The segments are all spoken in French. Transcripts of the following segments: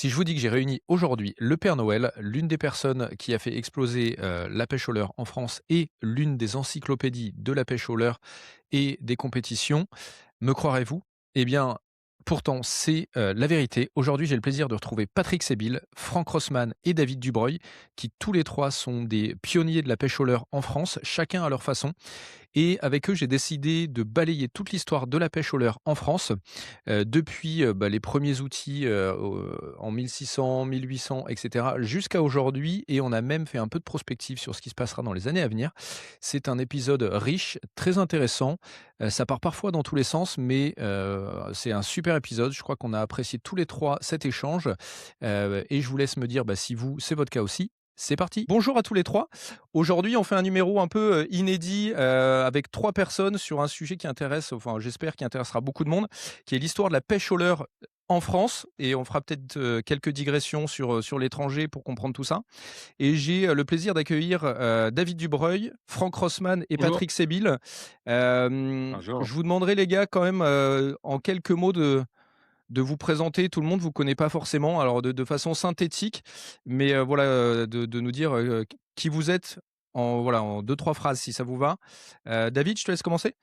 Si je vous dis que j'ai réuni aujourd'hui le Père Noël, l'une des personnes qui a fait exploser, la pêche au leurre en France et l'une des encyclopédies de la pêche au leurre et des compétitions, me croirez-vous? Eh bien, pourtant c'est, la vérité. Aujourd'hui, j'ai le plaisir de retrouver Patrick Sébille, Franck Rossmann et David Dubreuil, qui tous les 3 sont des pionniers de la pêche au leurre en France, chacun à leur façon. Et avec eux, j'ai décidé de balayer toute l'histoire de la pêche au leurre en France, depuis, les premiers outils, en 1600, 1800 et cetera, jusqu'à aujourd'hui et on a même fait un peu de prospective sur ce qui se passera dans les années à venir. C'est un épisode riche, très intéressant, ça part parfois dans tous les sens mais c'est un super épisode. Je crois qu'on a apprécié tous les 3 cet échange, et je vous laisse me dire, si vous, c'est votre cas aussi. C'est parti. Bonjour à tous les 3. Aujourd'hui, on fait un numéro un peu, inédit, avec 3 personnes sur un sujet qui intéresse, enfin j'espère qui intéressera beaucoup de monde, qui est l'histoire de la pêche au leurre en France et on fera peut-être, quelques digressions sur l'étranger pour comprendre tout ça et j'ai, le plaisir d'accueillir, David Dubreuil, Franck Rossmann et Bonjour. Patrick Sébille. Bonjour. Je vous demanderai les gars quand même, en quelques mots de vous présenter. Tout le monde vous connaît pas forcément, alors de façon synthétique, mais voilà, de nous dire, qui vous êtes en 2-3 phrases si ça vous va. David, je te laisse commencer.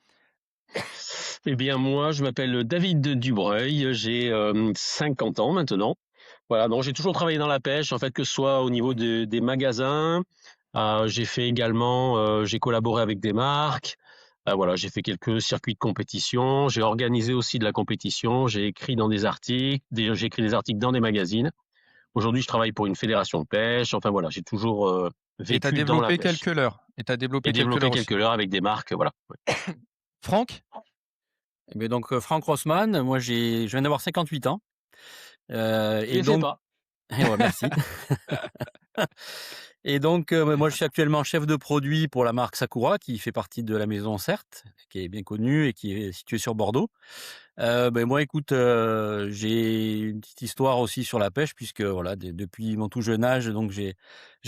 Eh bien, moi, je m'appelle David Dubreuil, j'ai 50 ans maintenant. Voilà, donc j'ai toujours travaillé dans la pêche, en fait, que ce soit au niveau des magasins. J'ai fait également, j'ai collaboré avec des marques. Voilà, j'ai fait quelques circuits de compétition. J'ai organisé aussi de la compétition. J'ai écrit dans des articles. J'ai écrit des articles dans des magazines. Aujourd'hui, je travaille pour une fédération de pêche. Enfin voilà, j'ai toujours Et tu as vécu dans la développé pêche quelques leurres et tu as et développé quelques développé leurres quelques aussi. leurres avec des marques. Voilà. Ouais. Franck? Eh beh, donc, Franck Rossmann, moi je viens d'avoir 58 ans, Tu et les fais donc pas. et ouais, merci. Et donc, moi je suis actuellement chef de produit pour la marque Sakura qui fait partie de la maison Certes, qui est bien connue et qui est située sur Bordeaux. Moi écoute, j'ai une petite histoire aussi sur la pêche puisque voilà, depuis mon tout jeune âge, donc j'ai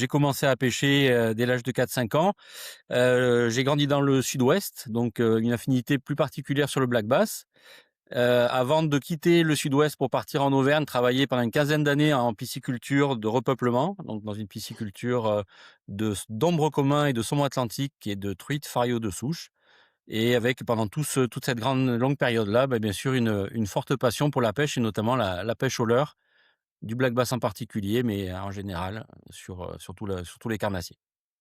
commencé à pêcher, dès l'âge de 4-5 ans. J'ai grandi dans le sud-ouest, donc une affinité plus particulière sur le black bass. Avant de quitter le sud-ouest pour partir en Auvergne, travailler pendant une quinzaine d'années en pisciculture de repeuplement, donc dans une pisciculture, d'ombre commun et de saumon atlantique et de truites Fario de souche, et avec pendant toute cette grande longue période-là, bien sûr une forte passion pour la pêche et notamment la pêche au leurre, du black bass en particulier, mais en général sur tous les carnassiers.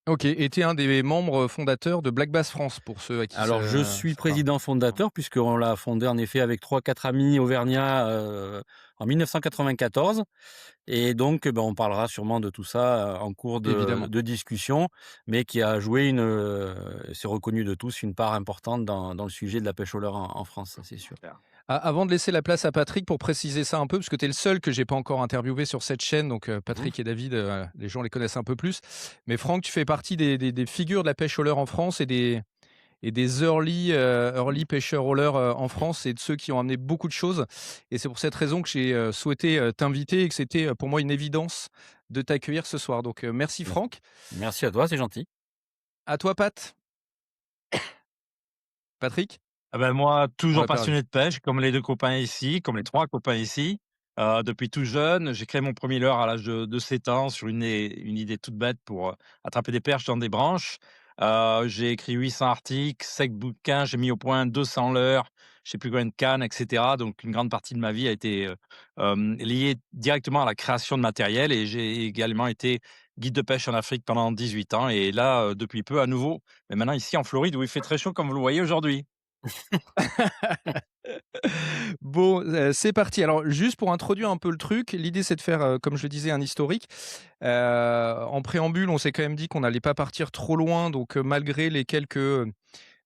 OK, et tu es un des membres fondateurs de Black Bass France pour ceux à qui Alors je suis ça parle. président fondateur puisqu'on l'a fondé en effet avec 3-4 amis auvergnats, en 1994, et donc on parlera sûrement de tout ça, en cours de Évidemment. de discussion, mais qui a joué c'est reconnu de tous, une part importante dans le sujet de la pêche au leurre en France, ça c'est sûr. Super. Avant de laisser la place à Patrick pour préciser ça un peu, parce que tu es le seul que j'ai pas encore interviewé sur cette chaîne, donc Mmh. Patrick et David, les gens les connaissent un peu plus. Mais Franck, tu fais partie des figures de la pêche au leurre en France et des early pêcheurs au leurre, en France et de ceux qui ont amené beaucoup de choses et c'est pour cette raison que j'ai, souhaité, t'inviter et que c'était, pour moi une évidence de t'accueillir ce soir. Donc merci Mmh. Franck. Merci à toi, c'est gentil. À toi Pat. Patrick? Ah ben moi, On toujours l'a perdu. passionné de pêche, comme les 2 copains ici, comme les 3 copains ici. Depuis tout jeune, j'ai créé mon premier leurre à l'âge de 7 ans sur une idée toute bête pour, attraper des perches dans des branches. J'ai écrit 800 articles, 5 bouquins, j'ai mis au point 200 leurres, je sais plus combien de cannes et cetera. Donc une grande partie de ma vie a été, liée directement à la création de matériel, et j'ai également été guide de pêche en Afrique pendant 18 ans, et là, depuis peu à nouveau, mais maintenant ici en Floride où il fait très chaud comme vous le voyez aujourd'hui. Bon, c'est parti. Alors juste pour introduire un peu le truc, l'idée c'est de faire, comme je le disais, un historique. En préambule, on s'est quand même dit qu'on n'allait pas partir trop loin, donc malgré les quelques,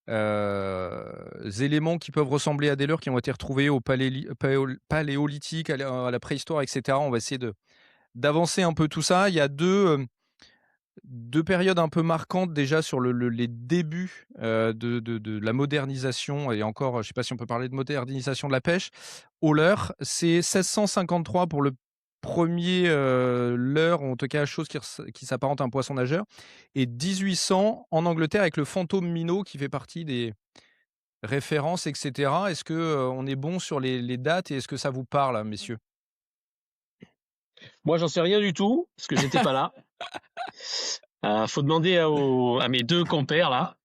éléments qui peuvent ressembler à des leurres qui ont été retrouvés au paléolithique, à la préhistoire et cetera, on va essayer de d'avancer un peu tout ça. Il y a 2 périodes un peu marquantes déjà sur les débuts, de la modernisation et encore, je ne sais pas si on peut parler de modernisation de la pêche. Au leurre, c'est 1653 pour le premier er leurre, ou en tout cas chose qui s'apparente à un poisson nageur, et 1800 en Angleterre avec le fantôme minnow qui fait partie des références et cetera. Est-ce que, on est bon sur les dates et est-ce que ça vous parle, messieurs? Moi, j'en sais rien du tout, parce que j'étais pas là. Faut demander à mes 2 compères là.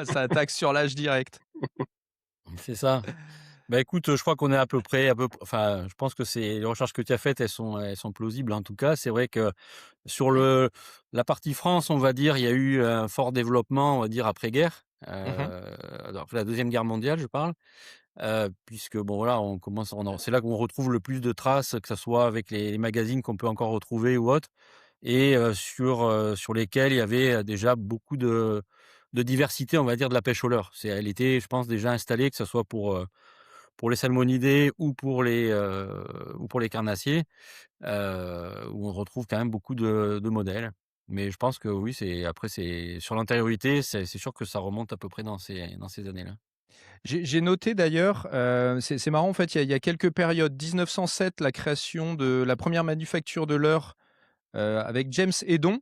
Ça attaque sur l'âge direct. C'est ça. Bah, écoute, je crois qu'on est enfin, je pense que les recherches que tu as faites, elles sont plausibles en tout cas. C'est vrai que sur la partie France, on va dire, il y a eu un fort développement, on va dire, après-guerre, Mmh. après la Deuxième Guerre mondiale, je parle, puisque bon, voilà, c'est là qu'on retrouve le plus de traces, que ça soit avec les magazines qu'on peut encore retrouver ou autres et sur lesquels il y avait, déjà beaucoup de diversité, on va dire, de la pêche au leurre. Elle était, je pense, déjà installée, que ça soit pour les salmonidés ou pour les carnassiers, où on retrouve quand même beaucoup de modèles. Mais je pense que oui, c'est sur l'antériorité, c'est sûr que ça remonte à peu près dans ces années-là. J'ai noté d'ailleurs, c'est marrant en fait, il y a quelques périodes. 1907, la création de la première manufacture de leurre, avec James Eddon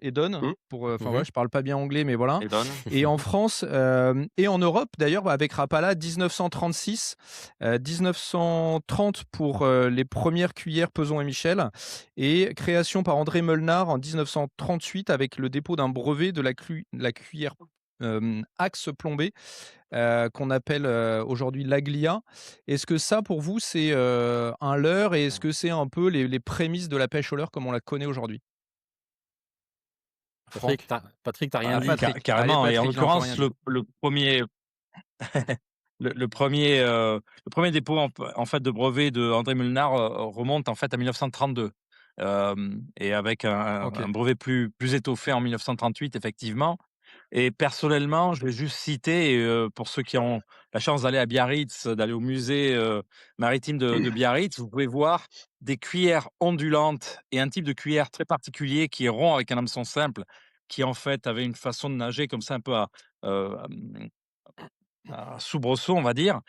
Mmh. pour, enfin Mmh. voilà, je parle pas bien anglais, mais voilà. Et donne. Et en France, et en Europe d'ailleurs, bah, avec Rapala 1936, 1930 pour, les premières cuillères Peson et Michel, et création par André Molnard en 1938 avec le dépôt d'un brevet de la cuillère, axe plombée, qu'on appelle, aujourd'hui l'aglia. Est-ce que ça pour vous c'est, un leurre, et est-ce que c'est un peu les prémices de la pêche au leurre comme on la connaît aujourd'hui? Patrick, Franck? T'as rien Ah, dit. Patrick. Allez carrément. Et en Patrick, il a encore rien l'occurrence, dit. le premier, le premier dépôt en fait de brevet de André Mullnar remonte en fait à 1932. Et avec un OK. brevet plus étoffé en 1938, effectivement. Et personnellement, je vais juste citer, pour ceux qui ont la chance d'aller à Biarritz, d'aller au musée, maritime de Biarritz, vous pouvez voir des cuillères ondulantes et un type de cuillère très particulier qui est rond avec un hameçon simple, qui en fait avait une façon de nager comme ça un peu à soubresaut, on va dire,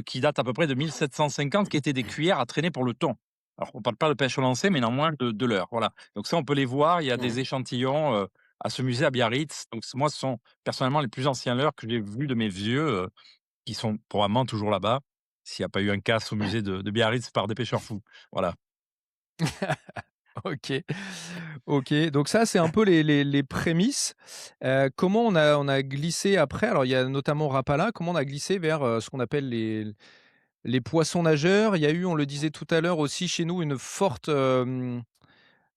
qui date à peu près de 1750, qui étaient des cuillères à traîner pour le thon. Alors on parle pas de pêche au lancer, mais néanmoins de leurre, voilà. Donc ça, on peut les voir, il y a des échantillons, à ce musée à Biarritz. Donc moi, ce sont personnellement les plus anciens leurres que j'ai vus de mes yeux, qui sont probablement toujours là-bas, s'il n'y a pas eu un casse au musée de Biarritz par des pêcheurs fous. Voilà. OK. OK, donc ça, c'est un peu les prémices. Comment on a glissé après? Alors, il y a notamment Rapala. Comment on a glissé vers, ce qu'on appelle les poissons nageurs? Il y a eu, on le disait tout à l'heure aussi chez nous,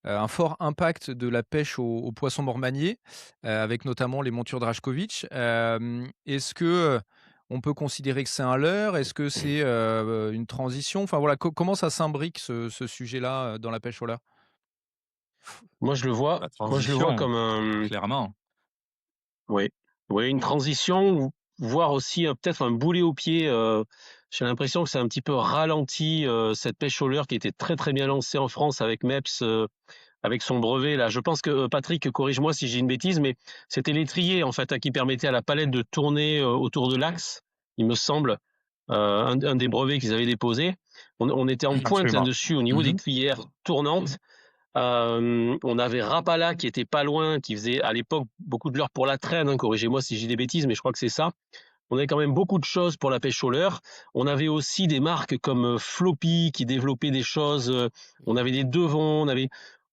un fort impact de la pêche aux poissons mormaniers, avec notamment les montures Drašković. Est-ce que, on peut considérer que c'est un leurre? Est-ce que c'est, une transition? Enfin voilà, comment ça s'imbrique ce sujet-là, dans la pêche au leurre? Moi, je le vois La moi, je le vois transition, comme un clairement. oui, oui, une transition ou voire aussi, peut-être un boulet au pied, j'ai l'impression que c'est un petit peu ralenti, cette pêche au leurre qui était très, très bien lancée en France avec Mepps, avec son brevet là. Je pense que, Patrick, corrige-moi si j'ai une bêtise, mais c'était l'étrier en fait, hein, qui permettait à la palette de tourner, autour de l'axe, il me semble, un des brevets qu'ils avaient déposé. On était en pointe Absolument. là-dessus au niveau des Mmh. cuillères tournantes. On avait Rapala qui était pas loin, qui faisait à l'époque beaucoup de leurre pour la traîne, hein, corrigez-moi si j'ai des bêtises, mais je crois que c'est ça. On avait quand même beaucoup de choses pour la pêche au leurre. On avait aussi des marques comme Floppy qui développaient des choses. On avait des Devons,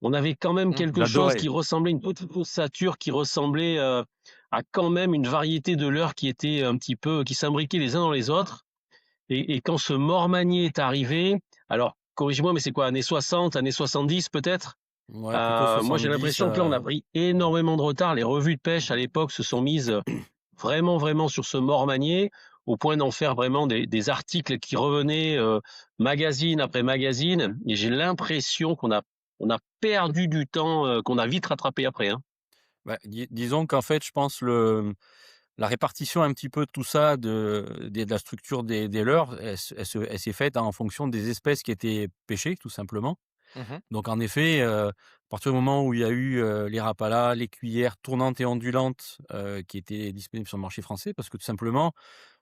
on avait quand même quelque chose J'adorais. qui ressemblait, une petite ossature qui ressemblait à quand même une variété de leurre qui était un petit peu, qui s'imbriquaient les uns dans les autres. Et quand ce Mormanier est arrivé, alors corrige-moi, mais c'est quoi, années 60, années 70 peut-être? Ouais, plutôt Moi, j'ai 70. l'impression que là, on a pris énormément de retard. Les revues de pêche à l'époque se sont mises vraiment, vraiment sur ce mort-manier, au point d'en faire vraiment des articles qui revenaient magazine après magazine. Et j'ai l'impression qu'on a perdu du temps, qu'on a vite rattrapé après, hein. Bah, disons qu'en fait, je pense la répartition un petit peu de tout ça, de la structure des leurres, elle s'est faite en fonction des espèces qui étaient pêchées, tout simplement. Mmh. Donc en effet, à partir du moment où il y a eu, les rapalas, les cuillères tournantes et ondulantes, qui étaient disponibles sur le marché français, parce que tout simplement,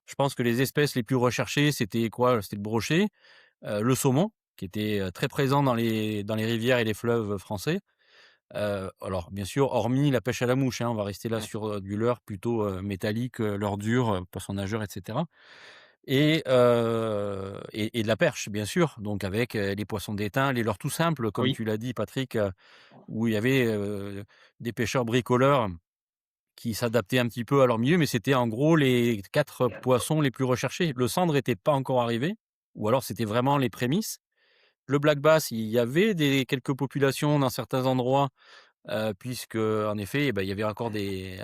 je pense que les espèces les plus recherchées, c'était quoi? C'était le brochet, le saumon, qui était, très présent dans les rivières et les fleuves français. Alors bien sûr, hormis la pêche à la mouche, hein, on va rester là sur, du leurre plutôt, métallique, leurre dure, poisson nageur et cetera. et de la perche, bien sûr, donc avec, les poissons d'étang, les leurres tout simples, comme Oui, tu l'as dit Patrick, où il y avait, des pêcheurs bricoleurs qui s'adaptaient un petit peu à leur milieu, mais c'était en gros les 4 poissons les plus recherchés. Le sandre était pas encore arrivé, ou alors c'était vraiment les prémices. Le black bass, il y avait quelques populations dans certains endroits, puisque en effet, il y avait encore des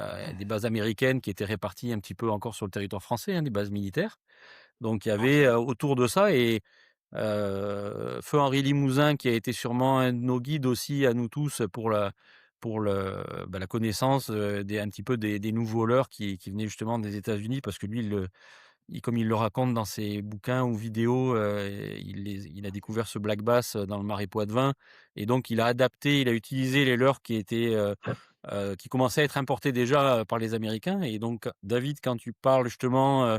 bases américaines qui étaient réparties un petit peu encore sur le territoire français, hein, des bases militaires. Donc il y avait, autour de ça et feu Henri Limousin qui a été sûrement un de nos guides aussi à nous tous pour la connaissance, un petit peu des nouveaux leurres qui venaient justement des États-Unis parce que lui comme il le raconte dans ses bouquins ou vidéos, il a découvert ce black bass, dans le marais Poitevin et donc il a utilisé les leurres qui commençaient à être importés déjà, par les Américains et donc David, quand tu parles justement,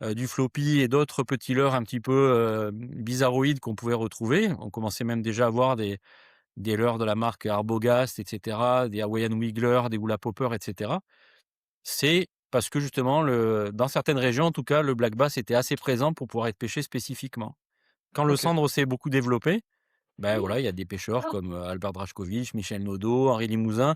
du floppy et d'autres petits leurres un petit peu, bizarroïdes qu'on pouvait retrouver, on commençait même déjà à voir des leurres de la marque Arbogast et cetera, des Hawaiian Wiggler, des Hula Popper et cetera. C'est parce que justement dans certaines régions en tout cas, le black bass était assez présent pour pouvoir être pêché spécifiquement. Quand le OK. sandre s'est beaucoup développé, ben voilà, il y a des pêcheurs comme, Albert Drajkovic, Michel Naudot, Henri Limousin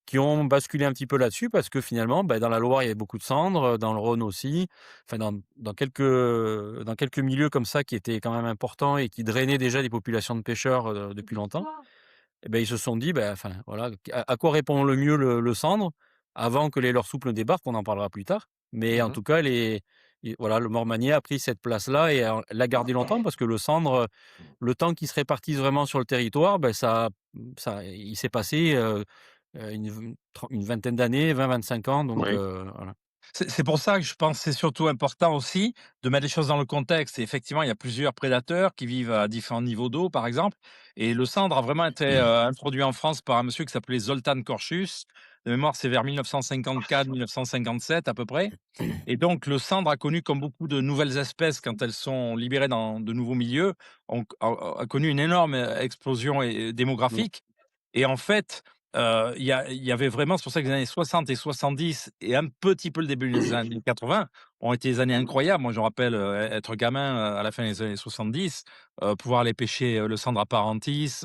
qui ont basculé un petit peu là-dessus parce que finalement, dans la Loire, il y avait beaucoup de cendres, dans le Rhône aussi, enfin dans quelques milieux comme ça qui étaient quand même importants et qui drainaient déjà des populations de pêcheurs, depuis longtemps. Et ben ils se sont dit: enfin voilà, à quoi répond le mieux le sandre? Avant que les leurres souples ne débarquent, on en parlera plus tard. Mais en Mmh. tout cas, voilà, le mormanier a pris cette place-là et l'a gardé longtemps parce que le sandre, le temps qu'il se répartisse vraiment sur le territoire, il s'est passé, une vingtaine d'années, 20-25 ans donc oui, voilà. C'est pour ça que je pense que c'est surtout important aussi de mettre les choses dans le contexte et effectivement, il y a plusieurs prédateurs qui vivent à différents niveaux d'eau, par exemple et le sandre a vraiment été, introduit en France par un monsieur qui s'appelait Zoltán Korchus. De mémoire, c'est vers 1954-1957 à peu près et donc le sandre a connu, comme beaucoup de nouvelles espèces quand elles sont libérées dans de nouveaux milieux, a connu une énorme, explosion Mmh. démographique et en fait, il y avait vraiment c'est pour ça que les années 60 et 70 et un petit peu le début des années 80 ont été des années incroyables. Moi, je me rappelle, être gamin, à la fin des années 70, pouvoir aller pêcher, le sandre à Parentis,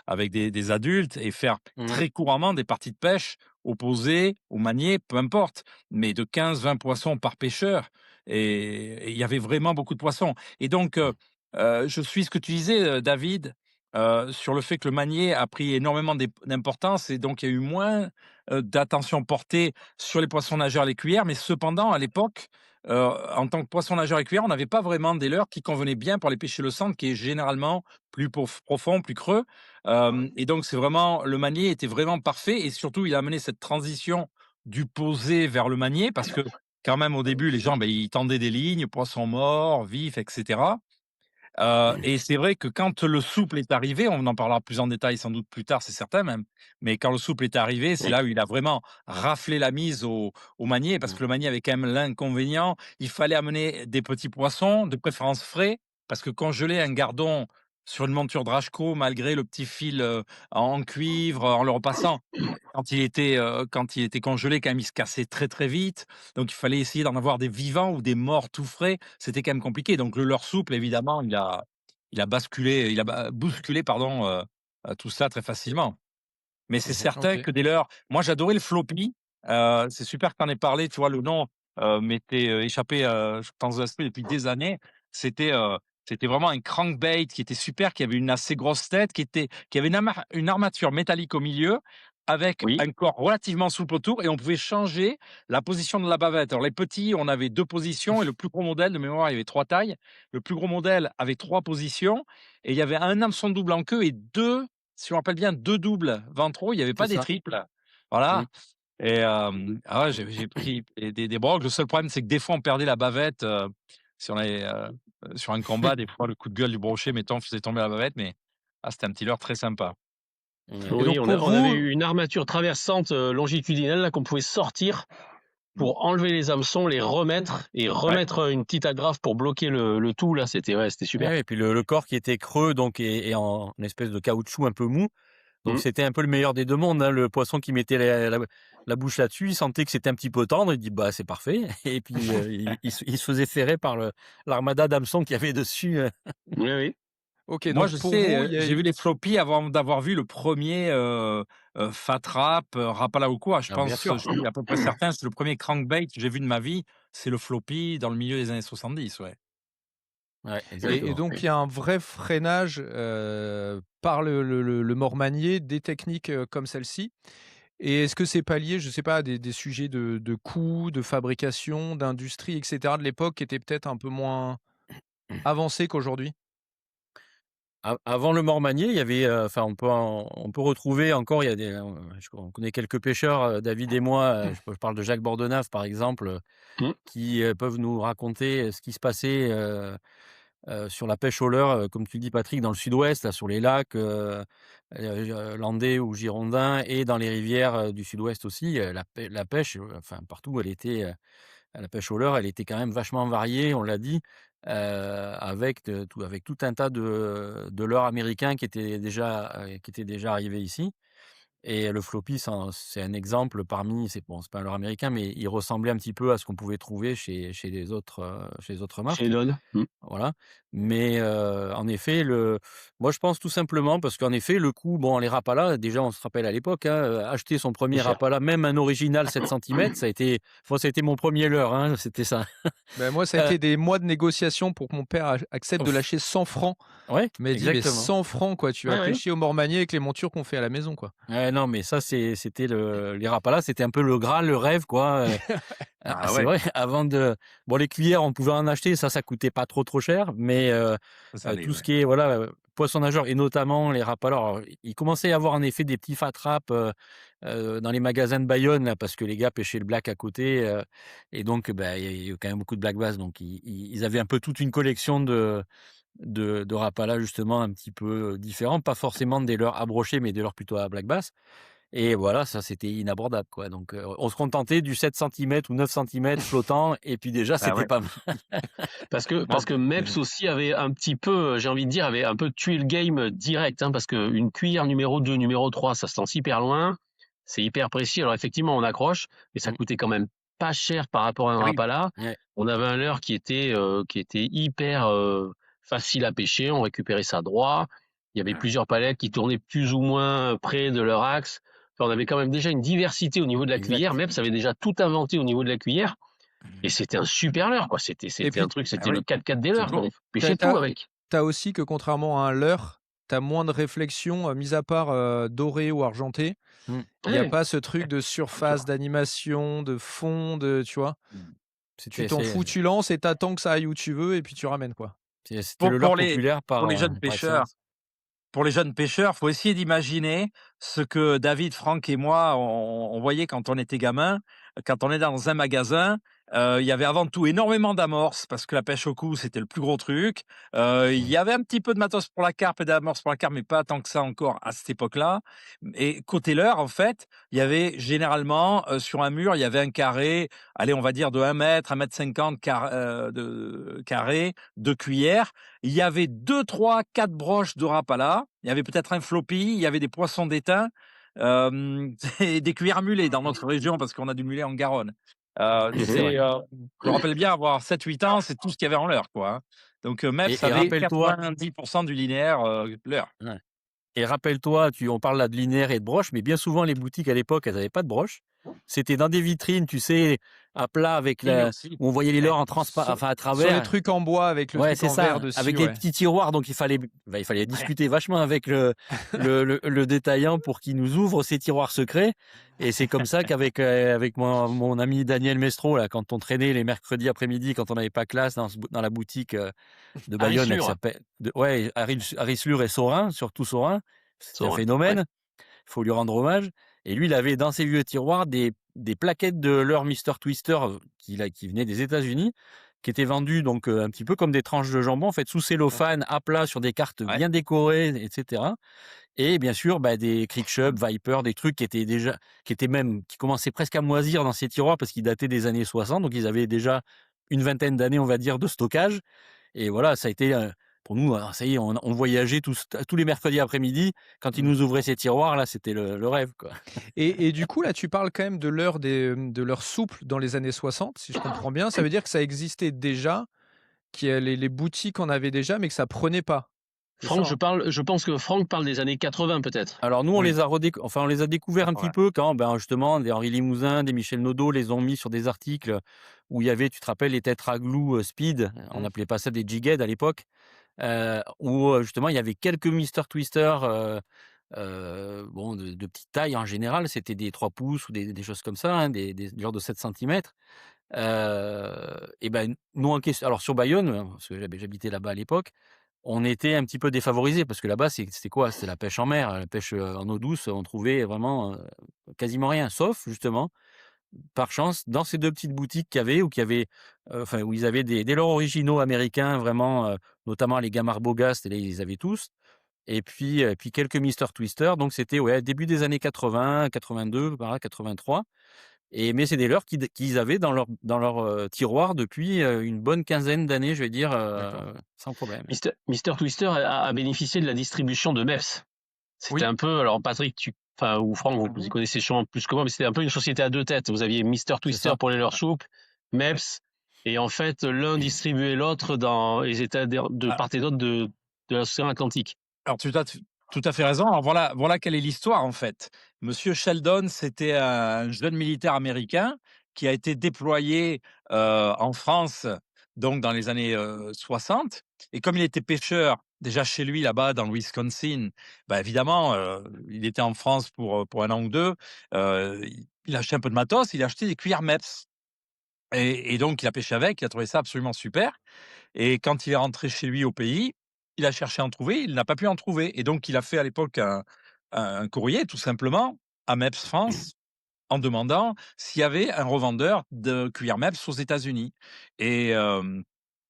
avec des adultes et faire Mmh. très couramment des parties de pêche opposées, au manier, peu importe, mais de 15-20 poissons par pêcheur et il y avait vraiment beaucoup de poissons et donc je suis ce que tu disais, David, sur le fait que le manier a pris énormément d'importance et donc il y a eu moins, d'attention portée sur les poissons nageurs, les cuillères. Mais cependant, à l'époque, en tant que poisson nageur et cuillère, on n'avait pas vraiment des leurres qui convenaient bien pour aller pêcher le sandre qui est généralement plus profond, plus creux. Et donc c'est vraiment le manier était vraiment parfait et surtout il a amené cette transition du posé vers le manier parce que quand même au début les gens, ils tendaient des lignes, poissons morts, vifs et cetera. Et c'est vrai que quand le souple est arrivé, on en parlera plus en détail sans doute plus tard, c'est certain même, mais quand le souple est arrivé, c'est là où il a vraiment raflé la mise au manier parce Mmh. que le manier avait quand même l'inconvénient, il fallait amener des petits poissons, de préférence frais, parce que congeler un gardon sur une monture Drajco malgré le petit fil, en cuivre, en le repassant, quand il était congelé, quand même, il se cassait très, très vite. Donc il fallait essayer d'en avoir des vivants ou des morts tout frais. C'était quand même compliqué. Donc le leurre souple, évidemment, il a bousculé, pardon, tout ça très facilement. Mais c'est Mmh. certain OK. que dès lors moi j'adorais le floppy, c'est super que tu en aies parlé, tu vois? Le nom, m'était, échappé, je pense de l'esprit depuis des années. C'était, heu, c'était vraiment un crankbait qui était super, qui avait une assez grosse tête, qui avait une armature métallique au milieu, avec oui, un corps relativement souple autour et on pouvait changer la position de la bavette. Alors les petits, on avait 2 positions et le plus gros modèle de mémoire, il y avait 3 tailles. Le plus gros modèle avait 3 positions et il y avait un hameçon double en queue et 2 si je me rappelle bien, 2 doubles ventraux, il y avait C'est pas des ça. triples. Mmh. Voilà et ah ouais, j'ai pris des brocs. Le seul problème, c'est que des fois, on perdait la bavette, si on allait, sur un combat, des fois, le coup de gueule du brochet, mettons, faisait tomber la bavette, mais c'était un petit leurre très sympa Ouais. et oui, donc pour on avait vous eu une armature traversante, longitudinale là qu'on pouvait sortir mmh, pour enlever les hameçons, les remettre et ouais, remettre, une petite agrafe pour bloquer le tout là, c'était ouais, c'était super. Ouais et puis le corps qui était creux donc et en espèce de caoutchouc un peu mou, Donc Mmh. c'était un peu le meilleur des 2 mondes, hein. Le poisson qui mettait la bouche là-dessus, il sentait que c'était un petit peu tendre, il dit: «Bah, c'est parfait» et puis, il se faisait ferrer par l'armada d'hameçons qu'il y avait dessus, Oui, oui. OK, Moi, donc je pour sais, vous, il y a j'ai vu les floppies avant d'avoir vu le premier Fat Rap, Rapala ou quoi. Je Ah bien pense, sûr. je suis à peu près certain, c'est le premier crankbait que j'ai vu de ma vie, c'est le floppy dans le milieu des années 70, ouais. Ouais, et exactement. donc il y a un vrai freinage, par le mort-manier des techniques, comme celle-ci. Et est-ce que c'est pas lié, je sais pas, à des sujets de coûts, de fabrication, d'industrie et cetera de l'époque qui étaient peut-être un peu moins avancés qu'aujourd'hui? Avant le Mormanier, il y avait, enfin on peut retrouver encore, il y a on connaît quelques pêcheurs, David et moi, je parle de Jacques Bordenave par exemple, Mmh. qui, peuvent nous raconter, ce qui se passait, sur la pêche au leurre, comme tu dis Patrick, dans le sud-ouest, là, sur les lacs, landais ou girondins et dans les rivières, du sud-ouest aussi, la pêche, enfin partout, elle était, la pêche au leurre, elle était quand même vachement variée, on l'a dit, avec tout un tas de leurres américains qui étaient déjà arrivés ici. Et le floppy, c'est un exemple parmi c'est bon, c'est pas un leurre américain, mais il ressemblait un petit peu à ce qu'on pouvait trouver chez les autres Chez marques. Elon. Mmh. Voilà, mais en effet, moi, je pense tout simplement parce qu'en effet, le coût, bon, les Rapala, déjà, on se rappelle à l'époque, hein, acheter son C'est premier cher. Rapala, même un original 7 centimètres, ça a été mon premier leurre, hein, c'était ça. Ben moi, ça a Heu, été des mois de négociations pour que mon père accepte de ouf, lâcher 100 francs. ouais, Il m'a dit: «Mais exactement. 100 francs quoi, tu vas Ouais, ouais. pêcher au mort-manier avec les montures qu'on fait à la maison, quoi». Ouais, non, mais ça, c'était les Rapala, c'était un peu le Graal, le rêve, quoi, Ah c'est ouais, vrai, avant de bon, les cuillères, on pouvait en acheter, ça coûtait pas trop cher, mais ça allait, tout ce ouais. qui est, voilà, poissons nageurs et notamment les Rapala. Alors, il commençait à y avoir en effet des petits fat wraps, dans les magasins de Bayonne, là, parce que les gars pêchaient le black à côté, et donc bah, il y a eu quand même beaucoup de black bass, donc ils avaient un peu toute une collection de Rapala justement un petit peu, différents, pas forcément des leurres à brocher, mais des leurres plutôt à black bass. Et voilà, ça, c'était inabordable, quoi. Donc, on se contentait du 7 centimètres ou 9 centimètres flottant et puis déjà, Ah c'était ouais. pas mal. Parce Moi que Mepps aussi avait un petit peu, j'ai envie de dire, avait un peu tué le game, direct, hein, parce qu'une cuillère numéro 2, numéro 3, ça se lance hyper loin, c'est hyper précis. Alors effectivement, on accroche, mais ça Mmh. coûtait quand même pas cher par rapport à un eh oui, Rapala. Ouais, On avait un leurre qui était hyper, facile à pêcher, on récupérait ça droit. Il y avait plusieurs palettes qui tournaient plus ou moins près de leur axe. Enfin, on avait quand même déjà une diversité au niveau de la cuillère. exact. Mepps avait déjà tout inventé au niveau de la cuillère. Et c'était un super leurre, quoi. C'était Et c'était un puis truc, ah c'était oui, le 4x4 des leurres, quoi. toujours. On tu pêchait tout avec. as aussi que contrairement à un leurre, tu as moins de réflexion, mis à part, doré ou argenté. Mmh. Il y a Ouais, pas ce truc de bien sûr. surface, d'animation, de fond, tu vois? Mmh. Tu C'était t'en c'est fous, tu lances et tu attends que ça aille où tu veux et puis tu ramènes, quoi. c'était Pour le leurre pour les populaire pour les jeunes par pêcheurs excellence. Pour les jeunes pêcheurs, faut essayer d'imaginer ce que David, Franck et moi, on voyait quand on était gamin. Quand on est dans un magasin, il y avait avant tout énormément d'amorces parce que la pêche au cou, c'était le plus gros truc. Il y avait un petit peu de matos pour la carpe et d'amorces pour la carpe, mais pas tant que ça encore à cette époque-là. Et côté leurre, en fait, il y avait généralement, sur un mur, il y avait un carré, allez, on va dire de 1 mètre, 1,50 m de carré, de cuillères. Il y avait 2, 3, 4 broches de Rapala. Il y avait peut-être un floppy, il y avait des poissons d'étain, et des cuillères mulets dans notre région parce qu'on a du mulet en Garonne. C'est vrai. Je me rappelle bien avoir 7, 8 ans, c'est tout ce qu'il y avait en leurre, quoi, hein. Donc, Mepps Et avait rappelle-toi 90% du linéaire, leurre. ouais. Et rappelle-toi, on parle là de linéaire et de broche, mais bien souvent les boutiques à l'époque, elles avaient pas de broche. C'était dans des vitrines, tu sais, à plat avec Oui, la aussi. où on voyait les Ouais. leurres Sur enfin à sur les travers. trucs en bois avec le Ouais, truc c'est en verre ça, dessus, avec les ouais. petits tiroirs, donc il fallait Ouais. discuter vachement avec le détaillant pour qu'il nous ouvre ces tiroirs secrets. Et c'est comme ça qu'avec avec mon ami Daniel Mestro, là, quand on traînait les mercredis après-midi, quand on n'avait pas classe dans la boutique de Bayonne, là, qui Harrislure. s'appelle, Arislure et Saurin, surtout Saurin, c'était un Saurin. Ouais. phénomène. Il faut lui rendre hommage. Et lui, il avait dans ses vieux tiroirs des plaquettes de leur Mister Twister qui venaient des États-Unis, qui étaient vendues donc un petit peu comme des tranches de jambon, en fait, sous cellophane, à plat, sur des cartes Ouais. bien décorées, etc. Et bien sûr, bah, des Crickshub, Viper, des trucs qui commençaient presque à moisir dans ces tiroirs parce qu'ils dataient des années 60. Donc, ils avaient déjà une vingtaine d'années, on va dire, de stockage. Et voilà, ça a été pour nous, alors ça y est, on voyageait tous les mercredis après-midi. Quand ils Mmh. nous ouvraient ces tiroirs là, c'était le rêve, quoi. Et du coup, là, tu parles quand même de l'heure souple dans les années 60, si je comprends bien. Ça veut dire que ça existait déjà, qu'il y a les boutiques en avaient déjà, mais que ça prenait pas? C'est ça, Franck, hein? je pense que Franck parle des années 80 peut-être? Alors nous, Oui, on les a découverts un petit 80. peu quand, ben, justement, des Henri Limousin, des Michel Nodot les ont mis sur des articles où il y avait, tu te rappelles, les tétraglous, Speed, on Mmh. appelait pas ça des Jighead à l'époque, où, justement il y avait quelques Mister Twister, bon de petite taille en général, c'était des 3 pouces ou des choses comme ça, hein, des genres de 7 centimètres. Et ben, nous en ques alors sur Bayonne, parce que j'habitais là-bas à l'époque, on était un petit peu défavorisés parce que là-bas, c'était quoi? C'était la pêche en mer, la pêche, en eau douce, on trouvait vraiment, quasiment rien, sauf justement, par chance, dans ces 2 petites boutiques qu'il y avait, enfin, où ils avaient des leurres originaux américains vraiment, notamment les Gamard Bogast, et là, ils les avaient tous, et puis quelques Mister Twister, donc c'était, ouais, début des années 80, 82, par là, 83. Mais c'est des leurres qu'ils avaient dans leur, tiroir depuis, une bonne quinzaine d'années, je vais dire, D'accord. sans problème. Mister Twister a bénéficié de la distribution de Mepps. C'était Oui. un peu, alors Patrick, enfin, ou Franck, vous y Mmh. connaissez sûrement plus que moi, mais c'était un peu une société à deux têtes. Vous aviez Mister C'est Twister ça. pour les leurres Ouais. souples, Mepps, et en fait, l'un distribuait l'autre ils étaient de Ah, part et d'autre de l'océan Atlantique. alors tout à fait raison. Alors voilà quelle est l'histoire en fait. Monsieur Sheldon, c'était un jeune militaire américain qui a été déployé, en France, donc dans les années, 60, et comme il était pêcheur, déjà chez lui là-bas dans le Wisconsin, bah, évidemment, il était en France pour 1 an ou 2, il a acheté un peu de matos, il a acheté des cuillères Mepps, et donc il a pêché avec, il a trouvé ça absolument super. Et quand il est rentré chez lui au pays, il a cherché à en trouver, il n'a pas pu en trouver, et donc il a fait à l'époque un courrier tout simplement à Mepps France en demandant s'il y avait un revendeur de cuillères Mepps aux États-Unis, et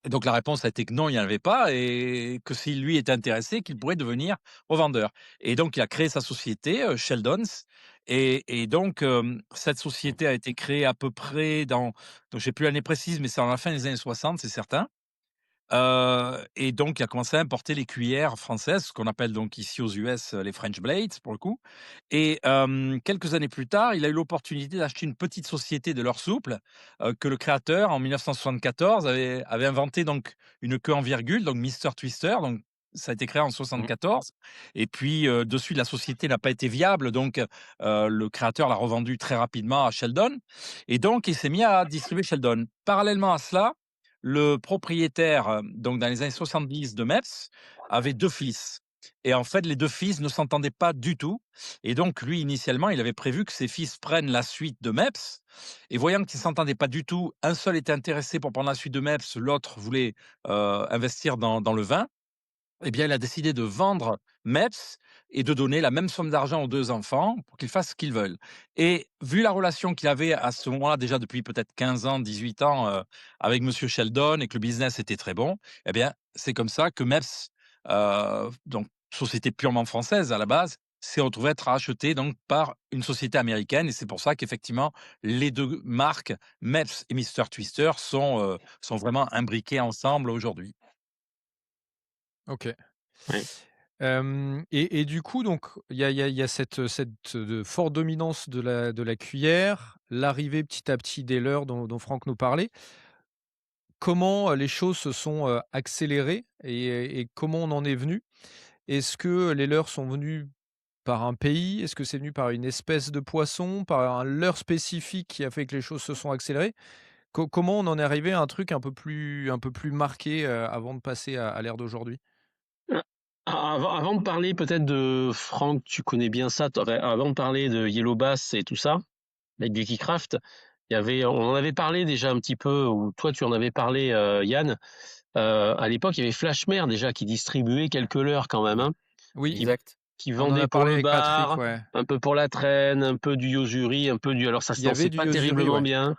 donc la réponse a été que non, il n'y en avait pas, et que si lui était intéressé, qu'il pourrait devenir revendeur, et donc il a créé sa société, Sheldon's, et donc cette société a été créée à peu près donc j'ai plus l'année précise, mais c'est dans la fin des années 60, c'est certain. Et donc il a commencé à importer les cuillères françaises, ce qu'on appelle donc ici aux US, les French blades pour le coup, et quelques années plus tard, il a eu l'opportunité d'acheter une petite société de leurre souple, que le créateur en 1974 avait inventé, donc une queue en virgule, donc Mister Twister, donc ça a été créé en Mmh. 74, et puis, de suite la société n'a pas été viable, donc le créateur l'a revendue très rapidement à Sheldon, et donc il s'est mis à distribuer Sheldon. Parallèlement à cela, le propriétaire, donc dans les années 70 de Mepps, avait 2 fils, et en fait, les 2 fils ne s'entendaient pas du tout, et donc lui, initialement, il avait prévu que ses fils prennent la suite de Mepps, et voyant qu'ils ne s'entendaient pas du tout, un seul était intéressé pour prendre la suite de Mepps, l'autre voulait, investir dans le vin. Eh bien, il a décidé de vendre Mepps et de donner la même somme d'argent aux 2 enfants pour qu'ils fassent ce qu'ils veulent, et vu la relation qu'il avait à ce moment-là, déjà depuis peut-être 15 ans, 18 ans, avec monsieur Sheldon, et que le business était très bon, eh bien, c'est comme ça que Mepps, donc société purement française à la base, s'est retrouvé à être racheté donc par une société américaine, et c'est pour ça qu'effectivement les 2 marques, Mepps et Mister Twister, sont vraiment imbriquées ensemble aujourd'hui. OK. Ouais. Et du coup, donc il y a cette forte dominance de la cuillère, l'arrivée petit à petit des leurres dont Franck nous parlait. Comment, les choses se sont, accélérées et comment on en est venu? Est-ce que les leurres sont venus par un pays? Est-ce que c'est venu par une espèce de poisson? Par un leurre spécifique qui a fait que les choses se sont accélérées? Comment on en est arrivé à un truc un peu plus marqué, avant de passer à l'ère d'aujourd'hui? Avant de parler peut-être de Franck, tu connais bien ça, enfin, avant de parler de Yellow Bass et tout ça, avec Geeky Craft, on en avait parlé déjà un petit peu, ou toi tu en avais parlé, Yann. À l'époque, il y avait Flashmer déjà qui distribuait quelques leurres quand même, hein, Oui, qui, Exact. qui on en vendait a pour parlé le avec Patrick, bar, ouais. un peu pour la traîne, un peu du Yozuri, un peu du. Alors ça Il se y avait lançait du pas Yozuri, terriblement ouais. bien,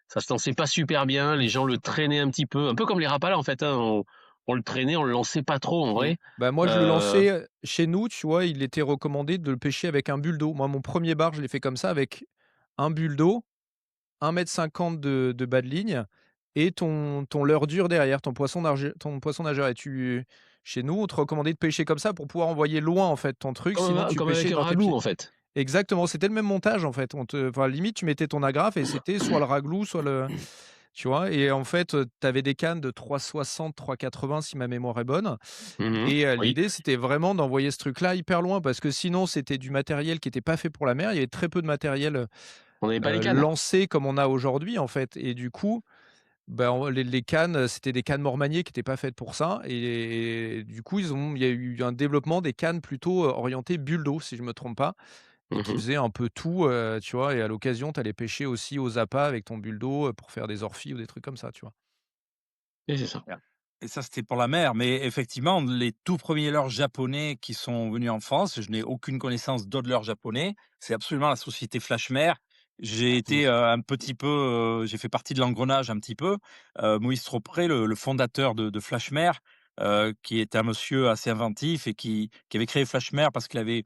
ça se lançait pas super bien, les gens le traînaient un petit peu, un peu comme les Rapala en fait, hein, on le traînait, on le lançait pas trop en Mmh. vrai. Bah, moi, je le Euh, lançais, chez nous, tu vois, il était recommandé de le pêcher avec un bulldog. Moi, mon premier bar, je l'ai fait comme ça avec un bulldog, 1,50 m de bas de ligne et ton leurre dur derrière, ton poisson nageur et chez nous, on te recommandait de pêcher comme ça pour pouvoir envoyer loin, en fait, ton truc, sinon tu Comme avec pêchais un dans tes ragoût, pieds. en fait. Exactement, c'était le même montage, en fait. Enfin, limite, tu mettais ton agrafe et c'était soit le raglou, soit le tu vois? Et en fait, tu avais des cannes de 3,60, 3,80 si ma mémoire est bonne Mmh. et Oui, l'idée, c'était vraiment d'envoyer ce truc-là hyper loin parce que sinon, c'était du matériel qui était pas fait pour la mer. Il y avait très peu de matériel, on n'avait pas les cannes. lancé comme on a aujourd'hui, en fait et du coup, ben, les cannes, c'était des cannes Mormanier qui étaient pas faites pour ça et du coup, il y a eu un développement des cannes plutôt, orientées bulles d'eau, si je me trompe pas et qui Mmh. faisaient un peu tout, tu vois? Et à l'occasion, tu allais pêcher aussi aux appâts avec ton bulle d'eau, pour faire des orties ou des trucs comme ça, tu vois? Et c'est ça. Yeah. Et ça, c'était pour la mer. Mais effectivement, les tout premiers leurres japonais qui sont venus en France, je n'ai aucune connaissance d'autres leurres japonais. C'est absolument la société Flashmer. J'ai été Mmh. un petit peu, j'ai fait partie de l'engrenage un petit peu. Moïse Tropré, le fondateur de Flashmer, qui était un monsieur assez inventif et qui avait créé Flashmer parce qu'il avait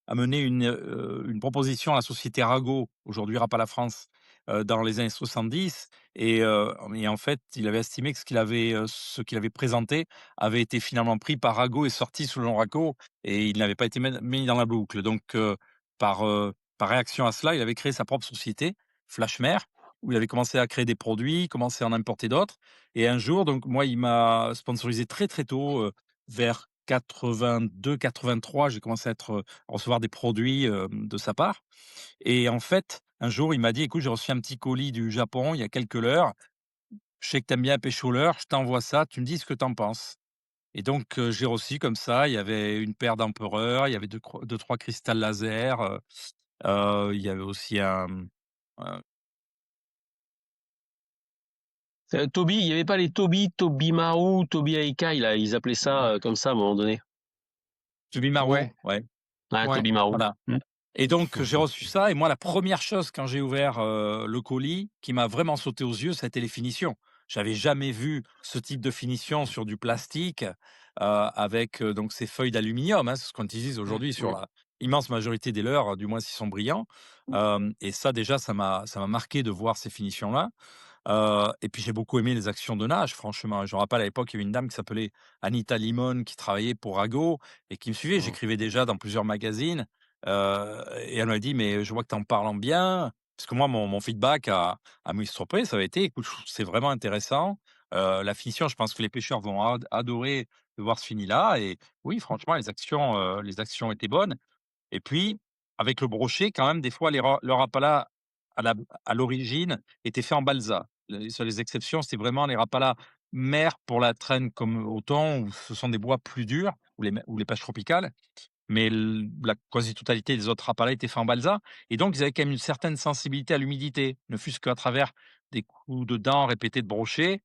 amené une proposition à la société Rago, aujourd'hui Rapala France, dans les années 70 et en fait, il avait estimé que ce qu'il avait présenté avait été finalement pris par Rago et sorti sous le nom Rago et il n'avait pas été mis dans la boucle. Donc, par réaction à cela, il avait créé sa propre société, Flashmer, où il avait commencé à créer des produits, commencé à en importer d'autres et un jour, donc moi, il m'a sponsorisé très, très tôt, vers 82-83, j'ai commencé à recevoir des produits, de sa part et en fait, un jour, il m'a dit: «Écoute, j'ai reçu un petit colis du Japon il y a quelques heures. Je sais que tu aimes bien pêcher au leurre, je t'envoie ça, tu me dis ce que tu en penses». Et donc, j'ai reçu comme ça, il y avait une paire d'empereurs, il y avait 2-3 cristals laser, il y avait aussi un Toby, il y avait pas les Toby, Tobimaru, Toby Aikai, là, ils appelaient ça, comme ça à un moment donné. Ouais, Subimaru, ouais, Ouais, ouais. Tobimaru. voilà. Mmh. Et donc, j'ai reçu ça et moi, la première chose quand j'ai ouvert, le colis qui m'a vraiment sauté aux yeux, ça a été les finitions. J'avais jamais vu ce type de finition sur du plastique, avec, donc ces feuilles d'aluminium, hein. C'est ce qu'on utilise Mmh. aujourd'hui sur la immense majorité des leurres, du moins s'ils sont brillants. Et ça déjà, ça m'a marqué de voir ces finitions-là. Et puis j'ai beaucoup aimé les actions de nage, franchement. Je me rappelle à l'époque, il y avait une dame qui s'appelait Anita Limon qui travaillait pour Ago et qui me suivait. Mmh. J'écrivais déjà dans plusieurs magazines, et elle m'a dit: «Mais je vois que tu en parles en bien». Parce que moi, mon feedback à Moïse Tropez, ça avait été: «Écoute, je trouve que c'est vraiment intéressant, la finition, je pense que les pêcheurs vont adorer de voir ce fini-là» et oui, franchement, les actions étaient bonnes. Et puis, avec le brochet, quand même, des fois, le Rapala, à la à l'origine, était fait en balsa. Les seules exceptions, c'était vraiment les Rapala mer pour la traîne comme au thon, où ce sont des bois plus durs, ou les pêches tropicales. Mais la quasi-totalité des autres Rapala étaient faits en balsa et donc ils avaient quand même une certaine sensibilité à l'humidité, ne fût-ce qu'à travers des coups de dents répétés de brochet,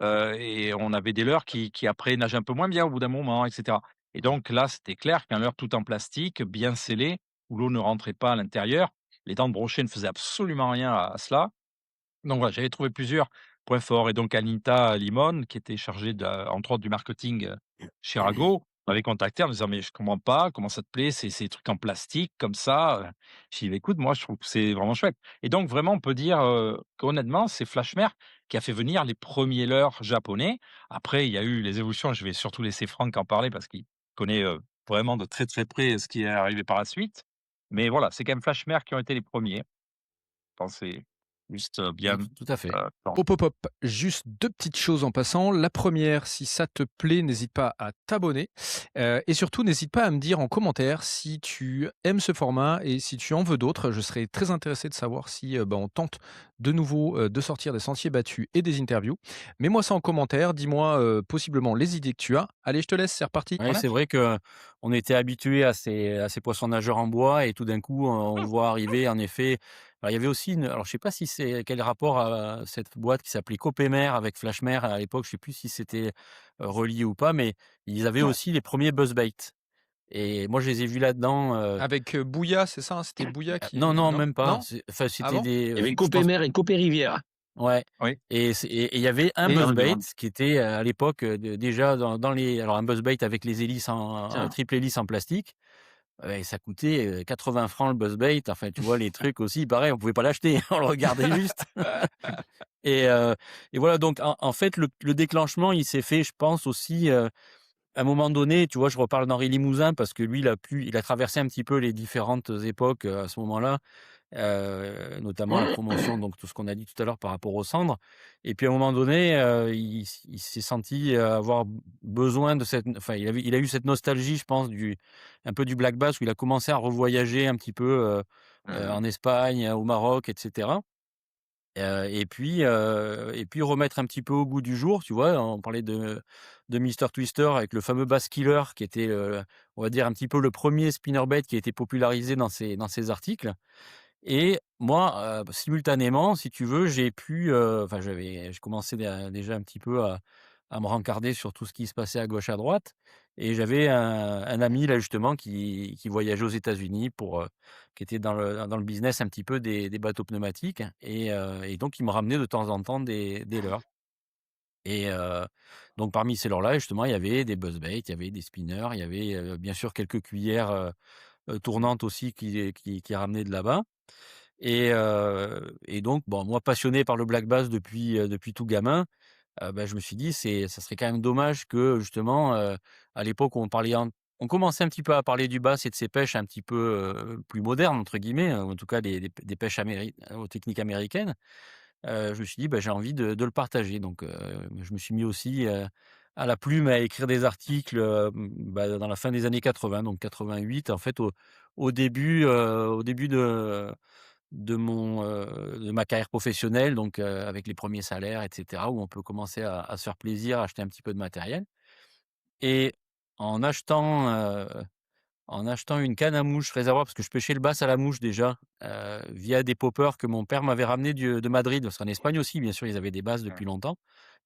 et on avait des leurres qui après nageaient un peu moins bien au bout d'un moment et cetera. Et donc là, c'était clair qu'un leurre tout en plastique, bien scellé, où l'eau ne rentrait pas à l'intérieur, les dents de brochet ne faisaient absolument rien à cela. Donc voilà, j'avais trouvé plusieurs points forts et donc Anita Limon, qui était chargée entre autres du marketing, chez Rago, m'avait contacté en me disant: «Mais je comprends pas, comment ça te plaît, ces trucs en plastique comme ça?» J'ai dit: «Bah, écoute, moi je trouve que c'est vraiment chouette» et donc vraiment on peut dire, qu'honnêtement, c'est Flashmer qui a fait venir les premiers leurres japonais. Après il y a eu les évolutions, je vais surtout laisser Franck en parler parce qu'il connaît, vraiment de très, très près ce qui est arrivé par la suite. Mais voilà, c'est quand même Flashmer qui ont été les premiers. Je pense que c'est juste, bien, Tout à fait. temps. Hop, hop, hop, juste 2 petites choses en passant. La première, si ça te plaît, n'hésite pas à t'abonner, et surtout n'hésite pas à me dire en commentaire si tu aimes ce format et si tu en veux d'autres. Je serais très intéressé de savoir si, on tente de nouveau, de sortir des sentiers battus et des interviews. Mets-moi ça en commentaire, dis-moi, possiblement les idées que tu as. Allez, je te laisse, c'est reparti. Ouais, c'est vrai qu'on était habitué à ces poissons nageurs en bois et tout d'un coup, on voit arriver en effet alors il y avait aussi alors je sais pas si c'est quel rapport à cette boîte qui s'appelait Copémer avec Flashmer à l'époque, je sais plus si c'était, relié ou pas, mais ils avaient Non. aussi les premiers buzzbait et moi je les ai vus là-dedans, Avec, Bouya, c'est ça, hein? C'était Bouya non, qui non, non? même pas, Non? enfin Ah c'était bon? Il y avait je pense Copémer et Copé-Rivière. ouais Oui, et il y avait un Et buzzbait qui était, à l'époque, déjà dans les alors un buzzbait avec les hélices en tiens, triple hélice en plastique. Ouais, ça coûtait, 80 francs le buzzbait, enfin, tu vois, les trucs aussi, pareil, on pouvait pas l'acheter, on le regardait juste Et voilà, donc en fait, le déclenchement, il s'est fait, je pense aussi, à un moment donné, tu vois, je reparle d'Henri Limousin parce que lui, il a traversé un petit peu les différentes époques, à ce moment-là, notamment la promotion, donc tout ce qu'on a dit tout à l'heure par rapport aux cendres. Et puis à un moment donné, il s'est senti, avoir besoin de cette enfin, il a eu cette nostalgie, je pense, un peu du black bass où il a commencé à revoyager un petit peu, Mmh. en Espagne, au Maroc, et cetera. Et puis remettre un petit peu au goût du jour, tu vois? On parlait de Mister Twister avec le fameux Bass Killer qui était, on va dire un petit peu le premier spinnerbait qui a été popularisé dans ces articles. Et moi, simultanément, si tu veux, j'ai pu, enfin j'ai commencé déjà un petit peu à me rencarder sur tout ce qui se passait à gauche, à droite. Et j'avais un ami là justement qui voyageait aux États-Unis qui était dans le business un petit peu des bateaux pneumatiques. Et donc il me ramenait de temps en temps des leurres. Et donc parmi ces leurres-là, justement, il y avait des buzzbaits, il y avait des spinners, il y avait, bien sûr quelques cuillères, tournantes aussi qui ramenaient de là-bas. Et donc bon, moi passionné par le black bass depuis tout gamin, bah, je me suis dit: Ça serait quand même dommage que justement, à l'époque où on commençait un petit peu à parler du bass et de ces pêches un petit peu, plus «modernes» entre guillemets, ou en tout cas des pêches aux techniques américaines. Je me suis dit: «Bah, j'ai envie de le partager». Donc je me suis mis aussi, à la plume à écrire des articles, bah, dans la fin des années 80, donc 88 en fait au début de ma carrière professionnelle, donc avec les premiers salaires et cetera, où on peut commencer à se faire plaisir, acheter un petit peu de matériel. Et en achetant, en achetant une canne à mouche réservoir, parce que je pêchais le bass à la mouche déjà, via des poppers que mon père m'avait ramenés de Madrid. Parce qu'en Espagne aussi, bien sûr, ils avaient des bases depuis longtemps.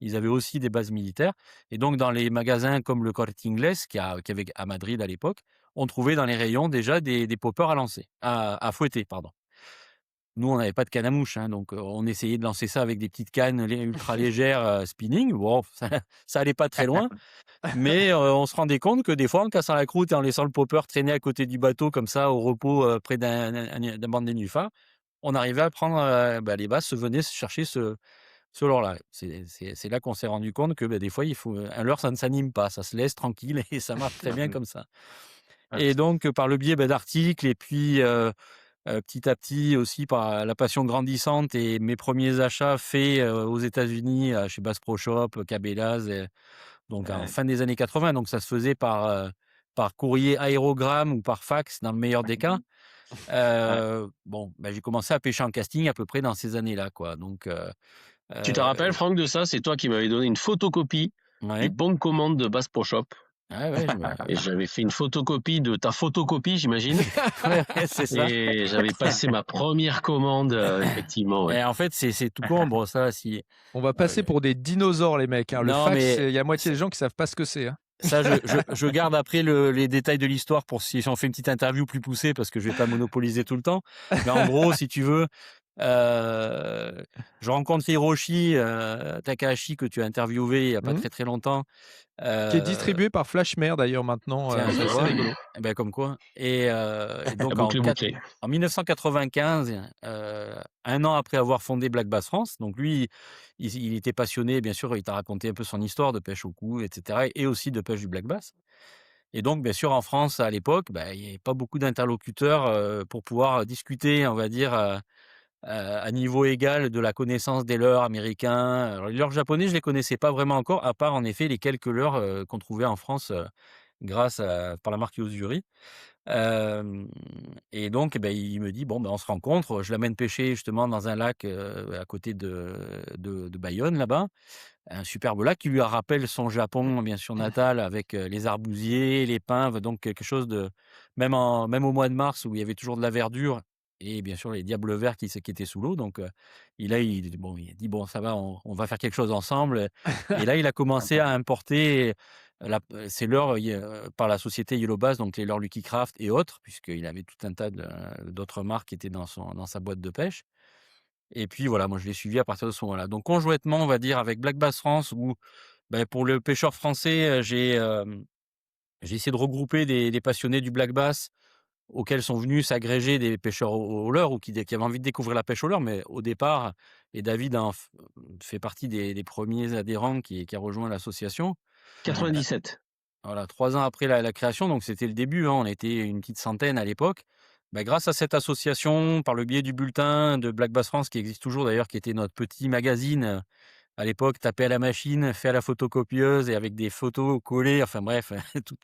Ils avaient aussi des bases militaires. Et donc dans les magasins comme le Corte Inglés, qui avait à Madrid à l'époque, on trouvait dans les rayons déjà des poppers à lancer, à fouetter, pardon. Nous, on n'avait pas de canne à mouche, hein, donc on essayait de lancer ça avec des petites cannes ultra légères, spinning. Bon, ça allait pas très loin, mais on se rendait compte que des fois, en cassant la croûte et en laissant le popper traîner à côté du bateau comme ça au repos, près d'un banc de nénuphar, on arrivait à prendre, bah, les basses venaient se chercher ce leurre-là. C'est là qu'on s'est rendu compte que, bah, des fois, il faut un leurre, ça ne s'anime pas, ça se laisse tranquille et ça marche très bien comme ça. Et donc par le biais, bah, d'articles et puis, petit à petit aussi par la passion grandissante et mes premiers achats faits, aux États-Unis, chez Bass Pro Shop, Cabela's, donc en Ouais. fin des années 80. Donc ça se faisait par courrier aérogramme ou par fax dans le meilleur des cas. Ouais. Bon, bah, j'ai commencé à pêcher en casting à peu près dans ces années-là, quoi. Donc Tu te rappelles, Franck, de ça? C'est toi qui m'avais donné une photocopie du ouais, bon de commande de Bass Pro Shop ouais, ouais, et j'avais fait une photocopie de ta photocopie, j'imagine, ouais, ouais, c'est ça. et j'avais passé ma première commande, effectivement, ouais. Et en fait, c'est tout con. Bon, ça, si, On va passer heu, pour des dinosaures, les mecs, hein. Le non, fax, mais il y a moitié des gens qui savent pas ce que c'est, hein. ça, je garde après les détails de l'histoire pour si on fait une petite interview plus poussée, parce que je vais pas monopoliser tout le temps. Mais en gros, si tu veux, je rencontre Hiroshi Takahashi, que tu as interviewé il y a pas Mmh. très, très longtemps. Qui est Heu, distribué par Flashmare d'ailleurs maintenant, Tiens, c'est tu assez vois? rigolo. Et bah, comme quoi. Et La donc boucle est bouclée. en 1995, 1 an après avoir fondé Black Bass France, donc lui, il était passionné, bien sûr, il t'a raconté un peu son histoire de pêche au cou et cetera, et aussi de pêche du black bass. Et donc, bien sûr, en France, à l'époque, bah, il y avait pas beaucoup d'interlocuteurs, pour pouvoir discuter, on va dire, à niveau égal de la connaissance des leurres américains. Alors les leurres japonais, je les connaissais pas vraiment encore, à part en effet les quelques leurres, qu'on trouvait en France, par la marque Yosuri. Hem Et donc, eh beh, il me dit: «Bon, ben, on se rencontre». Je l'amène pêcher justement dans un lac, à côté de Bayonne là-bas. Un superbe lac qui lui rappelle son Japon, bien sûr, natal, avec, les arbousiers, les pins, donc quelque chose de, même au mois de mars où il y avait toujours de la verdure, et bien sûr les diables verts qui étaient sous l'eau. Donc il a dit: «Bon, ça va, on va faire quelque chose ensemble». Et là, il a commencé à importer ces leurres, par la société Yellow Bass, donc les leurres Lucky Craft et autres, puisqu'il avait tout un tas d'autres marques qui étaient dans sa boîte de pêche. Et puis voilà, moi je l'ai suivi à partir de ce moment-là. Donc conjointement, on va dire avec Black Bass France, où, beh, pour le pêcheur français, j'ai essayé de regrouper des passionnés du black bass, auxquels sont venus s'agréger des pêcheurs au leurre ou qui avaient envie de découvrir la pêche au leurre. Mais au départ, et David fait partie des premiers adhérents qui a rejoint l'association. 97. Voilà, 3 ans après la création, donc c'était le début, hein, on était une petite centaine à l'époque. Bah, grâce à cette association, par le biais du bulletin de Black Bass France, qui existe toujours d'ailleurs, qui était notre petit magazine, à l'époque, tapé à la machine, fait à la photocopieuse et avec des photos collées, enfin bref, tout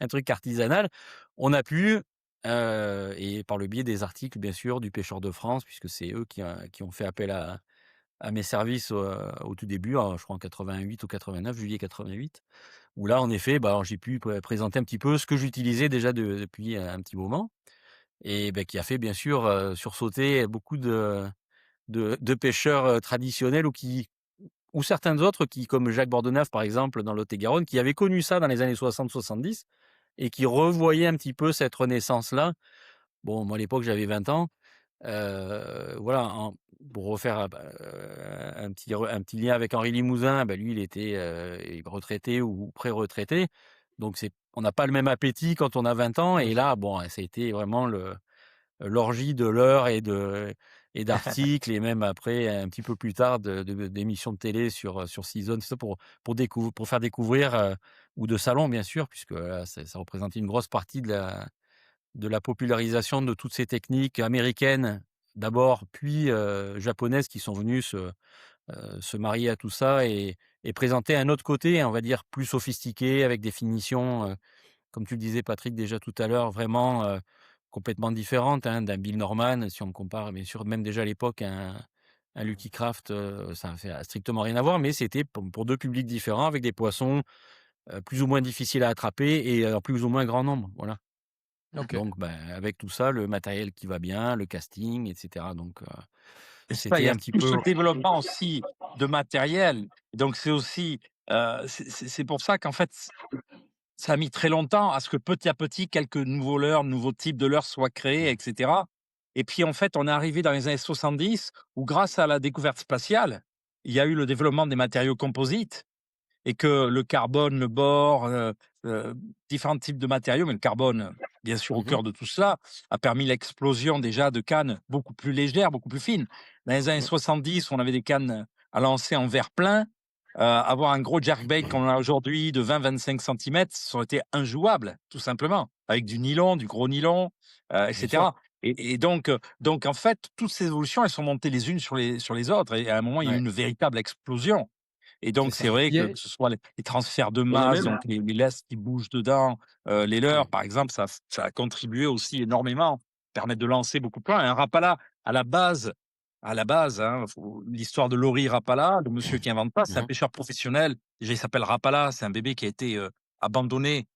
un truc artisanal. On a pu, et par le biais des articles bien sûr du Pêcheur de France, puisque c'est eux qui ont fait appel à mes services, au tout début, je crois en 88 ou 89, juillet 88. Où là, en effet, bah, alors j'ai pu présenter un petit peu ce que j'utilisais déjà depuis un petit moment et bah, qui a fait bien sûr, sursauter beaucoup de pêcheurs, traditionnels ou certains autres qui, comme Jacques Bordenave par exemple dans Lot-et-Garonne, qui avaient connu ça dans les années 60-70 et qui revoyaient un petit peu cette renaissance-là. Bon, moi à l'époque j'avais 20 ans. Voilà, pour refaire, un petit lien avec Henri Limousin, bah, lui, il était, retraité ou pré-retraité. Donc on n'a pas le même appétit quand on a 20 ans et là, bon, ça a été vraiment l'orgie de l'heure et d'articles et même après, un petit peu plus tard, d'émissions de télé sur 6 zones, tout ça pour faire découvrir, ou de salons bien sûr, puisque, ça représentait une grosse partie de la popularisation de toutes ces techniques américaines d'abord, puis japonaises qui sont venues se marier à tout ça et présenter un autre côté, on va dire, plus sophistiqué avec des finitions, comme tu le disais Patrick déjà tout à l'heure, vraiment, complètement différentes, hein, d'un Bill Norman. Si on me compare bien sûr même déjà à l'époque un Lucky Craft, ça fait strictement rien à voir, mais c'était pour 2 publics différents avec des poissons, plus ou moins difficiles à attraper et en plus ou moins grand nombre, voilà. OK. Donc, avec tout ça, le matériel qui va bien, le casting et cetera, donc Et ça, il y c'était a un petit tout ce peu développement aussi de matériel. Donc c'est aussi, c'est pour ça qu'en fait, ça a mis très longtemps à ce que petit à petit, quelques nouveaux leurres, nouveaux types de leurres soient créés et cetera. Et puis en fait, on est arrivé dans les années 70 où grâce à la découverte spatiale, il y a eu le développement des matériaux composites et que le carbone, le bore, différents types de matériaux, mais le carbone, bien sûr, au mmh cœur de tout cela, a permis l'explosion déjà de cannes beaucoup plus légères, beaucoup plus fines. Dans les années mh, 70, on avait des cannes à lancer en verre plein. Avoir un gros jerkbait comme on a aujourd'hui de 20-25 centimètres, ça aurait été injouable, tout simplement, avec du nylon, du gros nylon, bien sûr, etc. Donc en fait, toutes ces évolutions, elles sont montées les unes sur les autres. Et à un moment, il y a eu ouais, une véritable explosion. Et c'est donc, c'est ça. vrai Il y que a ce soit les transferts de On a masse, même donc les lestes qui bougent dedans, les leurres, par exemple, ça a contribué aussi énormément, permettre de lancer beaucoup plus loin. Un Rapala, à la base hein, l'histoire de Lauri Rapala, le monsieur qui invente pas, c'est un Mmh. pêcheur professionnel. Déjà, il s'appelle Rapala, c'est un bébé qui a été, abandonné,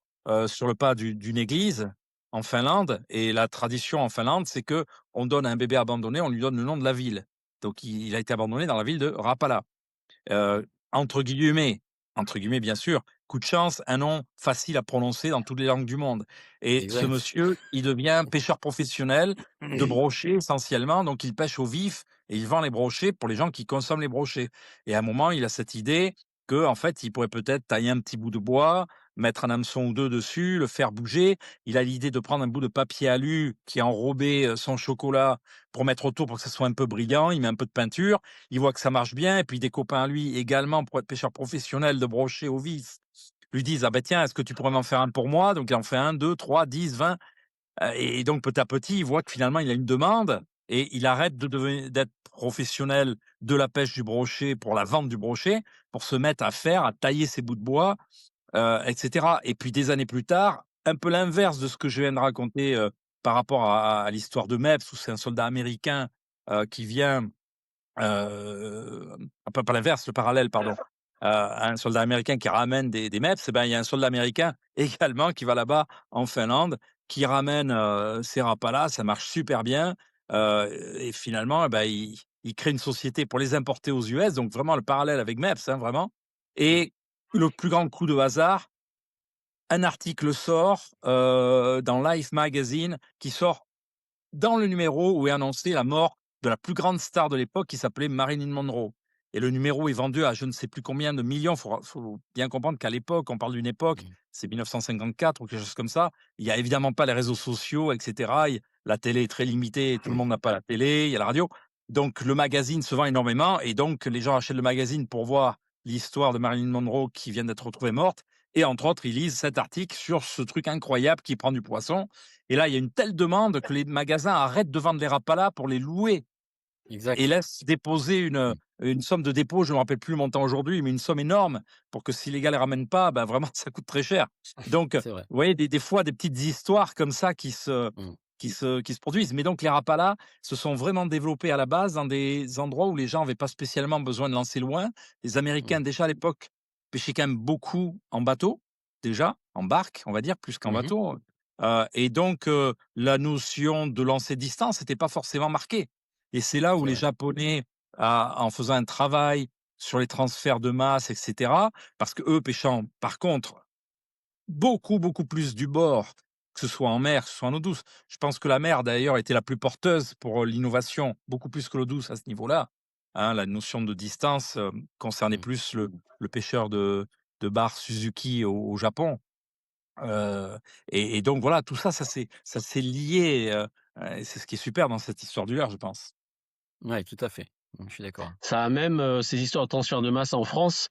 sur le pas d'une église en Finlande et la tradition en Finlande, c'est que on donne à un bébé abandonné, on lui donne le nom de la ville. Donc il a été abandonné dans la ville de Rapala. Heu, entre guillemets bien sûr, coup de chance, un nom facile à prononcer dans toutes les langues du monde et ce Exact. monsieur, il devient pêcheur professionnel de brochets essentiellement, donc il pêche au vif et il vend les brochets pour les gens qui consomment les brochets et à un moment, il a cette idée que en fait, il pourrait peut-être tailler un petit bout de bois, mettre un hameçon ou 2 dessus, le faire bouger. Il a l'idée de prendre un bout de papier alu qui est enrobé, son chocolat pour mettre autour pour que ça soit un peu brillant. Il met un peu de peinture, il voit que ça marche bien et puis des copains à lui également pour être pêcheur professionnel de brochet au vif, lui disent: «Ah ben tiens, est-ce que tu pourrais m'en faire un pour moi?» Donc il en fait un, 2, 3, 10, 20, et donc petit à petit, il voit que finalement il a une demande et il arrête d'être professionnel de la pêche du brochet pour la vente du brochet, pour se mettre à tailler ses bouts de bois, et cetera et puis des années plus tard, un peu l'inverse de ce que je viens de raconter, par rapport à l'histoire de Mepps où c'est un soldat américain, qui vient. Pas l'inverse, le parallèle, pardon. Un soldat américain qui ramène des MEPS, et ben, il y a un soldat américain également qui va là-bas en Finlande, qui ramène, ces Rapala, ça marche super bien, et finalement, et ben, il crée une société pour les importer aux US, donc vraiment le parallèle avec MEPS, hein, vraiment et le plus grand coup de hasard, un article sort, dans Life Magazine qui sort dans le numéro où est annoncée la mort de la plus grande star de l'époque qui s'appelait Marilyn Monroe et le numéro est vendu à je ne sais plus combien de millions. Faut bien comprendre qu'à l'époque, on parle d'une époque, Mmh. c'est 1954 ou quelque chose comme ça. Il y a évidemment pas les réseaux sociaux, et cetera. La télé est très limitée, tout le monde n'a pas la télé, il y a la radio. Donc le magazine se vend énormément et donc les gens achètent le magazine pour voir l'histoire de Marilyn Monroe qui vient d'être retrouvée morte et entre autres, ils lisent cet article sur ce truc incroyable qui prend du poisson et là, il y a une telle demande que les magasins arrêtent de vendre les Rapala pour les louer et Exact. laissent déposer Mmh. une somme de dépôt, je ne me rappelle plus le montant aujourd'hui, mais une somme énorme pour que si les gars ne les ramènent pas, bah, vraiment, ça coûte très cher. Donc, C'est vrai. vous voyez, des fois, des petites histoires comme ça Mmh. qui se produisent. Mais donc, les Rapala se sont vraiment développés à la base dans des endroits où les gens n'avaient pas spécialement besoin de lancer loin. Les Mmh. Américains, déjà à l'époque, pêchaient quand même beaucoup en bateau, déjà, en barque, on va dire, plus qu'en Mmh. bateau. Et donc, la notion de lancer distance n'était pas forcément marquée. Et c'est là où C'est les vrai. Japonais, en faisant un travail sur les transferts de masse, et cetera, parce qu'eux pêchant, par contre, beaucoup, beaucoup plus du bord, que ce soit en mer, que ce soit en eau douce. Je pense que la mer, d'ailleurs, était la plus porteuse pour, l'innovation, beaucoup plus que l'eau douce à ce niveau-là. Hein, la notion de distance, concernait Mmh. plus le pêcheur de bar Suzuki au Japon. Et donc voilà, tout ça, ça s'est lié, et c'est ce qui est super dans cette histoire du leurre, je pense. Ouais, tout à fait. Je suis d'accord. Ça a même, ces histoires de transfert de masse en France,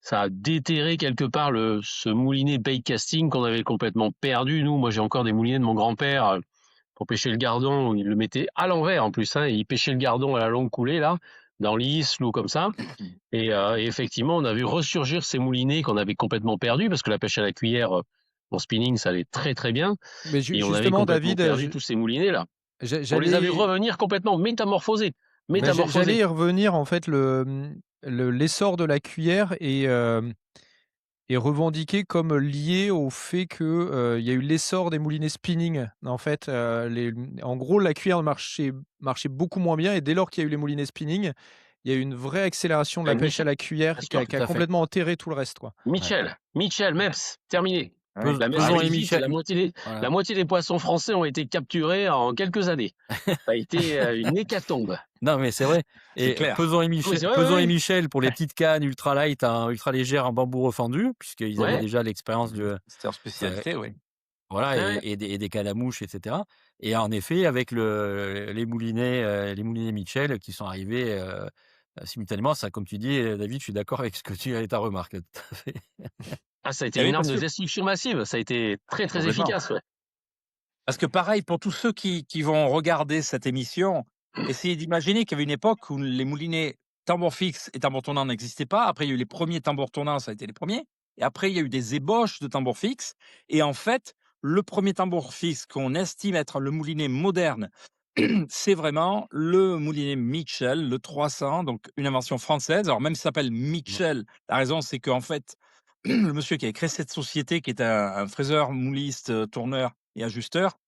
ça a déterré quelque part ce moulinet bait casting qu'on avait complètement perdu. Nous, moi j'ai encore des moulinets de mon grand-père pour pêcher le gardon, où il le mettait à l'envers en plus, hein, et il pêchait le gardon à la longue coulée, là, dans l'Isle ou comme ça. Et effectivement, on a vu ressurgir ces moulinets qu'on avait complètement perdus, parce que la pêche à la cuillère, en spinning, ça allait très très bien. Mais Et on avait justement, complètement David, perdu tous ces moulinets-là. On les a vus j'allais revenir complètement métamorphosés. j'allais Métamorphosés. y revenir en fait l'essor de la cuillère est revendiqué comme lié au fait que, il y a eu l'essor des moulinets spinning. En fait, en gros, la cuillère marchait beaucoup moins bien et dès lors qu'il y a eu les moulinets spinning, il y a eu une vraie accélération de la Avec pêche à Michel, la cuillère bien qui a sûr. Tout à fait. complètement enterré tout le reste, quoi. Ouais. Michel, Meps, terminé. Oui. La messe a Pesons été les vite, Michel. la Voilà. moitié des poissons français ont été capturés en quelques années. Ça a été une hécatombe. Non, mais c'est vrai. C'est Et clair. Oui, c'est vrai, Pesons et oui. Michel pour les petites cannes ultra light, hein, ultra légères en bambou refendu, puisqu'ils avaient Ouais, déjà l'expérience Mmh. de, C'était leur heu, spécialité, oui. voilà, ouais, ouais. et des cannes à mouches, et cetera. Et en effet, avec les moulinets Michel qui sont arrivés, simultanément, ça, comme tu dis, David, je suis d'accord avec ce que tu ta remarque, tout à fait. Ah, ça a été Et oui, une arme de destruction massive. Ça a été très, très complètement. efficace, ouais. Parce que pareil, pour tous ceux qui vont regarder cette émission, essayez d'imaginer qu'il y avait une époque où les moulinets tambour fixe et tambour tournant n'existaient pas. Après, il y a eu les premiers tambours tournants, ça a été les premiers. Et après, il y a eu des ébauches de tambour fixe. Et en fait, le premier tambour fixe qu'on estime être le moulinet moderne, c'est vraiment le moulinet Mitchell, le 300, donc une invention française. Alors même s'il s'appelle Mmh. Mitchell, la raison c'est qu'en fait, le monsieur qui a créé cette société, qui est un fraiseur, mouliste, tourneur et ajusteur,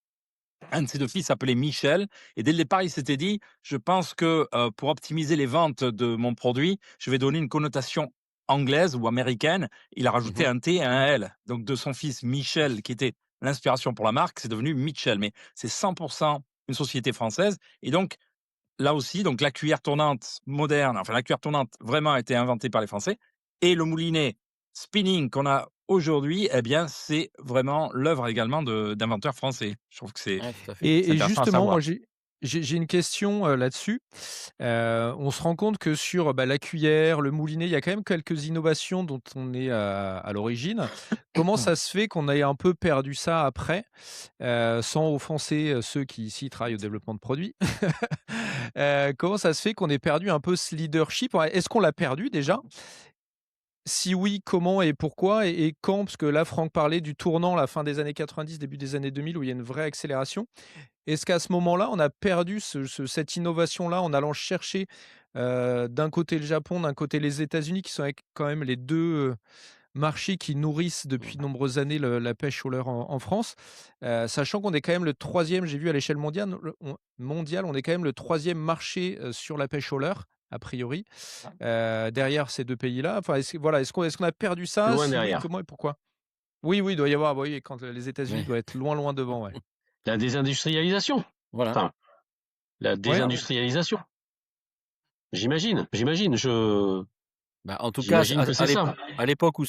un de ses 2 fils s'appelait Michel et dès le départ, il s'était dit: «Je pense que, pour optimiser les ventes de mon produit, je vais donner une connotation anglaise ou américaine». Il a rajouté Mmh. un T et un L. Donc de son fils Michel, qui était l'inspiration pour la marque, c'est devenu Mitchell. Mais c'est 100 une société française et donc là aussi, donc la cuillère tournante moderne, enfin la cuillère tournante vraiment a été inventée par les Français et le moulinet spinning qu'on a aujourd'hui, eh bien, c'est vraiment l'œuvre également d'inventeurs français. Je trouve que Ouais, tout à fait. c'est Et intéressant à justement, moi, savoir. j'ai une question, là-dessus. On se rend compte que sur, bah, la cuillère, le moulinet, il y a quand même quelques innovations dont on est à l'origine. Comment ça se fait qu'on ait un peu perdu ça après? Sans offenser, ceux qui ici travaillent au développement de produits. Comment ça se fait qu'on ait perdu un peu ce leadership? Ouais, est-ce qu'on l'a perdu déjà? Si oui, comment et pourquoi et quand? Parce que là, Franck parlait du tournant, la fin des années 90, début des années 2000 où il y a une vraie accélération. Est-ce qu'à ce moment-là, on a perdu cette innovation-là en allant chercher, d'un côté le Japon, d'un côté les États-Unis qui sont avec quand même les 2 marchés qui nourrissent depuis de nombreuses années la pêche au leurre en France? Sachant qu'on est quand même le troisième. J'ai vu à l'échelle mondiale, on est quand même le troisième marché, sur la pêche au leurre, a priori, derrière ces 2 pays-là. Enfin, est-ce qu'on a perdu ça? Loin Si oui, derrière. comment et pourquoi? Oui, oui, il doit y avoir, bah, oui, quand les États-Unis Ouais. doivent être loin, loin devant, ouais. La désindustrialisation. Voilà. Enfin, la Ouais? Ah oui. désindustrialisation. J'imagine, Bah, en tout cas, j'imagine que c'est ça. à l'époque où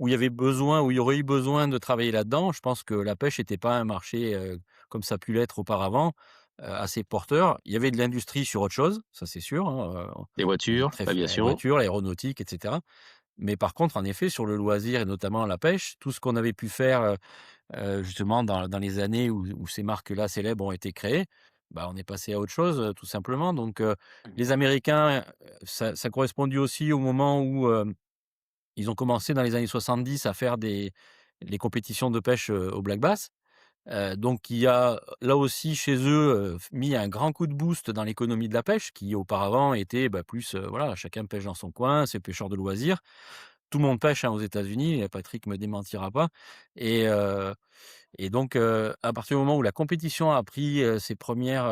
il y avait besoin, où il y aurait eu besoin de travailler là-dedans, je pense que la pêche n'était pas un marché, comme ça a pu l'être auparavant, assez porteur. Il y avait de l'industrie sur autre chose, ça c'est sûr, hein, Les on est voitures, très la l'aviation. voiture, l'aéronautique et cetera. Mais par contre, en effet, sur le loisir et notamment la pêche, tout ce qu'on avait pu faire, justement dans les années où ces marques-là célèbres ont été créées, bah, on est passé à autre chose, tout simplement. Donc, les Américains, ça correspondu aussi au moment où, ils ont commencé dans les années 70 à faire les compétitions de pêche, au black bass. Donc qui a, là aussi chez eux, mis un grand coup de boost dans l'économie de la pêche qui auparavant était, bah, plus, voilà, chacun pêche dans son coin, c'est pêcheur de loisirs. Tout le monde pêche, hein, aux États-Unis, Patrick me démentira pas. Et donc, à partir du moment où la compétition a pris, ses premières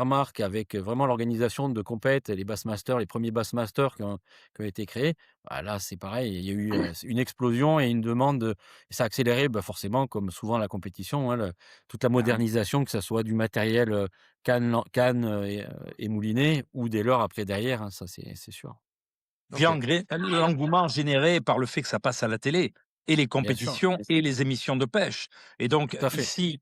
marques avec, vraiment l'organisation de compètes, les Bassmasters, les premiers Bassmasters qui ont été créés, bah, là, c'est pareil, il y a eu, une explosion et une demande, et ça a accéléré, bah, forcément comme souvent la compétition, hein, toute la Ah oui. modernisation, que ça soit du matériel, canne, et moulinet ou des leurres après derrière, hein, ça c'est sûr. Puis OK. l'engouement généré par le fait que ça passe à la télé et les Bien sûr, compétitions et les émissions de pêche. Et donc tout à fait. ici,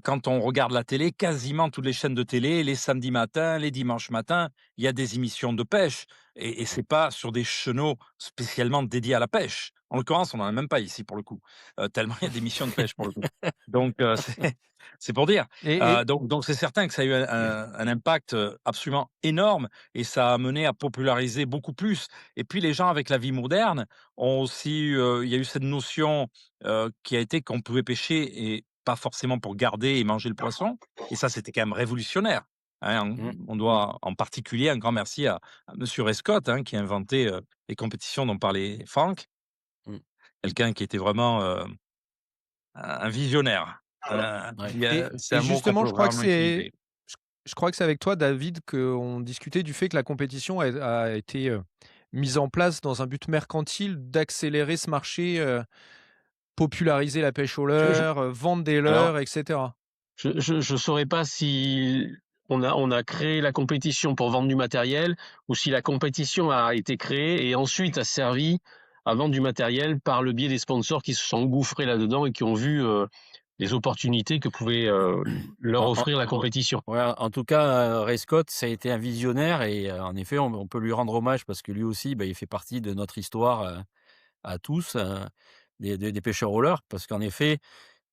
quand on regarde la télé, quasiment toutes les chaînes de télé, les samedis matins, les dimanches matins, il y a des émissions de pêche et c'est pas sur des chenaux spécialement dédiés à la pêche. En l'occurrence, on en a même pas ici pour le coup, tellement il y a d'émissions de pêche pour le coup. Donc c'est pour dire. Et Donc c'est certain que ça a eu un impact, absolument énorme et ça a mené à populariser beaucoup plus et puis les gens avec la vie moderne ont aussi, il y a eu cette notion, qui a été qu'on pouvait pêcher et pas forcément pour garder et manger le poisson et ça, c'était quand même révolutionnaire, hein. Mmh. On doit en particulier un grand merci à monsieur Ray Scott, hein, qui a inventé, les compétitions dont parlait Franck. Mmh. Quelqu'un qui était vraiment, un visionnaire. Ouais. C'est et un mot qu'on justement, peut je crois que vraiment c'est utiliser. je crois que c'est avec toi, David, qu'on discutait du fait que la compétition a été, mise en place dans un but mercantile d'accélérer ce marché, populariser la pêche au Je je leurre, vendre des alors, leurres et cetera. je saurais pas si on a créé la compétition pour vendre du matériel ou si la compétition a été créée et ensuite a servi à vendre du matériel par le biais des sponsors qui se sont engouffrés là-dedans et qui ont vu, les opportunités que pouvait, leur En offrir la compétition. Ouais, en tout cas, Ray Scott, ça a été un visionnaire et en effet, on peut lui rendre hommage parce que lui aussi, bah, il fait partie de notre histoire, à tous, des pêcheurs au leurre. Parce qu'en effet,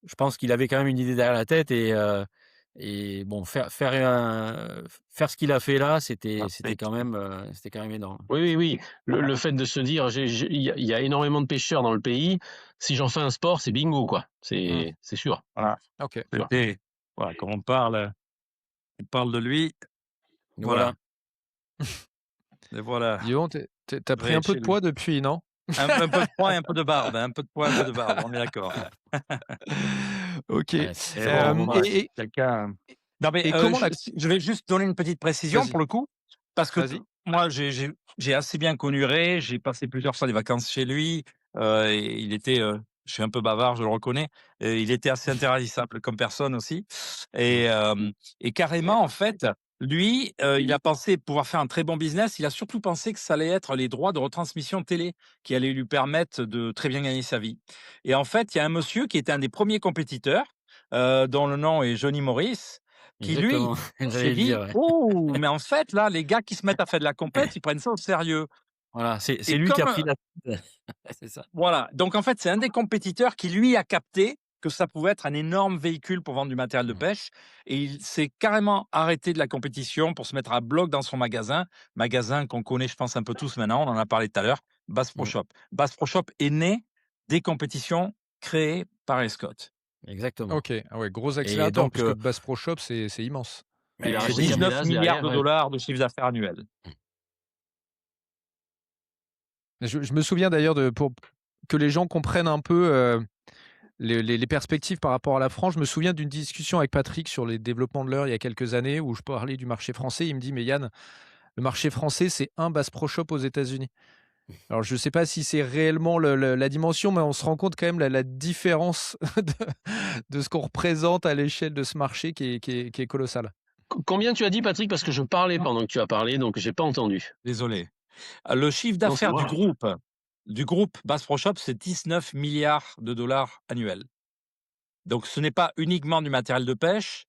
je pense qu'il avait quand même une idée derrière la tête et bon, faire ce qu'il a fait là, c'était Ah, c'était quand même, c'était quand même énorme. Oui, oui, oui. Le fait de se dire: Il y a énormément de pêcheurs dans le pays, si j'en fais un sport, c'est bingo, quoi. Mmh. C'est sûr, voilà, OK. sûr. c'était voilà, quand on parle de lui, Voilà. voilà, et voilà, Dis donc, tu je pris vais un être peu chez de lui. poids depuis, non? Un peu de poids et un peu de barbe, un peu de poids, un peu de barbe, on est d'accord. OK. Ouais, c'est Et bon, bon, Hem voilà, et c'est et quelqu'un non mais, et comment la je vais juste donner une petite précision vas-y, pour le coup, parce que vas-y. moi j'ai assez bien connu Ray, j'ai passé plusieurs fois des vacances chez lui, et il était, je suis un peu bavard, je le reconnais, et il était assez intarissable comme personne aussi et mmh, hem et carrément en fait, lui, il a pensé pouvoir faire un très bon business, il a surtout pensé que ça allait être les droits de retransmission télé qui allaient lui permettre de très bien gagner sa vie et en fait, il y a un monsieur qui était un des premiers compétiteurs, dont le nom est Johnny Morris, qui lui exactement, s'est j'allais le dire, dit: ouais. «Oh, mais en fait là, les gars qui se mettent à faire de la compète, ils prennent ça au sérieux» Voilà, c'est et lui qui a comme, pris la c'est ça. voilà, donc en fait, c'est un des compétiteurs qui lui a capté que ça pouvait être un énorme véhicule pour vendre du matériel de Mmh. pêche et il s'est carrément arrêté de la compétition pour se mettre à bloc dans son magasin qu'on connaît, je pense, un peu tous maintenant, on en a parlé tout à l'heure, Bass Pro Mmh. Shop. Bass Pro Shop est né des compétitions créées par Ray Scott. Exactement. OK. Ah ouais, gros Et accélérateur donc, parce que Bass Pro Shop, c'est immense. Il a mais C'est racheté oui, 19 Cabela's milliards derrière, de ouais. dollars de chiffre d'affaires annuel. Je me souviens d'ailleurs de pour que les gens comprennent un peu, les perspectives par rapport à la France. Je me souviens d'une discussion avec Patrick sur les développements de l'heure il y a quelques années où je parlais du marché français. Il me dit: «Mais Yann, le marché français, c'est un Bass Pro Shop aux États-Unis». Alors je ne sais pas si c'est réellement la dimension, mais on se rend compte quand même la différence de ce qu'on représente à l'échelle de ce marché qui est colossal. Combien tu as dit, Patrick? Parce que je parlais pendant que tu as parlé, donc j'ai pas entendu. Désolé. Le chiffre Non, c'est d'affaires moi. du groupe Bass Pro Shop, c'est 19 milliards de dollars annuels. Donc ce n'est pas uniquement du matériel de pêche,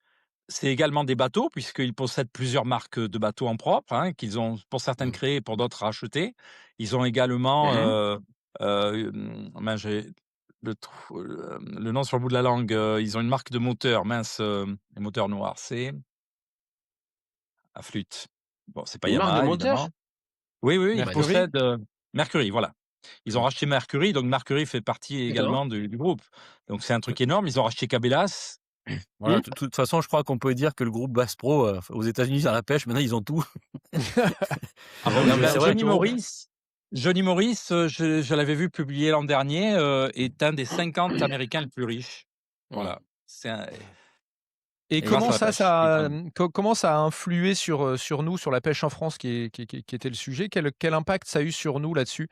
c'est également des bateaux, puisqu'ils possèdent plusieurs marques de bateaux en propre, hein, qu'ils ont pour certaines Mmh. créées, pour d'autres rachetées. Ils ont également, Mhm. mince, j'ai le nom sur le bout de la langue, ils ont une marque de moteur, mince, les moteurs noirs, c'est à flûte. Bon, c'est pas Une marque de Yamaha moteur? évidemment. Oui, oui, oui, ils Mercury? possèdent, Mercury, voilà. Ils ont Mmh. racheté Mercury, donc Mercury fait partie D'accord. également du groupe. Donc c'est un truc énorme. Ils ont racheté Cabela's. Voilà, de toute façon, je crois qu'on peut dire que le groupe Bass Pro, aux États-Unis, dans la pêche, maintenant, ils ont tout. Ah bah Non, oui, mais bah, c'est vrai. Johnny Morris, je l'avais vu publier l'an dernier, est un des 50 Américains les plus riches. Mmh. Voilà, c'est un Et Et grâce comment à la ça, pêche, ça, littéralement. comment ça a influé sur nous, sur la pêche en France qui était le sujet? Quel impact ça a eu sur nous là-dessus?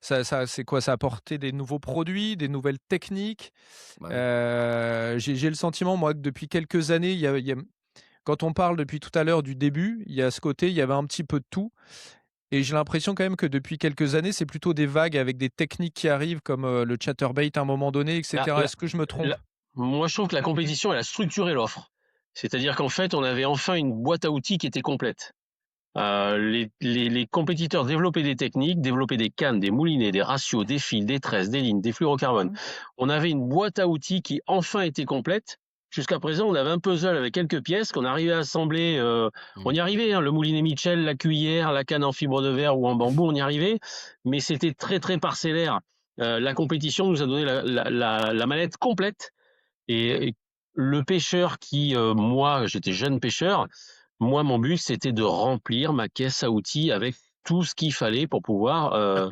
C'est quoi? Ça a apporté des nouveaux produits, des nouvelles techniques? bah, oui. J'ai le sentiment, moi, que depuis quelques années, il y a quand on parle depuis tout à l'heure du début, il y a ce côté, il y avait un petit peu de tout et j'ai l'impression quand même que depuis quelques années, c'est plutôt des vagues avec des techniques qui arrivent comme, le chatterbait à un moment donné et Là, cetera. là, Est-ce que je me trompe? moi, je trouve que la compétition, elle a structuré l'offre. C'est-à-dire qu'en fait, on avait enfin une boîte à outils qui était complète. Les compétiteurs développaient des techniques, développaient des cannes, des moulinets, des ratios, des fils, des tresses, des lignes, des fluorocarbone. Mmh. On avait une boîte à outils qui enfin était complète. Jusqu'à présent, on avait un puzzle avec quelques pièces qu'on arrivait à assembler. On Mmh. y arrivait, hein, le moulinet Mitchell, la cuillère, la canne en fibre de verre ou en bambou, on y arrivait, mais c'était très très parcellaire. La compétition nous a donné la mallette complète et le pêcheur moi, j'étais jeune pêcheur, moi, mon but, c'était de remplir ma caisse à outils avec tout ce qu'il fallait pour pouvoir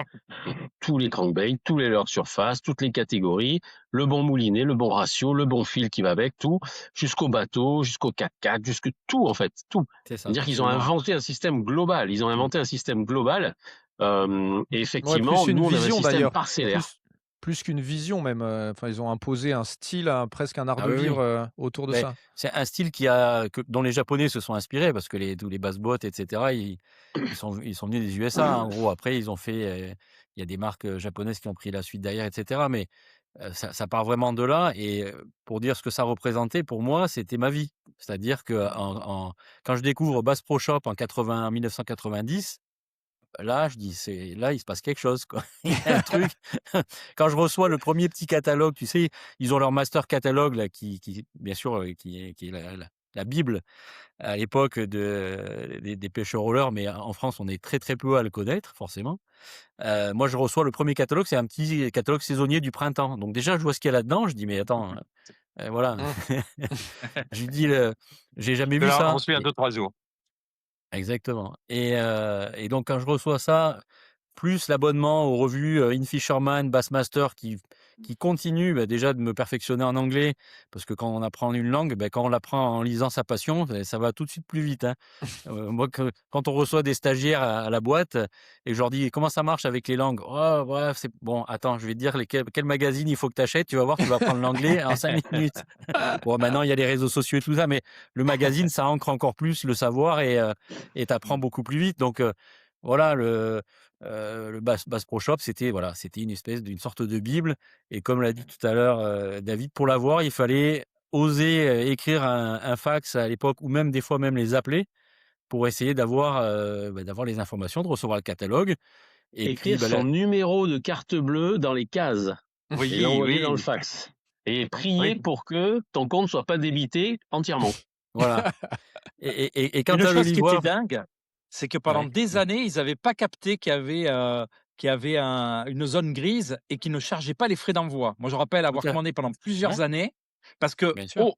tous les crankbaits, tous les leurres surface, toutes les catégories, le bon moulinet, le bon ratio, le bon fil qui va avec, tout, jusqu'au bateau, jusqu'au 4x4, jusque tout en fait, tout. C'est ça, C'est-à-dire qu'ils ont absolument. inventé un système global. Ils ont Mmh. inventé un système global. Et Ouais, effectivement, plus une nous, on avait un vision système d'ailleurs. parcellaire. Plus qu'une vision même, enfin, ils ont imposé un style, presque un art Ah de oui, oui. vivre, autour de Beh, ça. c'est un style dont les Japonais se sont inspirés parce que tous les bass-boats et cetera, ils sont venus des USA, en gros. Après, ils ont fait, il y a des marques, japonaises qui ont pris la suite derrière et cetera, mais ça part vraiment de là et pour dire ce que ça représentait, pour moi, c'était ma vie. C'est-à-dire quand je découvre Bass Pro Shop en 1990, là, je dis: «C'est là, il se passe quelque chose, quoi». Il y a un truc. Quand je reçois le premier petit catalogue, tu sais, ils ont leur master catalogue là qui bien sûr, qui est la bible à l'époque des pêcheurs rollers, mais en France, on est très, très peu à le connaître forcément. Moi, je reçois le premier catalogue, c'est un petit catalogue saisonnier du printemps. Donc déjà, je vois ce qu'il y a là-dedans, je dis: «Mais attends, voilà». Mmh. Je lui dis: «J'ai jamais Je vu l'ai ça». reçu il y a 2-3 jours. Exactement et donc quand je reçois ça, plus l'abonnement aux revues, InFisherman, Bassmaster qui continue, bah, déjà de me perfectionner en anglais, parce que quand on apprend une langue, bah, quand on l'apprend en lisant sa passion, ça va tout de suite plus vite, hein. Moi quand on reçoit des stagiaires à la boîte, et que je leur dis: «Comment ça marche avec les langues?» «Oh bref, c'est bon, attends, je vais te dire quel magazine il faut que tu achètes, tu vas voir, tu vas apprendre l'anglais en 5 minutes». Bon, maintenant il y a les réseaux sociaux et tout ça, mais le magazine, ça ancre encore plus le savoir et tu apprends beaucoup plus vite donc voilà le Bass Pro Shop, c'était une sorte de bible et comme l'a dit tout à l'heure, David, pour l'avoir, il fallait oser, écrire un fax à l'époque ou même des fois même les appeler pour essayer d'avoir les informations, de recevoir le catalogue et puis, Écrire bah, son là numéro de carte bleue dans les cases et Oui, l'envoyer dans le oui, fax. Et prier oui. pour que ton compte soit pas débité entièrement. voilà et quand Une tu as le chose qui était livreur dingue, c'est que pendant ouais, des années, ils n'avaient pas capté qu'il y avait une zone grise et qu'ils ne chargeaient pas les frais d'envoi. Moi, je rappelle tout avoir à commandé pendant ouais, plusieurs années parce que, bien sûr.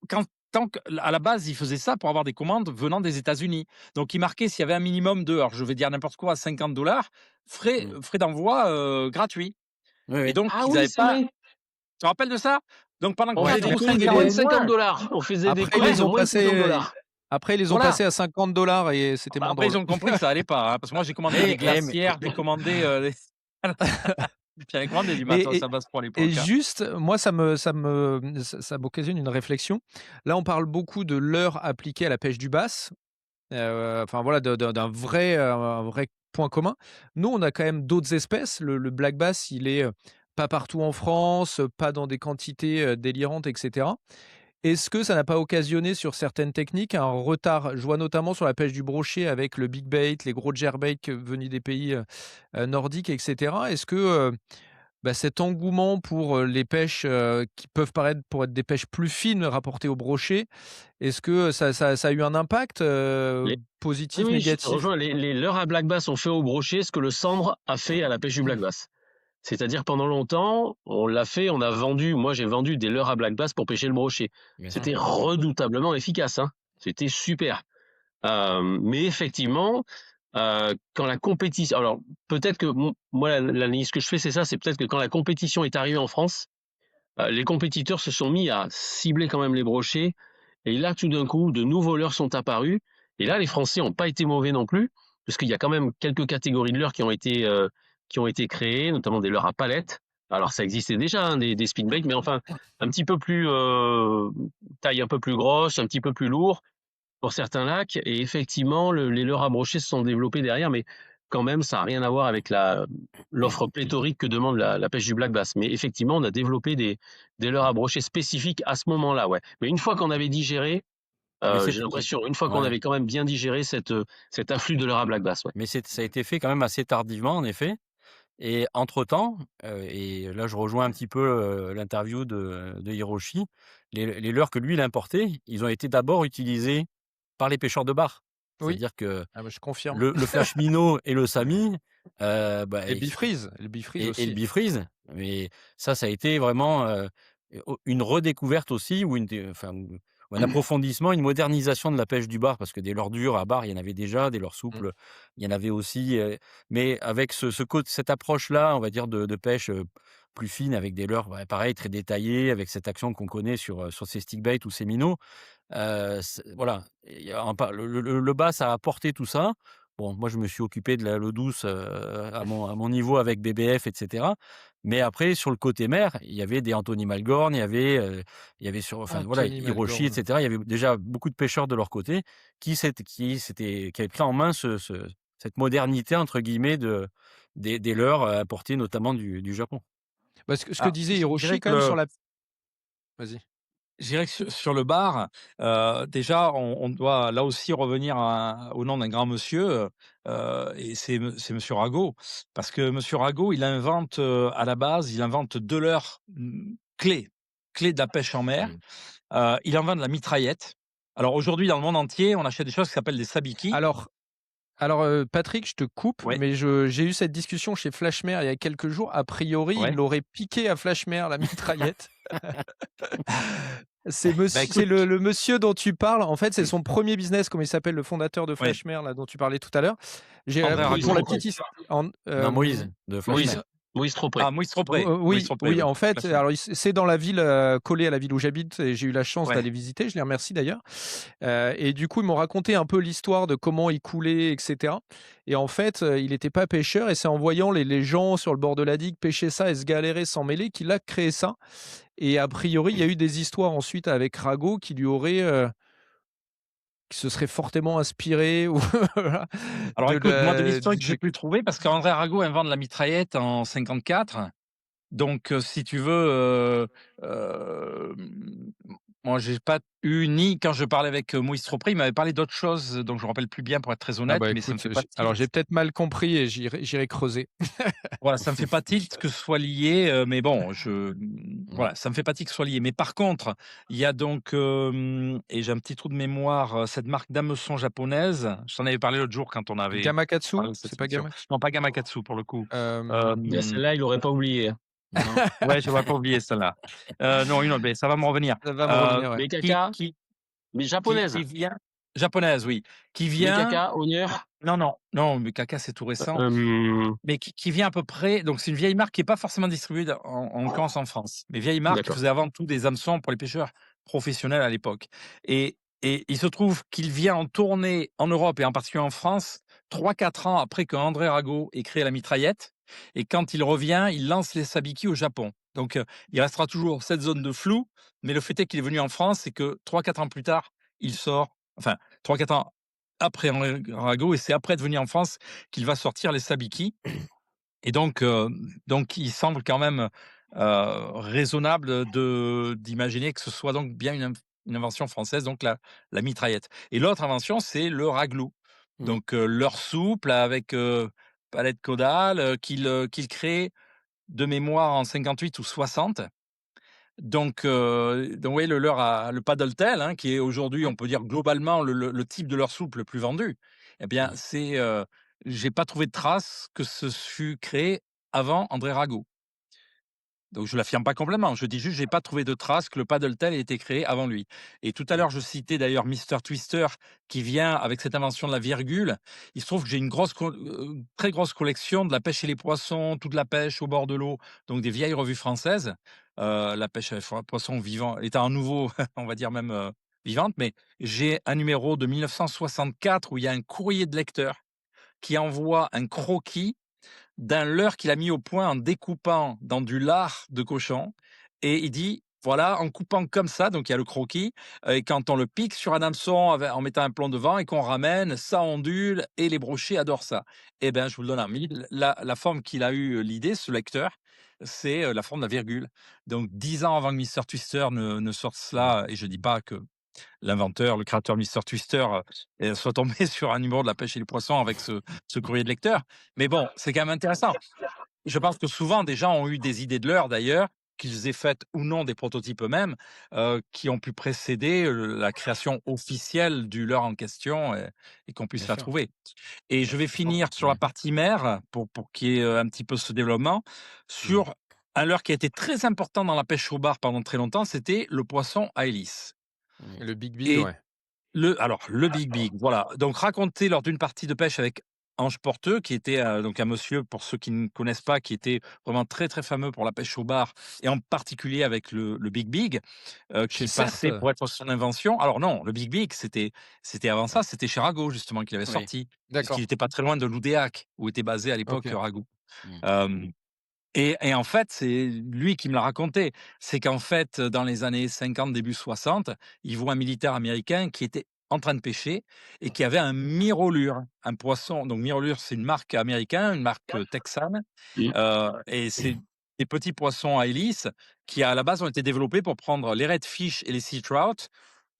à la base, ils faisaient ça pour avoir des commandes venant des États-Unis. Donc, ils marquaient s'il y avait un minimum alors je vais dire n'importe quoi, $50, Mmh. frais d'envoi gratuits. Oui, Et oui. donc, Ah ils oui, n'avaient c'est pas. vrai. Tu te rappelles de ça? Donc, pendant On Ouais, 4 faisait ou des tout à 5 colis de fait, moins années de au moins. 50 $. On faisait des après colis Ouais, ils de ont moins de 50 passé dollars. passé voilà. à 50 $ et c'était Bah, moins après, drôle. ils ont compris que ça allait pas, hein, parce que moi, j'ai commandé des Mais glacières, j'ai commandé, j'avais commandé du matos Et à Bass Pro à et l'époque, hein. juste, moi, ça m'occasionne une réflexion. Là, on parle beaucoup de leurre appliquée à la pêche du bass. enfin voilà, d'un vrai, un vrai point commun. Nous, on a quand même d'autres espèces. Le black bass, il est, pas partout en France, pas dans des quantités, délirantes et cetera. Est-ce que ça n'a pas occasionné sur certaines techniques un retard? Je vois notamment sur la pêche du brochet avec le big bait, les gros jerkbait venus des pays, nordiques et cetera. Est-ce que, cet engouement pour, les pêches, qui peuvent paraître pour être des pêches plus fines rapportées au brochet, est-ce que ça a eu un impact, Les oui, positif, oui, je te négatif? rejoins. Les leurres à black bass ont fait au brochet ce que le sandre a fait à la pêche du black bass. C'est-à-dire pendant longtemps, on l'a fait, on a vendu, moi j'ai vendu des leurres à black bass pour pêcher le brochet. Bien sûr. C'était redoutablement efficace, hein. C'était super. Mais effectivement, quand la compétition, alors peut-être que moi l'analyse que je fais c'est ça, c'est peut-être que quand la compétition est arrivée en France, les compétiteurs se sont mis à cibler quand même les brochets. Et là, tout d'un coup, de nouveaux leurres sont apparus. Et là, les Français n'ont pas été mauvais non plus, parce qu'il y a quand même quelques catégories de leurres qui ont été créées, notamment des leurres à palette. Alors, ça existait déjà, hein, des spinbait, mais enfin, un petit peu plus, taille un peu plus grosse, un petit peu plus lourd pour certains lacs. Et effectivement, les leurres à brochets se sont développés derrière, mais quand même, ça n'a rien à voir avec l'offre pléthorique que demande la pêche du black bass. Mais effectivement, on a développé des leurres à brochets spécifiques à ce moment-là, ouais. Mais une fois qu'on avait digéré, Mais j'ai l'impression, une fois qu'on ouais, avait quand même bien digéré cet afflux de leurres à black bass, ouais. mais ça a été fait quand même assez tardivement en effet. Et entre-temps, et là je rejoins un petit peu, l'interview de Hiroshi, les leurres que lui il importait, ils ont été d'abord utilisés par les pêcheurs de bar. Oui. C'est-dire que Ah bah, je confirme. le flash minnow et le sami, bah, Et bifreeze, le bifreeze et le aussi. bifreeze, mais ça a été vraiment, une redécouverte aussi ou ou un approfondissement, une modernisation de la pêche du bar parce que des leurres dures à bar, il y en avait déjà, des leurres Mmh. souples, il y en avait aussi, mais avec cette approche-là, on va dire de pêche, plus fine avec des leurres, ouais, pareil très détaillées, avec cette action qu'on connaît sur ces stickbait ou ces minnows. C Voilà, il y a un pas le bas, ça a apporté tout ça. Bon, moi, je me suis occupé de la l'eau douce, à mon niveau avec BBF et cetera. Mais après, sur le côté mer, il y avait des Anthony Malgorn, il y avait enfin, voilà, Anthony Hiroshi et Malgorn. cetera. Il y avait déjà beaucoup de pêcheurs de leur côté qui avaient pris en main cette «modernité» entre guillemets des leurres, importés notamment du Japon. Bah, ce que Alors, disait je dirais Hiroshi que quand même sur la vas-y. je dirais que sur le bar, déjà, on doit là aussi revenir au nom d'un grand monsieur, et c'est monsieur Rago. Parce que monsieur Rago, il invente, à la base, il invente 2 leurres, clés de la pêche en mer. Mmh. Il invente la mitraillette. Alors aujourd'hui, dans le monde entier, on achète des choses qui s'appellent des sabiki. Alors Patrick, je te coupe, Ouais, mais j'ai eu cette discussion chez Flash-Mer il y a quelques jours. A priori, il ouais. l'aurait piqué à Flash-Mer, la mitraillette. Bah, C'est écoute, le monsieur dont tu parles. En fait, c'est son premier business, comment il s'appelle, le fondateur de ouais, Flash-Mer, là, dont tu parlais tout à l'heure. J'ai, André Moïse pour la Arago. Tropret. petite his en Non, Moïse de Moïse, Flash-Mer. Moïse Tropret. Ah, Moïse Oui, Tropret, oui, oui, en fait, Flash-Mer. alors c'est dans la ville, collée à la ville où j'habite et j'ai eu la chance Ouais. d'aller visiter, je les remercie d'ailleurs. Et du coup, ils m'ont raconté un peu l'histoire de comment ils coulaient et cetera. Et en fait, il était pas pêcheur et c'est en voyant les gens sur le bord de la digue pêcher ça et se galérer sans mêler qu'il a créé ça. Et a priori, il y a eu des histoires ensuite avec Rago qui lui auraient, qui se serait fortement inspiré ou voilà, Alors de écoute, moi de la l'historique, j'ai de pu le trouver parce qu'André Arago invente la mitraillette en 54. Donc, si tu veux, moi j'ai pas eu ni quand je parlais avec, Moïse Tropret, il m'avait parlé d'autres choses, donc je me rappelle plus bien pour être très ah honnête, bah, mais ça me écoute, fait pas alors j'ai tilt. peut-être mal compris et j'irai creuser. Voilà, ça me fait pas tilt que ce soit lié, mais bon, Mmh. voilà, ça me fait pas tilt que ce soit lié. Mais par contre, il y a donc, et j'ai un petit trou de mémoire, cette marque d'hameçon japonaise, je t'en avais parlé l'autre jour quand on avait Gamakatsu? parlé de C'est cette pas émission. Gama Non, pas Gamakatsu pour le coup. Bien, hem, celle-là, il aurait pas oublié, hein. Non. Ouais, j'aurais pas oublié celle-là. Non, une autre, mais ça va me revenir. Ça va me Heu, revenir, ouais. qui BKK, qui mais qui japonaise. qui vient japonaise, oui. Qui vient BKK, Onier, non, non, non, mais Kaka, c'est tout récent, hem, mais qui vient à peu près donc c'est une vieille marque qui est pas forcément distribuée en l'occurrence en France, mais vieille marque qui d'accord. faisait avant tout des hameçons pour les pêcheurs professionnels à l'époque et il se trouve qu'il vient en tournée en Europe et en particulier en France 3-4 ans après qu'André Arago ait créé la mitraillette et quand il revient, il lance les sabiki au Japon. Donc il restera toujours cette zone de flou, mais le fait est qu'il est venu en France et que 3-4 ans plus tard, il sort enfin 3-4 ans après André Rago et c'est après de venir en France qu'il va sortir les sabiki. Et donc il semble quand même, raisonnable d'imaginer que ce soit donc bien une invention française, donc la mitraillette. Et l'autre invention, c'est le raglou. Mmh. Donc leurre souple avec, palette caudale, qu'il crée de mémoire en 58 ou 60. Donc oui, le paddle tail, hein, qui est aujourd'hui, Mmh. on peut dire globalement le type de leurre souple le plus vendu, eh bien Mmh. j'ai pas trouvé de trace que ce fut créé avant André Rago. Donc je l'affirme pas complètement, je dis juste j'ai pas trouvé de trace que le paddle tail ait été créé avant lui. Et tout à Mmh. l'heure, je citais d'ailleurs Mister Twister qui vient avec cette invention de la virgule. Il se trouve que j'ai une très grosse collection de la pêche et les poissons, toute la pêche au bord de l'eau, donc des vieilles revues françaises. La pêche à poissons vivants étant à nouveau, on va dire même, vivante, mais j'ai un numéro de 1964 où il y a un courrier de lecteur qui envoie un croquis d'un leurre qu'il a mis au point en découpant dans du lard de cochon et il dit: «Voilà, en coupant comme ça», donc il y a le croquis, et quand on le pique sur un hameçon en mettant un plomb devant et qu'on ramène, ça ondule et les brochets adorent ça. Eh ben, je vous le donne en mille, la forme qu'il a eu, l'idée, ce lecteur, c'est, la forme de la virgule. Donc 10 ans avant que Mister Twister ne sorte cela, et je dis pas que l'inventeur, le créateur Mister Twister, soit tombé sur un numéro de la pêche et les poissons avec ce courrier de lecteur. Mais bon, c'est quand même intéressant. Je pense que souvent des gens ont eu des idées de leurre d'ailleurs, qu'ils aient faites ou non des prototypes eux-mêmes, qui ont pu précéder, la création officielle du leurre en question et qu'on puisse Bien la sûr. trouver. Et je vais finir sur la Mmh. partie mer pour qu'il y ait, un petit peu ce développement, Mmh. sur un leurre qui a été très important dans la pêche au bar pendant très longtemps, c'était le poisson à hélice. Mmh. Le Big Big, Et ouais. le Big Big, voilà. Donc raconté lors d'une partie de pêche avec Ange Porteux, qui était, donc un monsieur, pour ceux qui ne connaissent pas, qui était vraiment très, très fameux pour la pêche au bar et en particulier avec le Big Big, Chez qui Certes? passait pour être son invention. Alors non, le Big Big, c'était avant ça, c'était chez Rago justement qu'il avait Oui. sorti, puisqu'il D'accord. était pas très loin de Loudéac, où était basé à l'époque OK. Rago. Mmh. Hem et en fait, c'est lui qui me l'a raconté. C'est qu'en fait, dans les années 50, début 60, il voit un militaire américain qui était en train de pêcher et qui avait un mirolure, un poisson. Donc mirolure, c'est une marque américaine, une marque, texane, Mmh. et c'est des petits poissons à hélice qui, à la base, ont été développés pour prendre les redfish et les sea trout,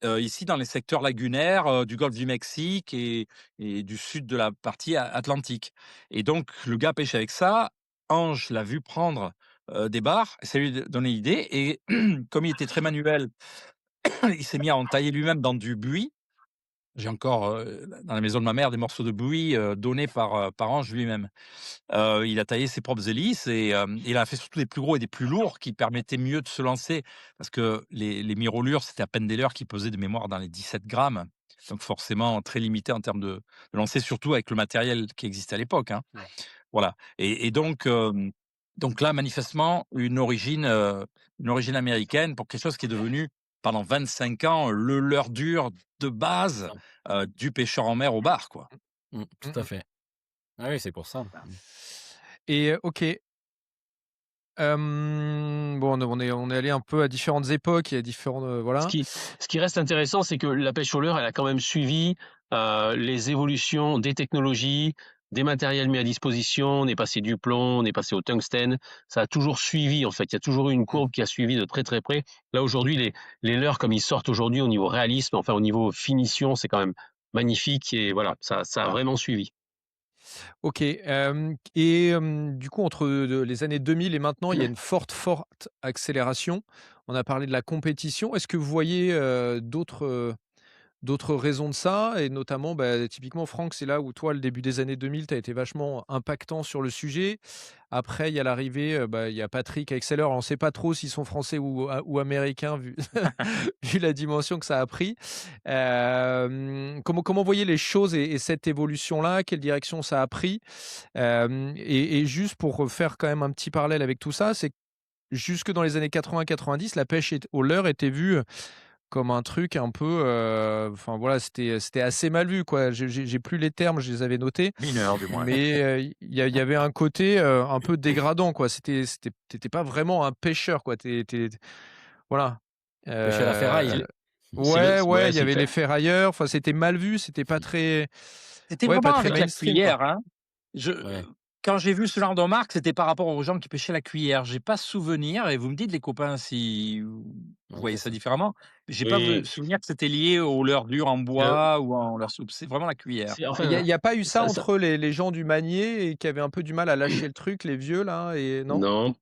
ici dans les secteurs lagunaires, du golfe du Mexique et du sud de la partie atlantique. Et donc le gars pêche avec ça. Ange l'a vu prendre, des barres et ça lui a donné l'idée et comme il était très manuel, il s'est mis à en tailler lui-même dans du buis. J'ai encore, dans la maison de ma mère, des morceaux de buis, donnés par Ange lui-même. Il a taillé ses propres hélices et il a fait surtout des plus gros et des plus lourds qui permettaient mieux de se lancer parce que les mirolures, c'était à peine des leurres qui pesaient de mémoire dans les 17 grammes. Donc forcément très limité en termes de lancer, surtout avec le matériel qui existait à l'époque, hein. Mmh. Voilà. Et donc là, manifestement, une origine américaine pour quelque chose qui est devenu, pendant 25 ans, le leurre dur de C'est base, ça. du pêcheur en mer au bar, quoi. Mmh. Mmh Tout à mh. fait. Ah oui, c'est pour ça. Mmh. Et OK. Bon, on est allé un peu à différentes époques et à différentes, Ce voilà. qui ce qui reste intéressant, c'est que la pêche au leurre, elle a quand même suivi, les évolutions des technologies, des matériels mis à disposition. On est passé du plomb, on est passé au tungstène. Ça a toujours suivi, en fait. Il y a toujours eu une Mmh. courbe qui a suivi de très, très près. Là, aujourd'hui, les leurres comme ils sortent aujourd'hui au niveau réalisme, enfin au niveau finition, c'est quand même magnifique et voilà, ça a vraiment suivi. OK, et du coup, entre, les années 2000 et maintenant, il y a une forte, forte accélération. On a parlé de la compétition. Est-ce que vous voyez, d'autres raisons de ça? Et notamment, bah, typiquement, Franck, c'est là où toi, le début des années 2000, tu as été vachement impactant sur le sujet. Après, il y a l'arrivée, bah, il y a Patrick avec Seller. On ne sait pas trop s'ils sont français ou américains vu vu la dimension que ça a pris. Comment vous voyez les choses et cette évolution-là? Quelle direction ça a pris? Et juste pour faire quand même un petit parallèle avec tout ça, c'est que jusque dans les années 80-90, la pêche au leurre était vue comme un truc un peu, enfin voilà, c'était assez mal vu, quoi. J'ai plus les termes, je les avais notés, Mineur, du moins. mais il y avait un côté, un peu dégradant, quoi. Tu pas vraiment un pêcheur, quoi. Voilà, Pêcher à la ferraille. heu, Ouais, ouais, il y c'est avait les fait. ferrailleurs, enfin, c'était mal vu, c'était pas très C'était ouais, pas vraiment très avec la mainstream, quoi. cuillère, hein. Ouais. Quand j'ai vu ce genre de remarque, c'était par rapport aux gens qui pêchaient la cuillère. J'ai pas souvenir, et vous me dites les copains si vous voyez ça différemment, j'ai pas Oui, souvenir que c'était lié aux leurres dures en heu, bois ou en leurres souples. C'est vraiment la cuillère. c'est Il y a enfin, il y a pas eu ça ça entre les gens du Magnier et qui avaient un peu du mal à lâcher le truc, les vieux là et non? non,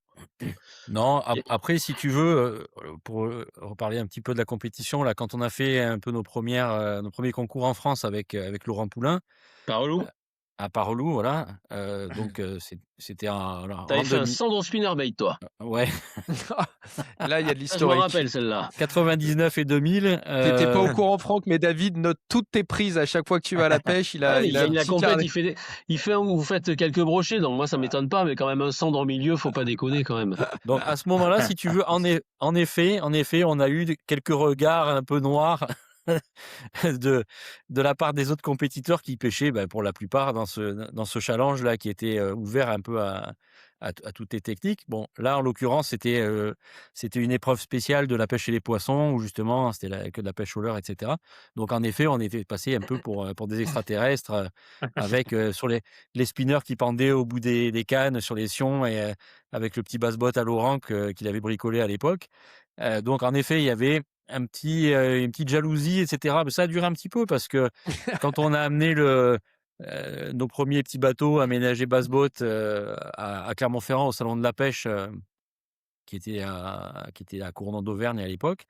Non, et après si tu veux, pour, reparler un petit peu de la compétition, là, quand on a fait un peu nos premiers concours en France avec Laurent Poulain, pas relou. à Parolou, voilà, donc c'était Tu avais en fait un 2000, Sandro spinnerbait, toi? ouais, Là, il y a de Ça, je m'en l'historique. rappelle celle-là. 99 et 2000, Tu pas au courant, Franck, mais David note toutes tes prises à chaque fois que tu vas à la pêche. Il Ah, a mais il il a un gagne la petit compète, carnet. il fait vous faites quelques brochets, donc moi ça m'étonne pas, mais quand même un cendre au milieu, faut pas déconner quand même. donc à ce moment-là, si tu veux, en effet, on a eu quelques regards un peu noirs de de la part des autres compétiteurs qui pêchaient, bah, pour la plupart dans ce challenge-là qui était, ouvert un peu à toutes les techniques. Bon, là, en l'occurrence, c'était une épreuve spéciale de la pêche et les poissons où justement c'était que de la pêche au leurre et cetera. Donc en effet, on était passé un peu pour des extraterrestres, avec, sur les spinners qui pendaient au bout des cannes sur les sions et avec le petit basse-botte à Laurent qu'il avait bricolé à l'époque. Donc en effet, il y avait une petite jalousie et cetera. Mais ça a duré un petit peu parce que quand on a amené nos premiers petits bateaux aménagés basse-botte, à Clermont-Ferrand au salon de la pêche, qui était à Cournon d'Auvergne à l'époque,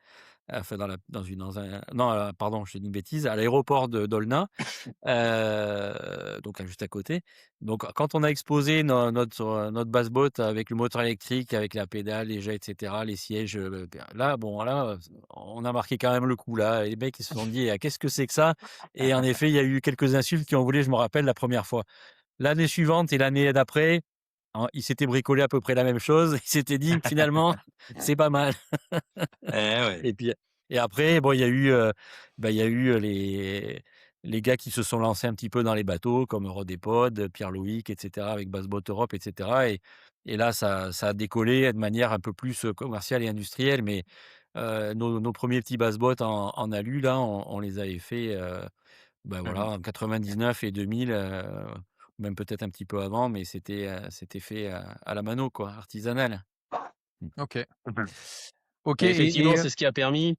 enfin dans un non, pardon, je dis une bêtise, à l'aéroport de d'Aulnat. Donc juste à côté. Donc quand on a exposé notre basse-boat avec le moteur électrique, avec la pédale, les jets et cetera, les sièges, là, bon, là, on a marqué quand même le coup, là. Les mecs, ils se sont dit: «Ah, qu'est-ce que c'est que ça?» Et en effet, il y a eu quelques insultes qui ont volé, je me rappelle la première fois. L'année suivante et l'année d'après, ils s'étaient bricolé à peu près la même chose. Ils s'étaient dit: «Finalement, c'est pas mal». Eh ouais. Et puis et après, bon, il y a eu, les gars qui se sont lancés un petit peu dans les bateaux comme Rodépod, Pierre-Loïc et cetera avec Bassboat Europe et cetera et là ça a décollé de manière un peu plus, commerciale et industrielle mais nos 1ers petits bassboats en alu là, on les avait fait, bah, voilà, en 99 et 2000, même peut-être un petit peu avant mais c'était fait à la mano quoi, artisanal. Mmh. OK. Mmh. OK Et effectivement, et c'est ce qui a permis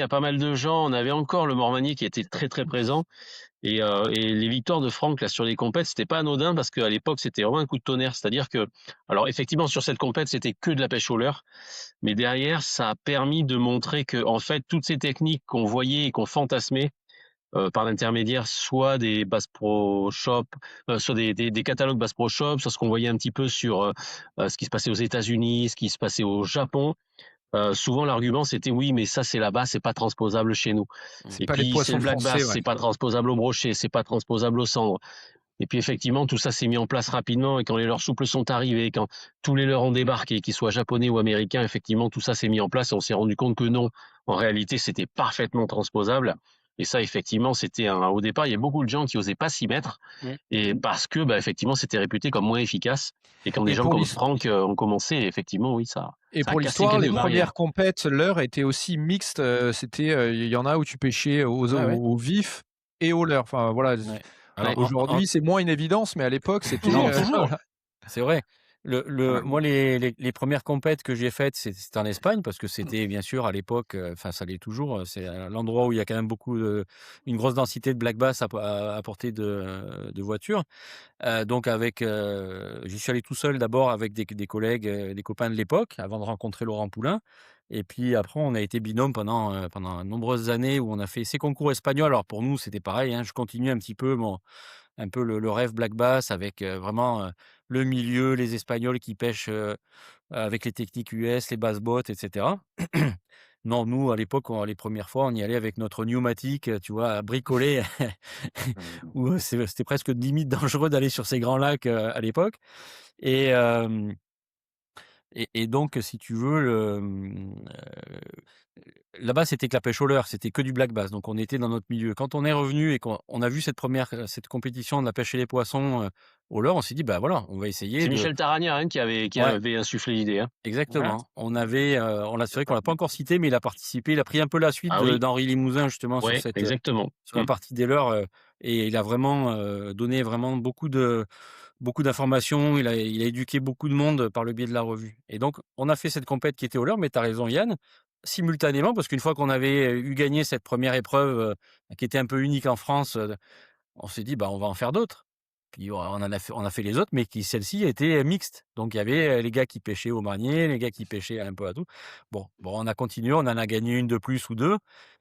à pas mal de gens. On avait encore le Morvagnier qui était très, très présent et les victoires de Franck là sur les compètes, c'était pas anodin parce qu'à l'époque, c'était vraiment un coup de tonnerre. C'est-à-dire que alors effectivement sur cette compète, c'était que de la pêche au leurre, mais derrière, ça a permis de montrer que en fait, toutes ces techniques qu'on voyait et qu'on fantasmait, par l'intermédiaire soit des Bass Pro Shop, soit des catalogues Bass Pro Shop, soit ce qu'on voyait un petit peu sur, ce qui se passait aux États-Unis, ce qui se passait au Japon. Souvent l'argument c'était: «Oui, mais ça c'est là-bas, c'est pas transposable chez nous» c'est et pas les puis c'est poissons le black français, bass, ouais. c'est pas transposable au brochet, c'est pas transposable au cendre et puis effectivement tout ça s'est mis en place rapidement et quand les leurres souples sont arrivés, quand tous les leurres ont débarqué, qu'ils soient japonais ou américains, effectivement tout ça s'est mis en place et on s'est rendu compte que non, en réalité c'était parfaitement transposable et ça effectivement c'était un au départ, il y a beaucoup de gens qui osaient pas s'y mettre Mmh. et parce que, bah, effectivement c'était réputé comme moins efficace et quand des Et gens pour comme l'his Franck, ont commencé effectivement oui et ça a pour cassé l'histoire, les quelques premières barrières. compètes, l'heure était aussi mixte, c'était, il y en a où tu pêchais Ouais, ouais. au vif et au leurre. Enfin voilà, Ouais. Ouais. Alors aujourd'hui, c'est moins une évidence, mais à l'époque, c'était, Toujours, toujours. voilà. c'est vrai. Moi, les 1res compètes que j'ai faites, c'était en Espagne parce que c'était bien sûr à l'époque, enfin ça l'est toujours, c'est l'endroit où il y a quand même une grosse densité de black bass à portée de voiture. Donc j'y suis allé tout seul d'abord avec des collègues, des copains de l'époque avant de rencontrer Laurent Poulain et puis après on a été binômes pendant de nombreuses années où on a fait ces concours espagnols. Alors pour nous, c'était pareil, hein, je continue un petit peu un peu le rêve black bass avec, vraiment, le milieu, les Espagnols qui pêchent, avec les techniques US, les bass boats et cetera. Non, nous, à l'époque, les premières fois, on y allait avec notre pneumatique, tu vois, à bricoler où, c'était presque limite dangereux d'aller sur ces grands lacs, à l'époque et Et donc, si tu veux, là-bas, c'était que la pêche au leurre, c'était que du black bass, donc on était dans notre milieu. Quand on est revenu et qu'on a vu cette compétition de la pêche et les poissons, au leurre, on s'est dit: «Bah, voilà, on va essayer C'est de». Michel Taragna, hein, qui Ouais, avait insufflé l'idée, hein. Ouais. exactement. C'est vrai qu'on l'a pas encore cité, mais il a participé, il a pris un peu la suite Ah oui, d'Henri Limousin justement ouais, exactement. sur la partie des leurres, et il a vraiment, donné vraiment beaucoup d'informations. Il a éduqué beaucoup de monde par le biais de la revue. Et donc, on a fait cette compète qui était au leurre, mais tu as raison, Yann, simultanément, parce qu'une fois qu'on avait eu gagné cette première épreuve, qui était un peu unique en France, on s'est dit, bah, on va en faire d'autres. Puis on a fait les autres, mais celle-ci était mixte. Donc, il y avait les gars qui pêchaient au marnier, les gars qui pêchaient un peu à tout. Bon, on a continué, on en a gagné une de plus ou deux.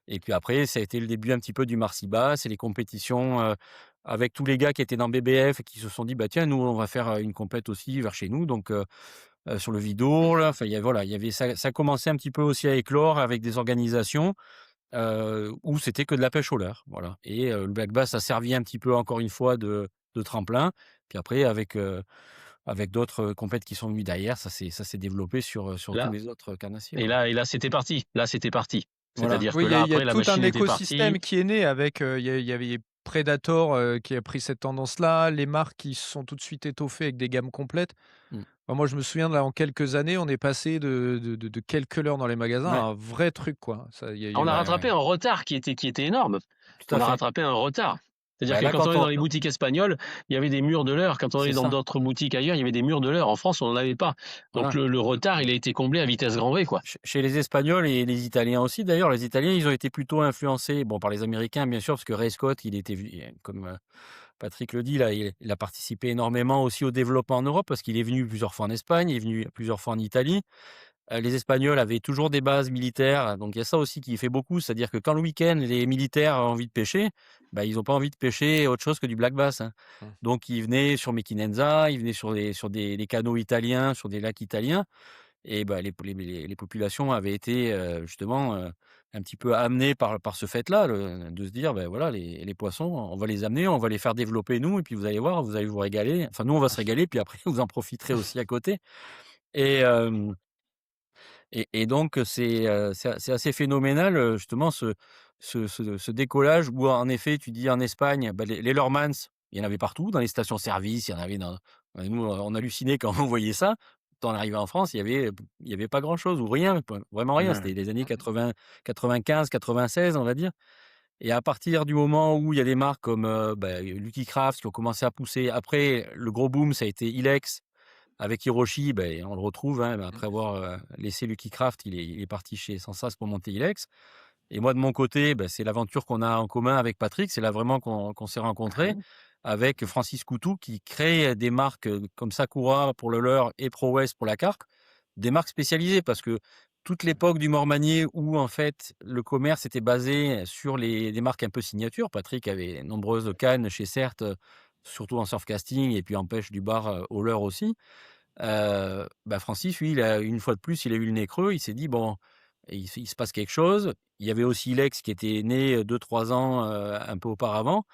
Et puis après, ça a été le début un petit peu du Marcy-Bass et les compétitions, avec tous les gars qui étaient dans BBF et qui se sont dit, bah tiens, nous, on va faire une compète aussi vers chez nous. Donc, sur le Vidourle, enfin, voilà, il y avait ça commençait un petit peu aussi à éclore avec des organisations, où c'était que de la pêche au leurre, voilà. Et le black bass a servi un petit peu encore une fois de tremplin. Puis après avec d'autres compètes qui sont venues derrière, ça s'est développé sur tous Là, les autres carnassiers, et ouais. là, et là, c'était parti. Là, c'était parti. Voilà. C'est-à-dire que Oui, là, il y a après, la tout un machine était partie. écosystème qui est né avec, il y avait Predator, qui a pris cette tendance-là, les marques qui se sont tout de suite étoffées avec des gammes complètes. Mmh. Bah, moi, je me souviens, là, en quelques années, on est passé de quelques leurres dans les magasins à Ouais, un vrai truc, quoi. Ça, il y a On eu a ouais, rattrapé ouais, un retard qui était énorme. tout à On a fait. rattrapé un retard. C'est-à-dire Bah, que là, quand on quand est dans on les boutiques espagnoles, il y avait des murs de leurre. Quand on c'est est dans ça, d'autres boutiques ailleurs, il y avait des murs de leurre. En France, on n'en avait pas. Donc voilà. le retard, il a été comblé à vitesse grand V, quoi. Chez les Espagnols et les Italiens aussi, d'ailleurs, les Italiens, ils ont été plutôt influencés, bon, par les Américains, bien sûr, parce que Ray Scott, il était comme Patrick le dit, là, il a participé énormément aussi au développement en Europe, parce qu'il est venu plusieurs fois en Espagne, il est venu plusieurs fois en Italie. Les Espagnols avaient toujours des bases militaires, donc il y a ça aussi qui fait beaucoup, c'est-à-dire que quand le week-end, les militaires ont envie de pêcher, bah, ils n'ont pas envie de pêcher autre chose que du black bass, hein. Mmh. Donc ils venaient sur Mequinenza, ils venaient sur des canaux italiens, sur des lacs italiens. Et bah, les populations avaient été, justement, un petit peu amenées par ce fait-là, de se dire: «Beh, voilà, les poissons, on va les amener, on va les faire développer nous et puis vous allez voir, vous allez vous régaler. Enfin, nous, on va se régaler, puis après vous en profiterez aussi à côté». Et hem et donc c'est assez phénoménal, justement ce décollage où, en effet, tu dis en Espagne, bah, les Leurmans, il y en avait partout, dans les stations-service, il y en avait dans nous, on hallucinait quand on voyait ça. Quand on arrivait en France, il y avait pas grand-chose ou rien, vraiment rien. Ouais. C'était les années 95-96, on va dire. Et à partir du moment où il y a des marques comme, bah, Lucky Craft qui ont commencé à pousser. Après, le gros boom, ça a été Ilex avec Hiroshi, beh, on le retrouve, hein, après avoir, laissé Lucky Craft, il est parti chez Sensas pour monter Ilex. Et moi, de mon côté, bah, c'est l'aventure qu'on a en commun avec Patrick. C'est là vraiment qu'on s'est rencontrés avec Francis Coutou qui crée des marques, comme Sakura pour le leurre et Pro West pour la carpe. Des marques spécialisées parce que toute l'époque du Mormanier où, en fait, le commerce était basé sur des marques un peu signature. Patrick avait nombreuses cannes chez Cert, surtout en surfcasting et puis en pêche du bar, au leurre aussi. Bah, Francis, lui, une fois de plus, il a eu le nez creux. Il s'est dit: «Bon, il se passe quelque chose». Il y avait aussi Ilex qui était né, 2-3 ans, un peu auparavant.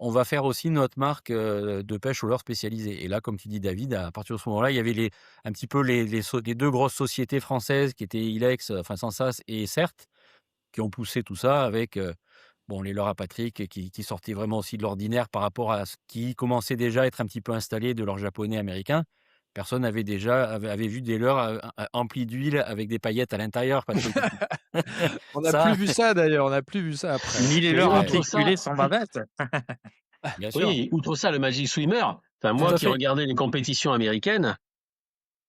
On va faire aussi notre marque, de pêche au leurre spécialisée. Et là, comme tu dis, David, à partir de ce moment-là, il y avait un petit peu les 2 grosses sociétés françaises qui étaient Ilex, enfin Sensas et Cert, qui ont poussé tout ça avec, bon, les leurres à Patrick qui sortaient vraiment aussi de l'ordinaire par rapport à ce qui commençait déjà à être un petit peu installé de leurres japonais, américains. Personne avait vu des leurres, emplis d'huile avec des paillettes à l'intérieur, Patrick. On n'a plus Ça, vu ça d'ailleurs, on n'a plus vu ça après, Ni hein. les Mais leurs ouais, outre ça, articulés sans bavette. bien sûr, oui, outre ça, le Magic Swimmer. Enfin, tout moi à qui fait. regardais les compétitions américaines,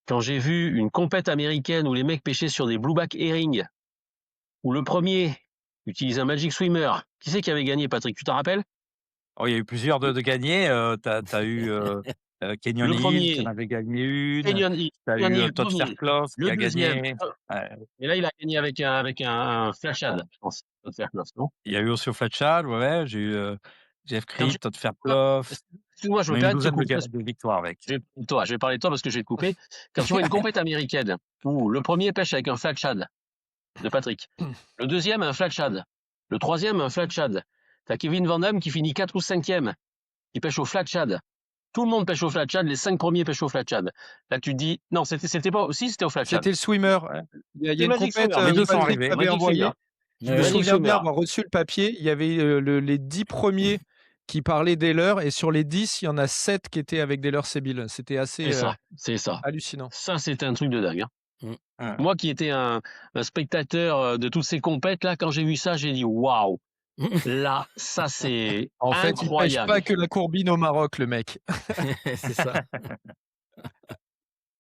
quand j'ai vu une compète américaine où les mecs pêchaient sur des blueback herring, où le premier utilise un Magic Swimmer, qui c'est qui avait gagné, Patrick, tu t'en rappelles? Oh, il y a eu plusieurs de gagnés, tu as eu, Kenyon Le Hill qui en premier, avait gagné une, Kenyon Hill, tu as Kenyon eu, Hill, Todd premier. Fairclough qui Le a deuxième, gagné. et là, il a gagné avec un flashad, je pense, Todd Fairclough, non? Il y a eu aussi au Flatchad, ouais, j'ai eu, Jeff Quand Creed, tu Todd Fairclough. excuse-moi, je On me a eu une permets de te douzaine de couper ga parce que de victoires avec. je vais parler de toi parce que je vais te couper. Quand tu vois une compète américaine où le premier pêche avec un flat shad de Patrick, le deuxième un flat shad, le troisième un flat shad, t'as Kevin Van Damme qui finit 4 ou 5e, qui pêche au flat shad. Tout le monde pêche au flat shad, les 5 premiers pêchent au flat shad. Là, tu te dis, non, c'était pas, si, c'était au flat shad. C'était le swimmer. Il y C'est a une Magic compète, Swimmer, Les deux où sont Patrick arrivés. m'avait Magic envoyé. Swimmer, Je me Ouais. Magic souviens bien Swimmer. avoir reçu le papier. Il y avait les 10 premiers qui parlaient des leurs, et sur les 10, il y en a 7 qui étaient avec des leurres sébiles. C'était assez C'est ça. hallucinant. Ça, c'était un truc de dingue, hein. Ouais. Moi qui étais un spectateur de toutes ces compètes, là, quand j'ai vu ça, j'ai dit waouh! Là, ça, c'est En fait, il pêche incroyable. pas que la courbine au Maroc, le mec. C'est ça.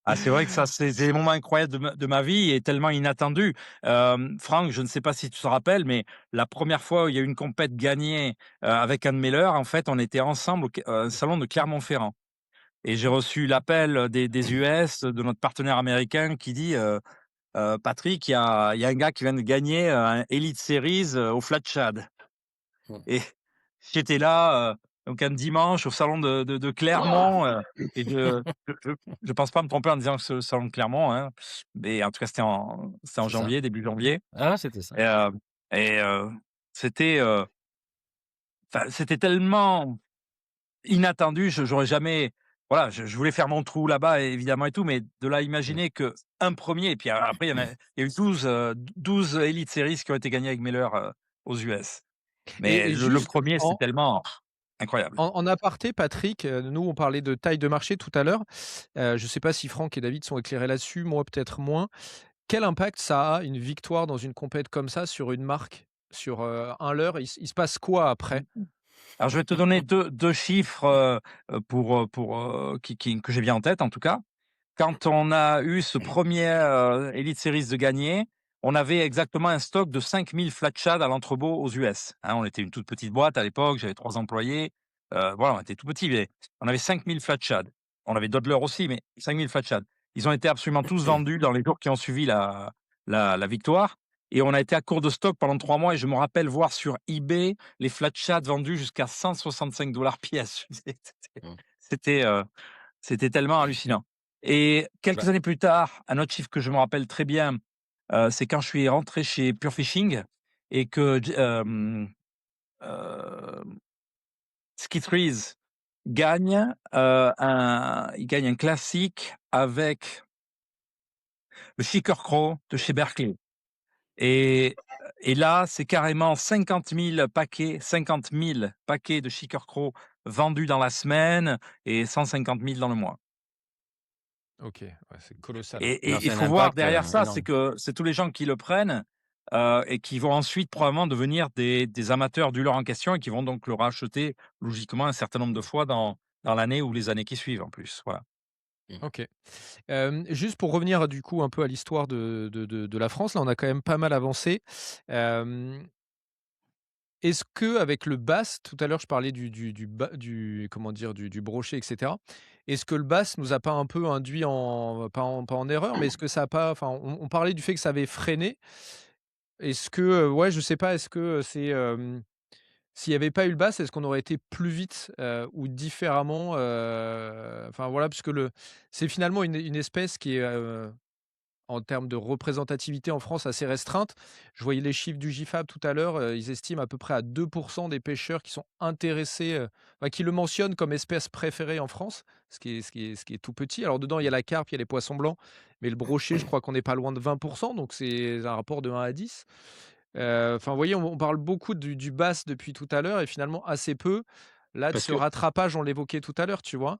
Ah, c'est vrai que ça, c'est des moments incroyables de ma vie et tellement inattendus. Franck, je ne sais pas si tu te rappelles, mais la première fois où il y a eu une compète gagnée avec un de mes leurres, en fait, on était ensemble au salon de Clermont-Ferrand. Et j'ai reçu l'appel des US, de notre partenaire américain, qui dit Patrick, il y a un gars qui vient de gagner un Elite Series au Flat Shad. Et j'étais là, donc un dimanche au salon de Clermont, et je pense pas me tromper en disant que c'est le salon de Clermont, hein, mais en tout cas, c'était en C'est ça. janvier, début janvier, Ah, c'était ça. et c'était, enfin, c'était tellement inattendu, j'aurais jamais, voilà, je voulais faire mon trou là-bas évidemment et tout, mais de là à imaginer qu'un premier, et puis après il y a eu 12 Elite Series qui ont été gagnés avec Miller, aux US. Mais Et le juste premier, c'est en tellement incroyable. en aparté, Patrick, nous, on parlait de taille de marché tout à l'heure. Je sais pas si Franck et David sont éclairés là-dessus, moi peut-être moins. Quel impact ça a, une victoire dans une compète comme ça, sur une marque, sur, un leurre? Il se passe quoi après? Alors je vais te donner deux chiffres, que j'ai bien en tête en tout cas. Quand on a eu ce premier Elite Series de gagné, on avait exactement un stock de 5000 flat shad à l'entrepôt aux US. Hein, on était une toute petite boîte à l'époque, j'avais 3 employés. Voilà, on était tout petit, mais on avait 5000 flat shad. On avait d'autres leurres aussi, mais 5000 flat shad. Ils ont été absolument tous vendus dans les jours qui ont suivi la victoire. Et on a été à court de stock pendant 3 mois. Et je me rappelle voir sur eBay les flat shad vendus jusqu'à $165 pièce. Mmh. C'était, c'était tellement hallucinant. Et quelques Bah années plus tard, un autre chiffre que je me rappelle très bien, c'est quand je suis rentré chez Pure Fishing et que Ski Trees il gagne un classique avec le Shaker Crow de chez Berkeley. Et là, c'est carrément 50 000 paquets de Shaker Crow vendus dans la semaine et 150 000 dans le mois. OK, ouais, c'est colossal, hein. Et non, il c'est un faut voir impact, derrière ça, c'est énorme. que c'est tous les gens qui le prennent, et qui vont ensuite probablement devenir des amateurs du leurre en question et qui vont donc le racheter logiquement un certain nombre de fois dans l'année ou les années qui suivent en plus, voilà. OK. Juste pour revenir du coup un peu à l'histoire de la France, là, on a quand même pas mal avancé. Hem, Est-ce qu'avec le bass, tout à l'heure je parlais du comment dire? Du brochet et cetera. Est-ce que le bass nous a pas un peu induit pas en erreur, mais est-ce que ça a pas, enfin, on parlait du fait que ça avait freiné. Est-ce que, ouais, je sais pas, est-ce que, s'il n'y avait pas eu le bass, est-ce qu'on aurait été plus vite, ou différemment? Enfin voilà, puisque c'est finalement une espèce qui est, en termes de représentativité en France, assez restreinte. Je voyais les chiffres du GIFAB tout à l'heure, ils estiment à peu près à 2 des pêcheurs qui sont intéressés, enfin qui le mentionnent comme espèce préférée en France, ce qui est tout petit. Alors dedans, il y a la carpe, il y a les poissons blancs, mais le brochet, je crois qu'on n'est pas loin de 20, donc c'est un rapport de 1 à 10. Enfin, vous voyez, on parle beaucoup du bass depuis tout à l'heure et finalement assez peu, là, de Parce ce que, rattrapage, on l'évoquait tout à l'heure, tu vois?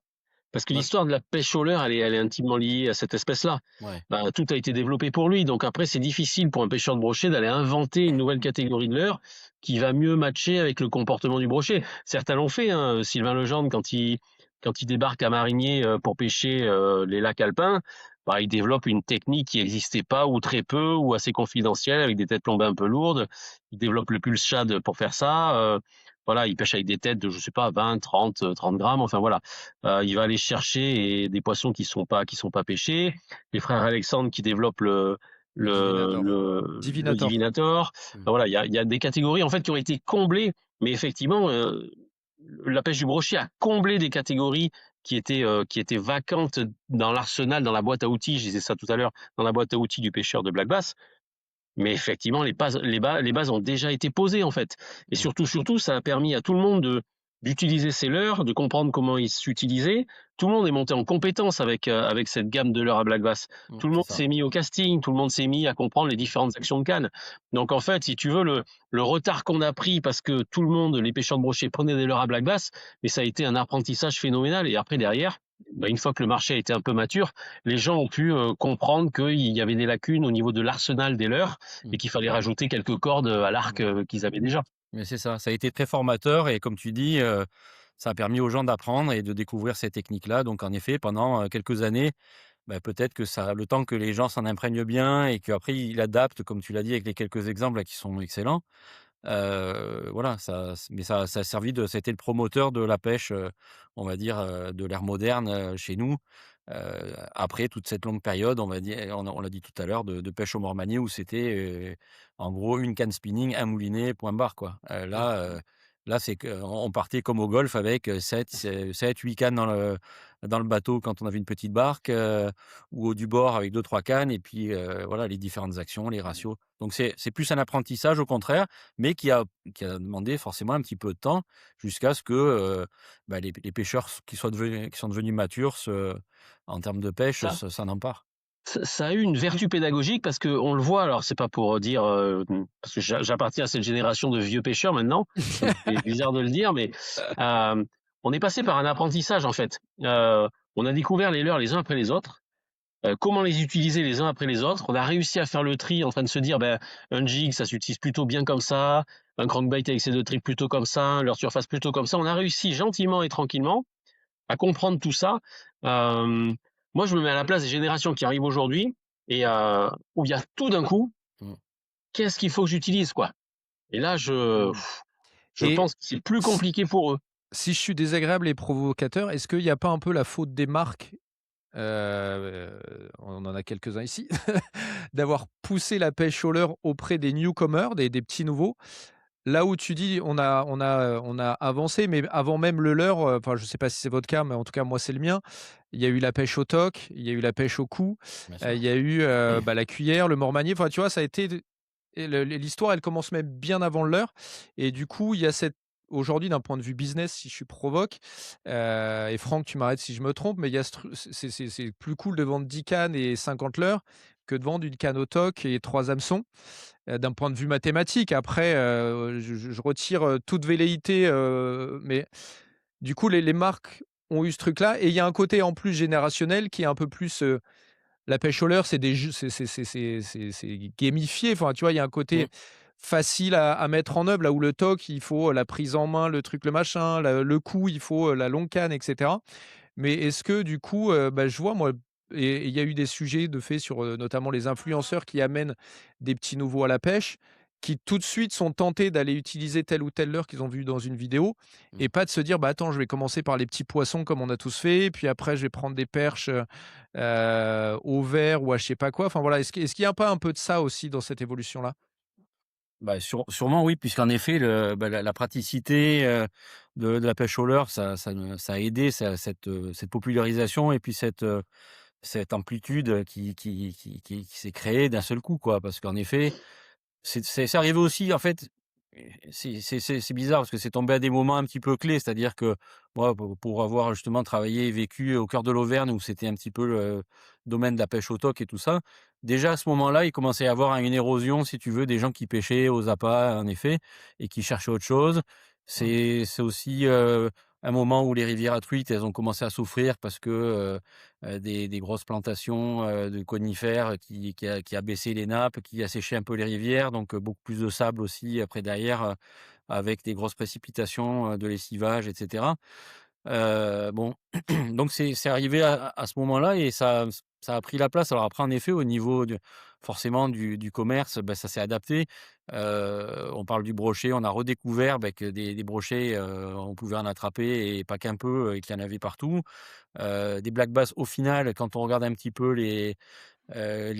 parce que Ouais, l'histoire de la pêche au leurre, elle est intimement liée à cette espèce-là. ouais. Bah, tout a été développé pour lui. Donc après, c'est difficile pour un pêcheur de brochet d'aller inventer une nouvelle catégorie de leurre qui va mieux matcher avec le comportement du brochet. Certains l'ont fait, hein. Sylvain Legendre, quand il débarque à Marigné pour pêcher les lacs alpins, bah, il développe une technique qui n'existait pas ou très peu ou assez confidentielle avec des têtes plombées un peu lourdes. Il développe le pulse shad pour faire ça. Voilà, il pêche avec des têtes de, je sais pas, 20, 30 grammes. Enfin voilà, il va aller chercher des poissons qui sont pas pêchés. Les frères Alexandre qui développent Le le, divinator. le Divinator. Divinator. Mmh. Enfin, voilà, il y a des catégories en fait qui ont été comblées, mais effectivement, la pêche du brochet a comblé des catégories qui étaient vacantes dans l'arsenal, dans la boîte à outils. Je disais ça tout à l'heure, dans la boîte à outils du pêcheur de black bass. Mais effectivement, les bases ont déjà été posées en fait. Et Mmh. surtout, ça a permis à tout le monde d'utiliser ces leurres, de comprendre comment ils s'utilisaient. Tout le monde est monté en compétence avec cette gamme de leurres à black bass. Tout le C'est monde ça. s'est mis au casting, tout le monde s'est mis à comprendre les différentes actions de canne. Donc en fait, si tu veux, le retard qu'on a pris parce que tout le monde, les pêcheurs de brochet, prenaient des leurres à black bass, mais ça a été un apprentissage phénoménal. Et après, derrière, bah, une fois que le marché a été un peu mature, les gens ont pu comprendre qu'il y avait des lacunes au niveau de l'arsenal des leurres Mmh. et qu'il fallait rajouter quelques cordes à l'arc qu'ils avaient déjà. Mais c'est ça, ça a été très formateur et comme tu dis, ça a permis aux gens d'apprendre et de découvrir ces techniques-là. Donc en effet, pendant, quelques années, bah, peut-être que ça le temps que les gens s'en imprègnent bien et qu'après ils adaptent, comme tu l'as dit avec les quelques exemples là qui sont excellents. Voilà, ça a servi de ça a été le promoteur de la pêche, on va dire, de l'ère moderne, chez nous. Après toute cette longue période, on va dire on l'a dit tout à l'heure de pêche au mormanier où c'était, en gros une canne spinning, un moulinet, point barre quoi. Là c'est qu'on partait comme au golf avec, 7-8 cannes dans le bateau quand on avait une petite barque, ou au du-bord avec deux trois cannes et puis, voilà les différentes actions, les ratios. Donc c'est plus un apprentissage au contraire, mais qui a demandé forcément un petit peu de temps jusqu'à ce que, bah, les pêcheurs qui sont devenus matures en termes de pêche, Ça, s'en emparent. ça a eu une vertu pédagogique parce qu'on le voit, alors c'est pas pour dire, parce que j'appartiens à cette génération de vieux pêcheurs maintenant, ça me fait bizarre de le dire, mais euh, on est passé par un apprentissage en fait. On a découvert les leurres les uns après les autres, comment les utiliser les uns après les autres. On a réussi à faire le tri en train de se dire, ben, un jig, ça s'utilise plutôt bien comme ça, un crankbait avec ses deux tricks plutôt comme ça, un leurre surface plutôt comme ça. On a réussi gentiment et tranquillement à comprendre tout ça. Euh, Moi, je me mets à la place des générations qui arrivent aujourd'hui et où il y a tout d'un coup, Mmh. qu'est-ce qu'il faut que j'utilise, quoi. Et là, Mmh. je Et pense que c'est plus si compliqué pour eux. si je suis désagréable et provocateur, est-ce qu'il y a pas un peu la faute des marques, on en a quelques-uns ici, d'avoir poussé la pêche au leurre auprès des newcomers, des petits nouveaux? Là où tu dis: «On a avancé», mais avant même le leurre, enfin, je sais pas si c'est votre cas, mais en tout cas, moi, c'est le mien. Il y a eu la pêche au toc, il y a eu la pêche au coup, Bien il sûr. y a eu, bah, la cuillère, le mormanier, enfin, tu vois, ça a été et l'histoire, elle commence même bien avant l'heure et du coup, il y a cette aujourd'hui, d'un point de vue business, si je suis provoque, et Franck, tu m'arrêtes si je me trompe, mais il y a ce tru c'est plus cool de vendre 10 cannes et 50 leurres que de vendre une canne au toc et 3 hameçons, d'un point de vue mathématique. Après, je retire, toute velléité, mais du coup, les marques ont eu ce truc-là et il y a un côté en plus générationnel qui est un peu plus, la pêche au leurre, c'est des jeux c'est gamifié. Enfin, tu vois, il y a un côté Mmh. facile à mettre en œuvre, là où le toc, il faut la prise en main, le truc, le machin, le coup, il faut, la longue canne et cetera. Mais est-ce que du coup, bah, je vois moi et il y a eu des sujets de fait sur, notamment les influenceurs qui amènent des petits nouveaux à la pêche, qui tout de suite sont tentés d'aller utiliser telle ou telle leurre qu'ils ont vu dans une vidéo Mmh. et pas de se dire: «Bah, attends, je vais commencer par les petits poissons comme on a tous fait, puis après je vais prendre des perches, au vert ou à je sais pas quoi». Enfin voilà, est-ce qu'il y a pas un peu de ça aussi dans cette évolution-là? Bah, sûrement oui, puisqu'en effet la praticité, de la pêche au leurre, ça a aidé cette popularisation et puis cette amplitude qui s'est créée d'un seul coup, quoi. Parce qu'en effet, c'est arrivé aussi en fait, c'est bizarre parce que c'est tombé à des moments un petit peu clés. C'est-à-dire que moi, pour avoir justement travaillé et vécu au cœur de l'Auvergne où c'était un petit peu le domaine de la pêche au toc et tout ça, déjà à ce moment-là, il commençait à y avoir une érosion, si tu veux, des gens qui pêchaient aux appâts, en effet, et qui cherchaient autre chose. Mmh. C'est aussi, un moment où les rivières à truites, elles ont commencé à souffrir parce que, des grosses plantations, de conifères qui a baissé les nappes, qui a séché un peu les rivières, donc beaucoup plus de sable aussi après derrière, avec des grosses précipitations, de lessivage et cetera. Bon, donc c'est arrivé à ce moment-là et ça a pris la place. Alors après en effet au niveau de forcément du commerce, bah, ça s'est adapté. On parle du brochet, on a redécouvert, bah, que des brochets, on pouvait en attraper et pas qu'un peu, et qu'il y en avait partout. Des black bass au final, quand on regarde un petit peu les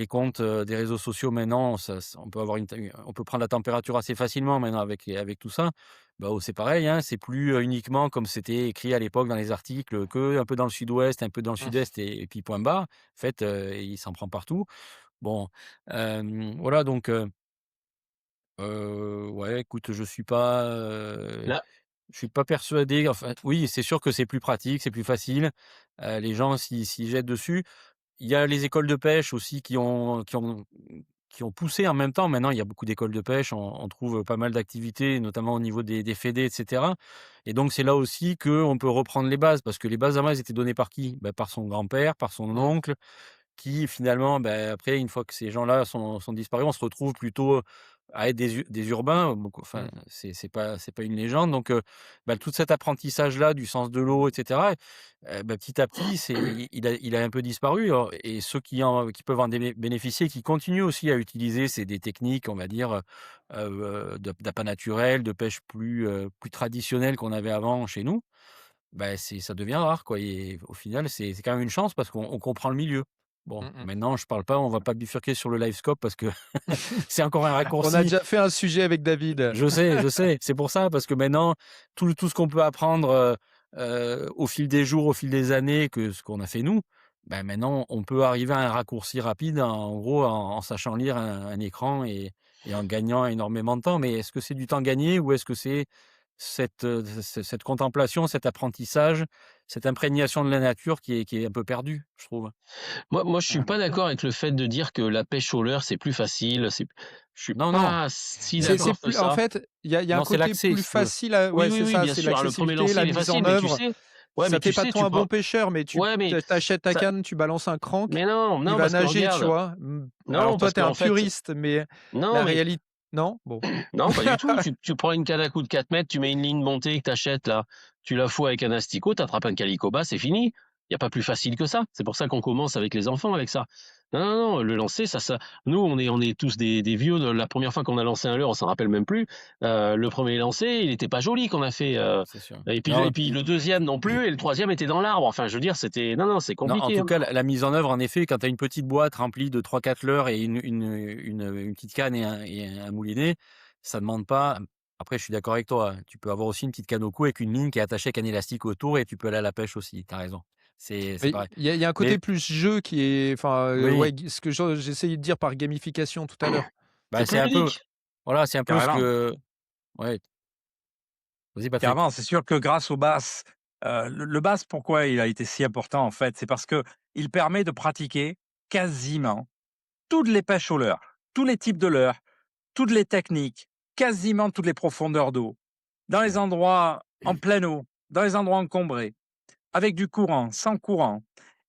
comptes, des réseaux sociaux maintenant, on peut avoir on peut prendre la température assez facilement maintenant avec tout ça. Bah, oh, c'est pareil, hein, c'est plus, uniquement comme c'était écrit à l'époque dans les articles, que un peu dans le sud-ouest, un peu dans le Mmh. sud-est et puis point barre. En fait, il s'en prend partout. Bon, voilà donc ouais, écoute, je suis pas, Là, Je suis pas persuadé, enfin, oui, c'est sûr que c'est plus pratique, c'est plus facile, les gens s'y jettent dessus. Il y a les écoles de pêche aussi qui ont poussé en même temps. Maintenant, il y a beaucoup d'écoles de pêche, on trouve pas mal d'activités, notamment au niveau des fédés et cetera, et donc c'est là aussi qu'on peut reprendre les bases, parce que les bases, avant, elles étaient données par qui? Bah, par son grand-père, par son Mmh. oncle, qui finalement, après, une fois que ces gens-là sont disparus, on se retrouve plutôt à être des urbains, beaucoup, enfin, Mmh. c'est pas une légende, donc tout cet apprentissage-là du sens de l'eau et cetera, petit à petit, il a un peu disparu, alors, et ceux qui peuvent en bénéficier, qui continuent aussi à utiliser, c'est des techniques, on va dire, d'appât naturel, de pêche plus traditionnelle qu'on avait avant chez nous. Ça devient rare, quoi, et au final, c'est quand même une chance parce qu'on comprend le milieu. Bon, Mmh mh. maintenant, je parle pas, on va pas bifurquer sur le livescope parce que c'est encore un On a raccourci. déjà fait un sujet avec David. Je sais, c'est pour ça, parce que maintenant, tout ce qu'on peut apprendre, au fil des jours, au fil des années, que ce qu'on a fait nous, maintenant, on peut arriver à un raccourci rapide, en gros, en sachant lire un écran, et en gagnant énormément de temps. Mais est-ce que c'est du temps gagné, ou est-ce que c'est cette contemplation, cet apprentissage, cette imprégnation de la nature qui est un peu perdue, je trouve? Moi, je suis pas d'accord avec le fait de dire que la pêche au leurre, c'est plus facile, je suis Non, non, pas si C'est d'accord que plus en ça. fait, il y a un non, c'est côté l'accès, plus si tu veux. facile à Oui, ouais, oui, c'est oui, ça, bien c'est sûr, le premier l'accessibilité, lancer, la il est mise facile, en mais tu œuvre. sais ouais, mais Ça tu fait pas de sais, toi tu un bon prends pêcheur, mais ouais, mais tu achètes ta ça canne, tu balances un crank, mais non, il non, va parce que nager, tu regarde, vois? Mmh, alors non, toi, parce tu es un qu'en fait puriste, mais non, la mais réalité non? Bon. non, pas du tout. Tu prends une canne à coups de 4 mètres, tu mets une ligne montée que tu achètes là, tu la fous avec un asticot, tu attrapes un calicot, c'est fini. Il y a pas plus facile que ça. C'est pour ça qu'on commence avec les enfants avec ça. Non, non, non, le lancer, ça nous, on est tous des vieux. La première fois qu'on a lancé un leurre, on s'en rappelle même plus. Le premier lancer, il était pas joli qu'on a fait, C'est sûr. et Non, puis le deuxième non plus, et le troisième était dans l'arbre. Enfin, je veux dire, c'était non, non, c'est non, en compliqué, tout hein. cas, la mise en œuvre, en effet, quand tu as une petite boîte remplie de 3-4 leurres et une petite canne et un moulinet, ça demande pas. Après, je suis d'accord avec toi, hein, tu peux avoir aussi une petite canne au cou avec une ligne qui est attachée avec un élastique autour, et tu peux aller à la pêche aussi, tu as raison. C'est Mais pareil. il y a un côté Mais plus jeu qui est enfin, oui, ouais, ce que j'essayais de dire par gamification tout à l'heure. C'est c'est plus un peu, ludique. voilà, c'est un peu ce Carrément. que, ouais, vas-y, Patrick. Carrément, c'est sûr que grâce au bass, le bass, pourquoi il a été si important en fait? C'est parce que il permet de pratiquer quasiment toutes les pêches au leurre, tous les types de leurres, toutes les techniques, quasiment toutes les profondeurs d'eau, dans les endroits en pleine eau, dans les endroits encombrés, avec du courant, sans courant,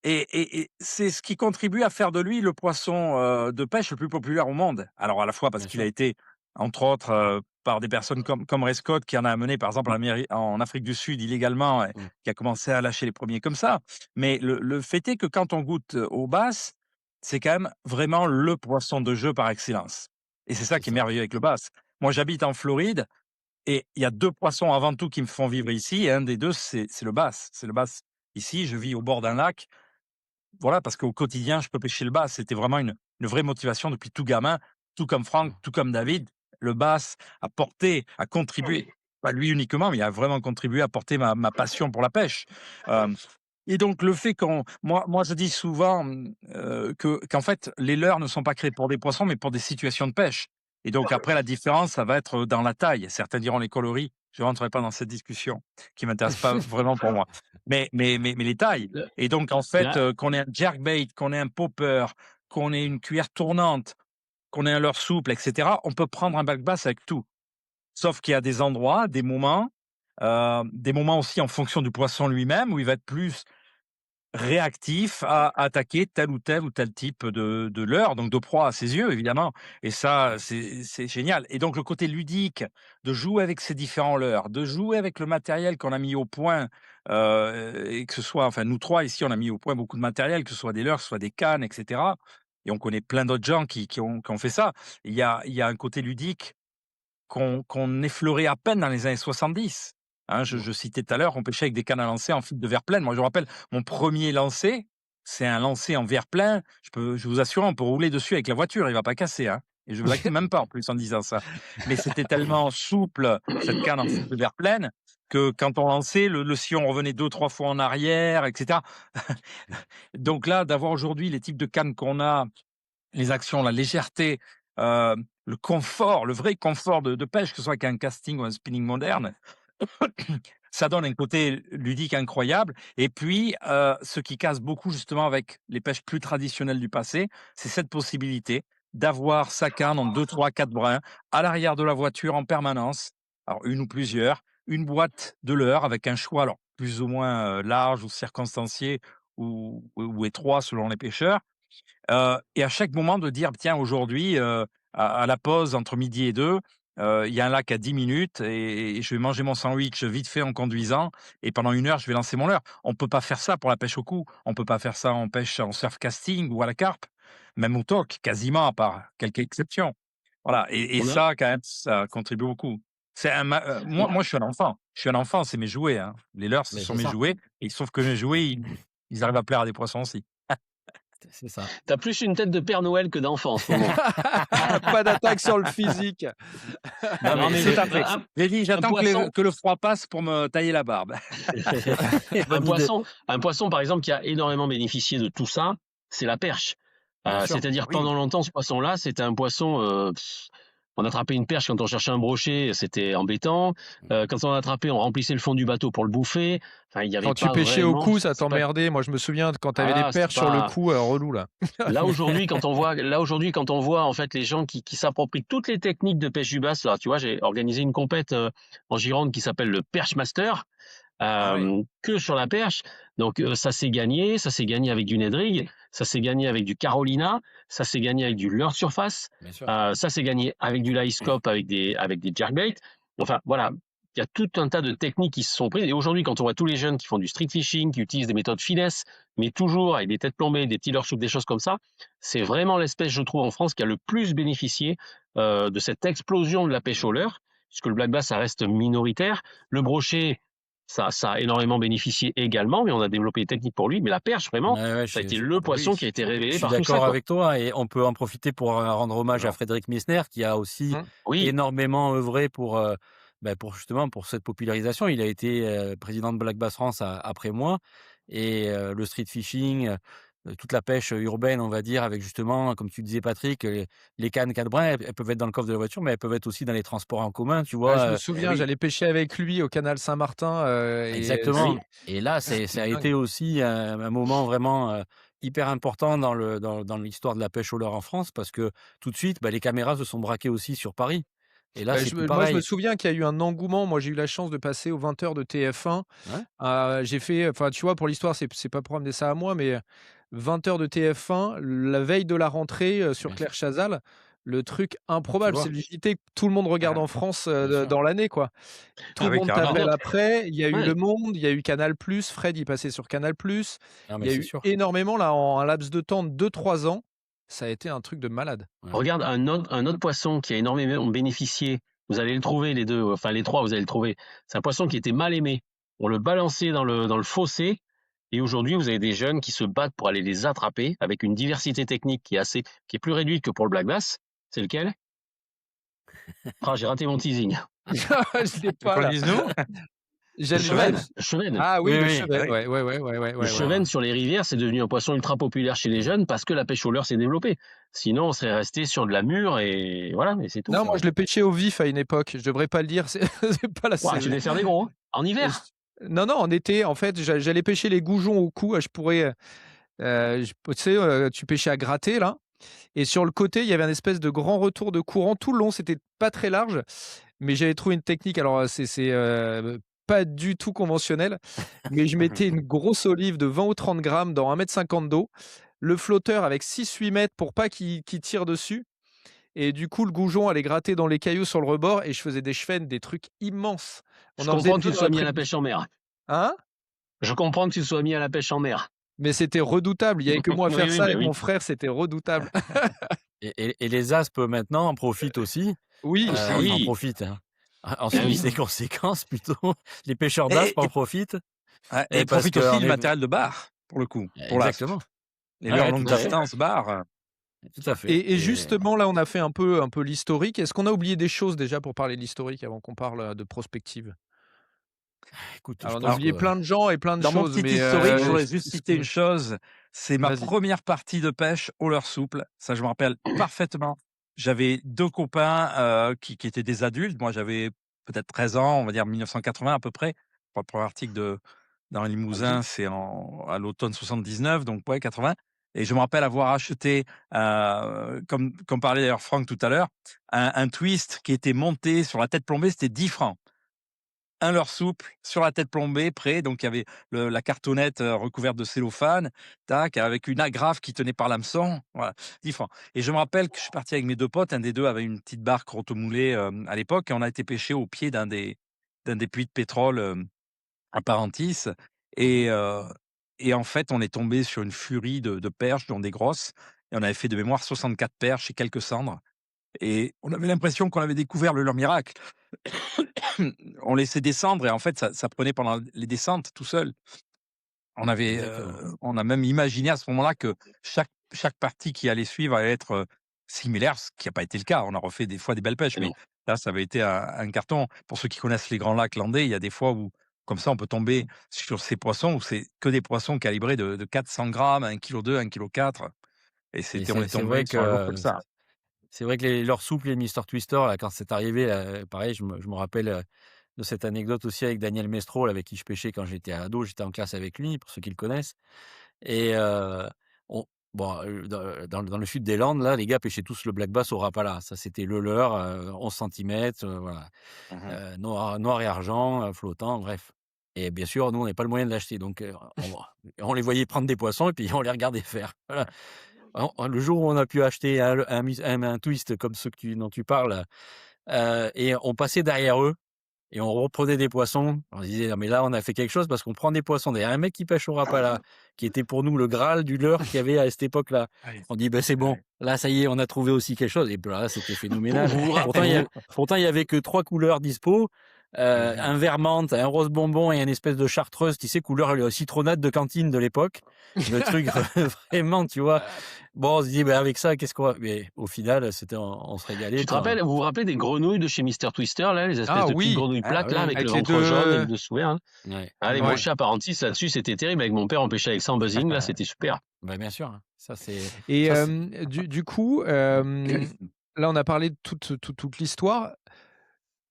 et c'est ce qui contribue à faire de lui le poisson, de pêche le plus populaire au monde. Alors à la fois parce Bien qu'il a sûr. été, entre autres, par des personnes comme Ray Scott, qui en a amené par exemple en Afrique du Sud illégalement, et Mmh, qui a commencé à lâcher les premiers comme ça. Mais le fait est que quand on goûte aux basses, c'est quand même vraiment le poisson de jeu par excellence, et c'est ça c'est qui est ça. merveilleux avec le bass. Moi, j'habite en Floride, et il y a 2 poissons avant tout qui me font vivre ici, et un des 2, c'est le bass. C'est le bass. Ici, je vis au bord d'un lac. Voilà, parce qu'au quotidien, je peux pêcher le bass. C'était vraiment une vraie motivation depuis tout gamin, tout comme Franck, Mmh, tout comme David. Le bass a porté, a contribué, pas lui uniquement, mais il a vraiment contribué à porter ma passion pour la pêche. Hem Et donc le fait moi je dis souvent, qu'en fait, les leurres ne sont pas créés pour des poissons, mais pour des situations de pêche. Et donc après, la différence, ça va être dans la taille. Certains diront les coloris. Je ne rentrerai pas dans cette discussion qui m'intéresse pas vraiment pour moi. Mais les tailles. Le- Et donc en fait, la- qu'on ait un jerkbait, qu'on ait un popper, qu'on ait une cuillère tournante, qu'on ait un leurre souple, et cetera, on peut prendre un back-bass avec tout. Sauf qu'il y a des endroits, des moments aussi en fonction du poisson lui-même, où il va être plus réactif à attaquer tel ou tel type de leurre, donc de proie à ses yeux évidemment, et ça, c'est génial. Et donc le côté ludique de jouer avec ces différents leurres, de jouer avec le matériel qu'on a mis au point, et que ce soit, enfin nous 3 ici, on a mis au point beaucoup de matériel, que ce soit des leurres, que ce soit des cannes, et cetera, et on connaît plein d'autres gens qui ont fait ça. Il y a un côté ludique qu'on effleurait à peine dans les années 70. Hein, je mmh. je citais tout à l'heure, on pêchait avec des cannes à lancer en fibre de verre pleine. Moi, je me rappelle mon premier lancer, c'est un lancer en verre plein. Je vous assure, on peut rouler dessus avec la voiture, il va pas casser, hein, et je blague même pas en plus en disant ça. Mais c'était tellement souple, cette canne en fibre de verre pleine, que quand on lançait, le sillon revenait 2-3 fois en arrière, et cetera. Donc là, d'avoir aujourd'hui les types de cannes qu'on a, les actions, la légèreté, le confort, le vrai confort de pêche, que ce soit avec un casting ou un spinning moderne, Ça donne un côté ludique incroyable. Et puis, ce qui casse beaucoup justement avec les pêches plus traditionnelles du passé, c'est cette possibilité d'avoir sa canne en 2, 3, 4 brins à l'arrière de la voiture en permanence. Alors, une ou plusieurs, une boîte de leurre avec un choix alors plus ou moins large ou circonstancié ou étroit selon les pêcheurs. Et à chaque moment de dire: «Tiens, aujourd'hui, à la pause entre midi et 2, il y a un lac à 10 minutes et je vais manger mon sandwich vite fait en conduisant et pendant 1 heure, je vais lancer mon leurre». On peut pas faire ça pour la pêche au coup. On peut pas faire ça en pêche en surf casting ou à la carpe, même au talk, quasiment, à part quelques exceptions. Voilà et On a, ça, quand même, ça contribue beaucoup. C'est un ma moi, je suis un enfant. Je suis un enfant, c'est mes jouets, hein. Les leurres, ce Mais sont c'est mes ça, jouets et il se trouve que mes jouets, ils arrivent à plaire à des poissons aussi. c'est ça. t'as plus une tête de Père Noël que d'enfant en ce moment. Pas d'attaque sur le physique. Non, Non, mais mais Tout à fait. un, J'ai dit: un «J'attends poisson, que le froid passe pour me tailler la barbe». un bonne idée. poisson, un poisson, par exemple, qui a énormément bénéficié de tout ça, c'est la perche. Bien sûr. C'est-à-dire Oui. pendant longtemps, ce poisson-là, c'était un poisson. On attrapait une perche quand on cherchait un brochet, c'était embêtant. Quand on attrapait, on remplissait le fond du bateau pour le bouffer. Enfin, il n'y avait Quand tu pas pêchais au vraiment. cou, ça C'est pas. t'emmerdait. Moi, je me souviens quand tu avais des Voilà, c'était perches sur le pas. cou, relou là. Là aujourd'hui, quand on voit en fait les gens qui s'approprient toutes les techniques de pêche du bass, là, tu vois, j'ai organisé une compète en Gironde qui s'appelle le Perche Master, Ah oui. que sur la perche. Donc ça s'est gagné avec du Ned Rig, ça s'est gagné avec du Carolina, ça s'est gagné avec du leurre surface, Bien sûr. ça s'est gagné avec du live scope, avec des jerkbait. Enfin voilà, il y a tout un tas de techniques qui se sont prises. Et aujourd'hui, quand on voit tous les jeunes qui font du street fishing, qui utilisent des méthodes finesse, mais toujours avec des têtes plombées, des petits leurres souks, des choses comme ça, c'est vraiment l'espèce, je trouve, en France qui a le plus bénéficié de cette explosion de la pêche au leurre, puisque le black bass, ça reste minoritaire. Le brochet, ça a énormément bénéficié également, mais on a développé des techniques pour lui. Mais la perche, vraiment, Ouais, ouais, ça a été je le Oui. poisson qui a été je révélé suis par tout ça, d'accord quoi. avec toi et on peut en profiter pour, rendre hommage à Alors, Frédéric Missner qui a aussi Oui, énormément œuvré pour justement pour cette popularisation. Il a été, président de Black Bass France après moi et le street fishing, toute la pêche urbaine, on va dire, avec justement, comme tu disais Patrick, les cannes 4 brins, elles peuvent être dans le coffre de la voiture, mais elles peuvent être aussi dans les transports en commun, tu Ouais, je vois? me eh souviens, oui, j'allais pêcher avec lui au canal Saint-Martin, Exactement oui. et là, c'était ça a dingue. été aussi un moment vraiment, hyper important dans l'histoire de la pêche au leurre en France parce que tout de suite, bah, les caméras se sont braquées aussi sur Paris et là, c'est plus Moi, je me pareil. souviens qu'il y a eu un engouement. Moi, j'ai eu la chance de passer aux 20 heures de TF1. Ouais, J'ai fait enfin, tu vois, pour l'histoire, c'est pas pour ramener ça à moi, mais 20 heures de TF1, la veille de la rentrée, sur bien Claire sûr, Chazal, le truc tu improbable. C'est vois? le JT que tout le monde regarde en France, Bien sûr. dans l'année, quoi. Tout ah le oui, monde carrément. t'appelle Non, après. Il y a eu Le ouais. Monde, il y a eu Canal+, Fred, il passait sur Canal+. Non, Il mais y a c'est eu sûr. énormément là, en un laps de temps de 2-3 ans, ça a été un truc de malade. Ouais. Regarde un autre poisson qui a énormément bénéficié. Vous allez le trouver les deux, enfin les trois, vous allez le trouver. C'est un poisson qui était mal aimé. On le balançait dans le fossé. Et aujourd'hui, vous avez des jeunes qui se battent pour aller les attraper avec une diversité technique qui est plus réduite que pour le black bass. C'est lequel? Ah, j'ai raté mon teasing. Je l'ai De pas quoi là. dis-nous? Le J'allais cheven? Le cheven. Ah oui, Oui, le oui. Ah chevet. oui. Ouais, ouais, ouais, ouais, ouais, Le ouais, ouais. cheven sur les rivières, c'est devenu un poisson ultra populaire chez les Ouais. jeunes parce que la pêche au leurre s'est développée. Sinon, on serait resté sur de la mure et voilà, et c'est tout. Non, moi je le pêchais au vif à une époque. Je devrais pas le dire, c'est c'est pas la Ouah, tu c'est devais faire des gros, hein. En je hiver. non, non, en été, en fait, j'allais pêcher les goujons au cou, je pourrais, tu sais, tu pêchais à gratter là et sur le côté, il y avait un espèce de grand retour de courant tout le long, c'était pas très large, mais j'avais trouvé une technique, alors, pas du tout conventionnel, mais je mettais une grosse olive de 20 ou 30 grammes dans 1,50 m d'eau, le flotteur avec 6-8 mètres pour pas qu'il tire dessus. Et du coup, le goujon allait gratter dans les cailloux sur le rebord et je faisais des chevens, des trucs immenses. Je On en faisait comprends que 2 tu te dans sois mis à la l'après-midi. pêche en mer. Hein? Je comprends que tu te sois mis à la pêche en mer. Mais c'était redoutable. Il y avait que moi à Oui, faire oui, ça bah avec oui. mon frère, c'était redoutable. Et les aspes maintenant en profitent aussi, Oui, en Oui, profitent, hein. En ah subissent oui. les conséquences plutôt. Les pêcheurs Et d'aspe en profitent ouais et et parce profite aussi qu'on du est matériel de bar, pour le coup, pour l'aspe. exactement. Les Ouais, leurres ouais, longue tout à fait, distance bar, tout à fait et justement, là, on a fait un peu l'historique. Est-ce qu'on a oublié des choses déjà pour parler de l'historique avant qu'on parle, de prospective? écoute, je Alors, on a pense alors, que oublié plein de gens et plein de dans mon choses, petit mais historique, je voudrais juste est-ce citer une que chose, c'est ma vas-y. première partie de pêche au leurre souple. Ça, je me rappelle parfaitement. J'avais 2 copains, qui étaient des adultes. Moi, j'avais peut-être 13 ans, on va dire 1980 à peu près. Pour le premier article dans OK. Limousin, c'est à l'automne 79, donc ouais, 80. Et je me rappelle avoir acheté, comme parlait d'ailleurs Franck tout à l'heure, un twist qui était monté sur la tête plombée, c'était 10 francs. Un leurre souple sur la tête plombée, prêt. Donc il y avait la cartonnette recouverte de cellophane, tac, avec une agrafe qui tenait par l'hameçon. Voilà, 10 francs. Et je me rappelle que je suis parti avec mes deux potes. Un des deux avait une petite barque rotomoulée à l'époque, et on a été pêcher au pied d'un des puits de pétrole à Parentis. Mmh. Et, euh, et en fait, on est tombé sur une furie de perches, dont des grosses. Et on avait fait de mémoire 64 perches et quelques cendres. Et on avait l'impression qu'on avait découvert le leur miracle. On laissait descendre et en fait, ça prenait pendant les descentes tout seul. Exactement. On a même imaginé à ce moment-là que chaque partie qui allait suivre allait être, similaire, ce qui a pas été le cas. On a refait des fois des belles pêches, Et mais non. là, ça avait été un carton. Pour ceux qui connaissent les grands lacs landais, il y a des fois où, comme ça, on peut tomber sur ces poissons où c'est que des poissons calibrés de 400 grammes, 1,2 kg, 1,4 kg. Et Et on est c'est tombé vrai sur un lot comme que ça. les leurres souples et le Mister Twister là, quand c'est arrivé, pareil, je me rappelle, de cette anecdote aussi avec Daniel Mestro, là, avec qui je pêchais quand j'étais ado. J'étais en classe avec lui, pour ceux qui le connaissent. Et on bon, dans le sud des Landes, là, les gars pêchaient tous le black bass au rapala. Ça, c'était le leur, 11 centimètres, voilà, Mmh. noir et argent, flottant, bref. Et bien sûr, nous, on n'avait pas le moyen de l'acheter, donc on les voyait prendre des poissons et puis on les regardait faire. Voilà. Le jour où on a pu acheter un twist comme ceux dont tu parles, et on passait derrière eux et on reprenait des poissons. On se disait: «Non mais là, on a fait quelque chose parce qu'on prend des poissons derrière un mec qui pêche au Rapala, qui était pour nous le graal du leurre qu'il y avait à cette époque-là». Ouais, On dit: «Ben c'est bon, ouais. là ça y est, on a trouvé aussi quelque chose», et puis là, c'était Vous phénoménal. vous ra Pourtant vous pourtant il y avait que 3 couleurs dispo, Mmh. un vert menthe, un rose bonbon et une espèce de chartreuse, tu sais, couleur, citronnade de cantine de l'époque. Le truc vraiment, tu vois? Bon, on se dit: «Ben avec ça, qu'est-ce qu'on va», mais au final, on se régalait, puis on vous vous rappelez des grenouilles de chez Mister Twister là, les espèces Ah de petites oui! grenouilles ah plates là, oui, avec le Avec les ventre jaune et le 2. dessous vert là? ouais, Ah, les ouais, Ouais. brochets à Parentis là-dessus, c'était terrible. Avec mon père, on pêchait avec ça en buzzing là, c'était super. bah, bien sûr, hein. Et Ça c'est du coup, là, on a parlé de toute l'histoire.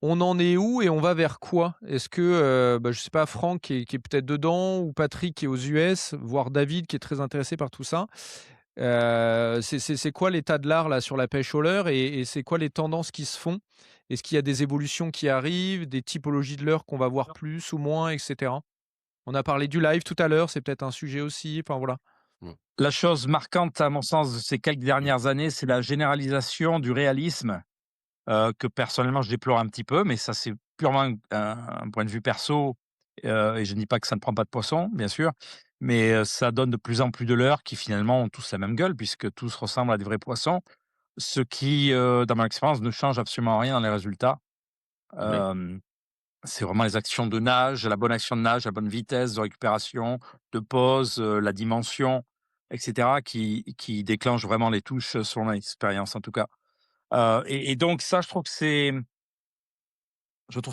On en est où et on va vers quoi? Est-ce que, je sais pas, Franck qui est peut-être dedans, ou Patrick qui est aux US, voire David qui est très intéressé par tout ça. C'est quoi l'état de l'art là sur la pêche au leurre, et c'est quoi les tendances qui se font? Est-ce qu'il y a des évolutions qui arrivent, des typologies de leurre qu'on va voir plus ou moins, et cetera? On a parlé du live tout à l'heure, c'est peut-être un sujet aussi, enfin voilà. mmh. La chose marquante, à mon sens, de ces quelques dernières années, c'est la généralisation du réalisme, que personnellement je déplore un petit peu, mais ça c'est purement un point de vue perso, et je ne dis pas que ça ne prend pas de poisson, bien sûr, mais ça donne de plus en plus de leurres qui finalement ont tous la même gueule puisque tous ressemblent à des vrais poissons, ce qui, dans mon expérience, ne change absolument rien dans les résultats. Oui. Hem, c'est vraiment les actions de nage, la bonne action de nage, la bonne vitesse de récupération, de pose, la dimension, et cetera, qui déclenchent vraiment les touches, selon mon expérience en tout cas. Et donc ça, je trouve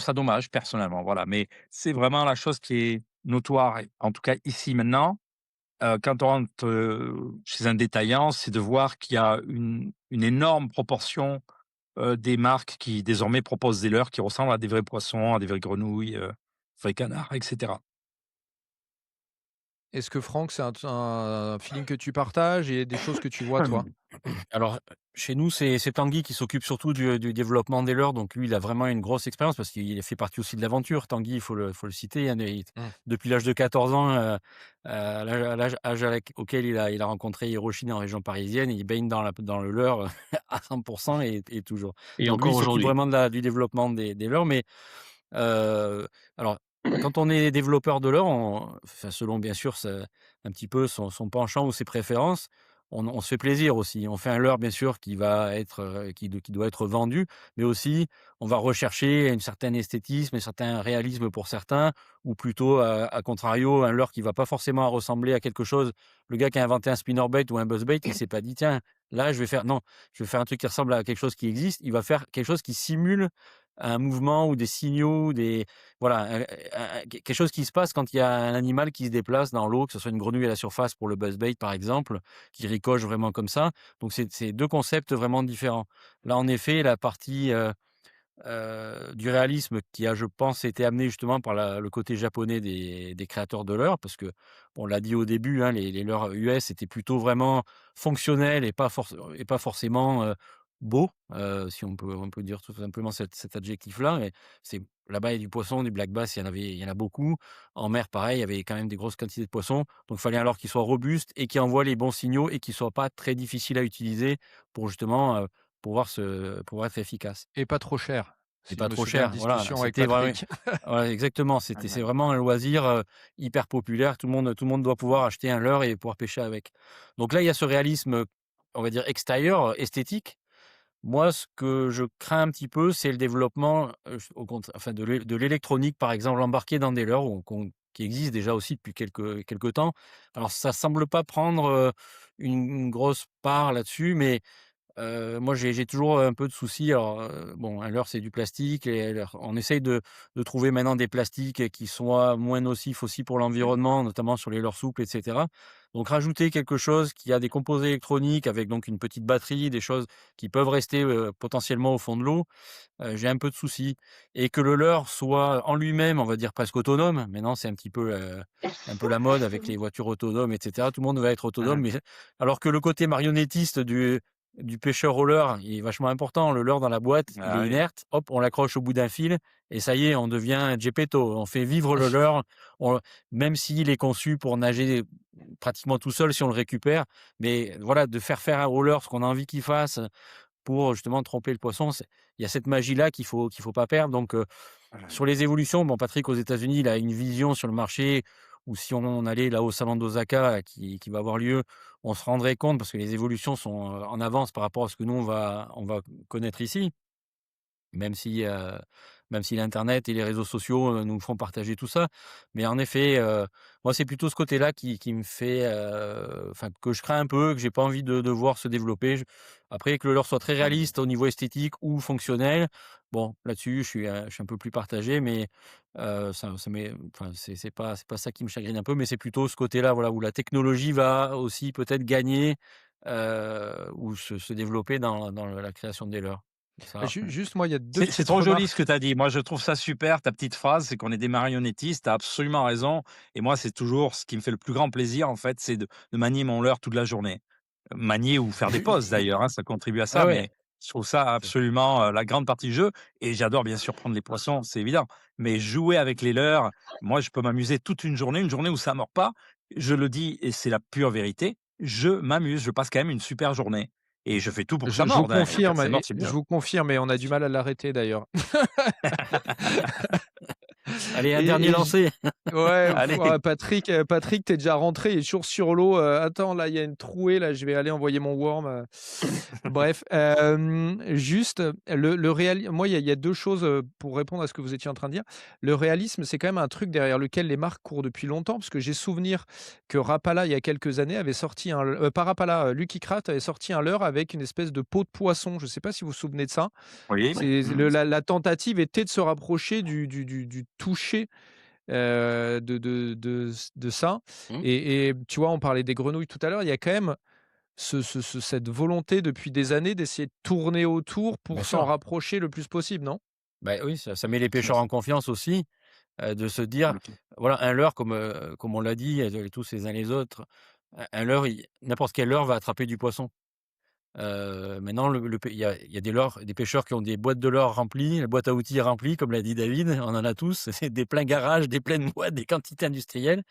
ça dommage personnellement, voilà, mais c'est vraiment la chose qui est notoire, et en tout cas ici maintenant, quand on rentre, chez un détaillant, c'est de voir qu'il y a une énorme proportion, des marques qui désormais proposent des leurres qui ressemblent à des vrais poissons, à des vraies grenouilles, vrais canards, et cetera. Est-ce que Franck, c'est un feeling que tu partages et des choses que tu vois toi? Alors, chez nous, c'est Tanguy qui s'occupe surtout du développement des leurres, donc lui, il a vraiment une grosse expérience parce qu'il fait partie aussi de l'aventure. Tanguy, il faut le citer, hein, Mmh. depuis l'âge de 14 ans, âge auquel il a rencontré Hiroshi en région parisienne, il baigne dans le leurre à 100%, et toujours. Et Donc lui, encore il s'occupe aujourd'hui. vraiment du développement des leurres, mais alors, quand on est développeur de leurre, enfin, selon bien sûr un petit peu son penchant ou ses préférences, on se fait plaisir aussi. On fait un leurre bien sûr qui va être, qui doit être vendu, mais aussi on va rechercher une certaine esthétisme, un certain réalisme pour certains, ou plutôt à contrario, un leurre qui va pas forcément ressembler à quelque chose. Le gars qui a inventé un spinnerbait ou un buzzbait, il s'est pas dit: «Tiens, là je vais faire un truc qui ressemble à quelque chose qui existe». Il va faire quelque chose qui simule un mouvement ou des signaux, voilà, quelque chose qui se passe quand il y a un animal qui se déplace dans l'eau, que ce soit une grenouille à la surface pour le buzzbait, par exemple, qui ricoche vraiment comme ça. Donc c'est 2 concepts vraiment différents. Là, en effet, la partie, du réalisme qui a, je pense, été amené justement par le côté japonais des créateurs de leurres, parce que on l'a dit au début, hein, les leurres US étaient plutôt vraiment fonctionnels et pas forcément beaux, si on peut dire tout simplement cet adjectif-là. Et c'est là-bas, il y a du poisson, du black bass, il y en a beaucoup. En mer, pareil, il y avait quand même des grosses quantités de poissons. Donc, il fallait alors qu'ils soient robustes et qui envoient les bons signaux et qui ne soient pas très difficiles à utiliser pour justement pouvoir être efficace. Et pas trop cher, Et si je pas me trop souviens de cher, voilà, discussion avec c'était vrai, Patrick. ouais, exactement, c'est vraiment un loisir, hyper populaire. Tout le monde doit pouvoir acheter un leurre et pouvoir pêcher avec. Donc là, il y a ce réalisme, on va dire extérieur, esthétique. Moi, ce que je crains un petit peu, c'est le développement, au contra enfin de l'électronique, par exemple, embarquée dans des leurres qui existe déjà aussi depuis quelques temps. Alors ça semble pas prendre, une grosse part là-dessus, mais moi, j'ai toujours un peu de soucis. Alors, bon, un leurre, c'est du plastique et alors on essaye de trouver maintenant des plastiques qui soient moins nocifs aussi pour l'environnement, notamment sur les leurres souples et cetera. Donc rajouter quelque chose qui a des composés électroniques avec donc une petite batterie, des choses qui peuvent rester, potentiellement au fond de l'eau, j'ai un peu de soucis. Et que le leurre soit en lui-même, on va dire presque autonome. Maintenant, c'est un peu la mode avec les voitures autonomes et cetera. Tout le monde va être autonome, mais alors que le côté marionnettiste du pêcheur au leurre, il est vachement important. Le leurre dans la boîte, il Ah est oui. inerte, hop, on l'accroche au bout d'un fil et ça y est, on devient Geppetto. On fait vivre le leurre, on même s'il est conçu pour nager pratiquement tout seul si on le récupère. Mais voilà, de faire au leurre ce qu'on a envie qu'il fasse, pour justement tromper le poisson, il y a cette magie-là qu'il faut pas perdre. Donc, sur les évolutions, bon, Patrick aux États-Unis, il a une vision sur le marché où si on allait là au salon d'Osaka qui va avoir lieu, on se rendrait compte parce que les évolutions sont, en avance par rapport à ce que nous on va connaître ici. Même si, même si l'internet et les réseaux sociaux, nous font partager tout ça. Mais en effet, moi, c'est plutôt ce côté-là qui me fait, enfin, que je crains un peu, que j'ai pas envie de voir se développer. Après, que le leurre soit très réaliste au niveau esthétique ou fonctionnel, bon, là-dessus, je suis un peu plus partagé, mais ça m'est enfin, c'est pas ça qui me chagrine un peu, mais c'est plutôt ce côté-là, voilà, où la technologie va aussi peut-être gagner, ou se développer dans la création des leurres. Ça Juste moi, il y a 2 C'est petites trop joli ce que remarques. tu as dit. Moi, je trouve ça super, ta petite phrase, c'est qu'on est des marionnettistes, tu as absolument raison et moi, c'est toujours ce qui me fait le plus grand plaisir, en fait, c'est de manier mon leurre toute la journée. Manier ou faire des Ju pauses d'ailleurs, hein, ça contribue à Ah ça, ouais, mais je trouve ça absolument, la grande partie du jeu et j'adore bien sûr prendre les poissons, c'est évident. Mais jouer avec les leurres, moi, je peux m'amuser toute une journée où ça mord pas. Je le dis et c'est la pure vérité, je m'amuse, je passe quand même une super journée et je fais tout pour que ça je vous morde, hein, et quand confirme ça et mord, c'est je bien. vous confirme et on a du mal à l'arrêter d'ailleurs. allez, un dernier Et j lancé. Ouais, Allez. ouah, Patrick, tu déjà rentré, il est toujours sur l'eau, «Attends, là, il y a une trouée, là, je vais aller envoyer mon worm», Bref, juste, le réali moi, il y a 2 choses, pour répondre à ce que vous étiez en train de dire. Le réalisme, c'est quand même un truc derrière lequel les marques courent depuis longtemps, parce que j'ai souvenir que Rapala, il y a quelques années, avait sorti pas Rapala, Lucky Craft avait sorti un leurre avec une espèce de peau de poisson. Je ne sais pas si vous vous souvenez de ça? Oui. C'est Mmh. la tentative était de se rapprocher du toucher, de ça. Mmh, Et tu vois, on parlait des grenouilles tout à l'heure, il y a quand même cette volonté depuis des années d'essayer de tourner autour bien pour s'en sûr. rapprocher le plus possible, non? Bah, oui, ça met les Bah, pêcheurs en confiance aussi, de se dire, voilà, un leurre comme on l'a dit, tous les uns les autres, un leurre, n'importe quel leurre va attraper du poisson. Maintenant le pê il y a des leurres, des pêcheurs qui ont des boîtes de leurre remplies, la boîte à outils remplie, comme l'a dit David, on en a tous, c'est des pleins garages, des pleines boîtes, des quantités industrielles.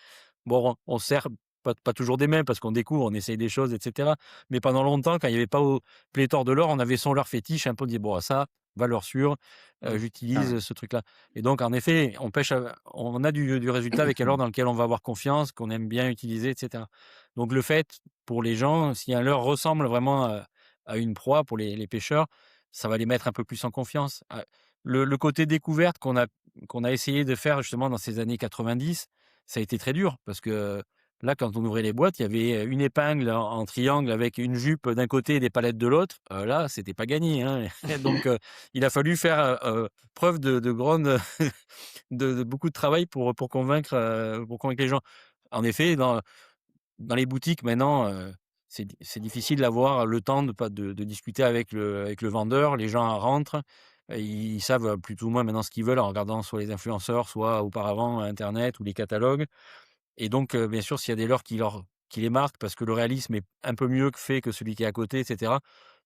Bon, on sert pas toujours des mêmes parce qu'on découvre, on essaye des choses et cetera. Mais pendant longtemps, quand il y avait pas au pléthore de l'or, on avait son leurre fétiche, un peu, on dit: «Bon, ça, valeur sûre, Mmh. j'utilise ce truc-là» et donc en effet, on a du résultat avec un leurre dans lequel on va avoir confiance, qu'on aime bien utiliser et cetera. Donc le fait, pour les gens, si un leurre ressemble vraiment à une proie pour les pêcheurs, ça va les mettre un peu plus en confiance. Le côté découverte qu'on a essayé de faire justement dans ces années 90, ça a été très dur parce que là, quand on ouvrait les boîtes, il y avait une épingle en triangle avec une jupe d'un côté et des palettes de l'autre. Là, c'était pas gagné, hein. Donc, il a fallu faire, preuve de grande de beaucoup de travail pour convaincre les gens. En effet, dans les boutiques maintenant, c'est difficile d'avoir le temps de discuter avec le vendeur. Les gens rentrent. Ils savent plus ou moins maintenant ce qu'ils veulent en regardant soit les influenceurs, soit auparavant internet ou les catalogues. Et donc, bien sûr, s'il y a des leurres qui les marquent parce que le réalisme est un peu mieux que fait que celui qui est à côté et cetera,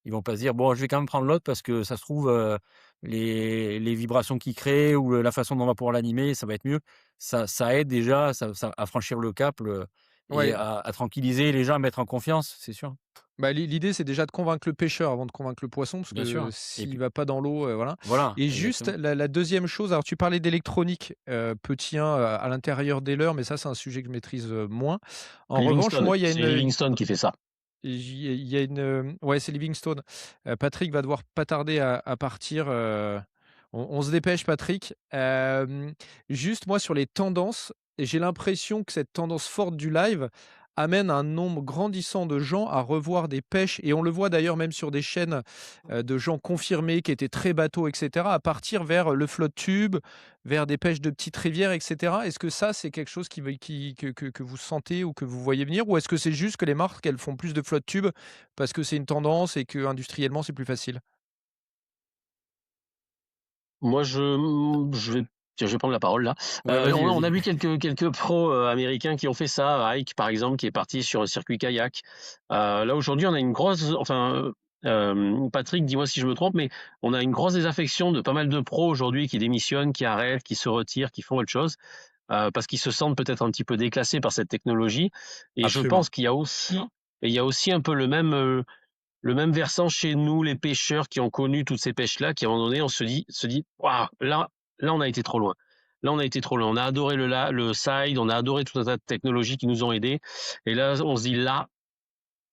ils vont pas se dire: «Bon, je vais quand même prendre l'autre parce que ça se trouve, les vibrations qu'il crée ou la façon dont on va pouvoir l'animer, ça va être mieux». Ça aide déjà, ça à franchir le cap, et Ouais, à tranquilliser les gens, à mettre en confiance, c'est sûr. bah, l'idée, c'est déjà de convaincre le pêcheur avant de convaincre le poisson, parce Bien que sûr et s'il puis va pas dans l'eau, voilà. voilà, Et juste exactement. la 2e chose, alors tu parlais d'électronique, petit 1, à l'intérieur des leurres, mais ça, c'est un sujet que je maîtrise, moins. En revanche, Livingston, moi, il y a c'est Livingston qui fait ça. il y a une, ouais, c'est Livingstone. Patrick va devoir pas tarder à partir, on se dépêche Patrick. Juste moi sur les tendances, j'ai l'impression que cette tendance forte du live amène un nombre grandissant de gens à revoir des pêches et on le voit d'ailleurs même sur des chaînes, de gens confirmés qui étaient très bateaux et cetera, à partir vers le flotte tube, vers des pêches de petites rivières et cetera. Est-ce que ça, c'est quelque chose que vous sentez ou que vous voyez venir? Ou est-ce que c'est juste que les marques, elles font plus de flotte tube parce que c'est une tendance et qu'industriellement, c'est plus facile? Moi, je vais tiens, je vais prendre la parole là. Ouais, vas-y, On a vas-y. vu quelques pros, américains qui ont fait ça. Ike, par exemple, qui est parti sur un circuit kayak. Là, aujourd'hui, on a une grosse enfin, Patrick, dis-moi si je me trompe, mais on a une grosse désaffection de pas mal de pros aujourd'hui qui démissionnent, qui arrêtent, qui se retirent, qui font autre chose, parce qu'ils se sentent peut-être un petit peu déclassés par cette technologie et je Absolument. pense qu'il y a aussi et il y a aussi un peu le même versant chez nous, les pêcheurs qui ont connu toutes ces pêches-là, qui à un moment donné, on se dit, waouh, là, on a été trop loin. Là, on a été trop loin. On a adoré le side, on a adoré tout un tas de technologies qui nous ont aidés. Et là, on se dit, là,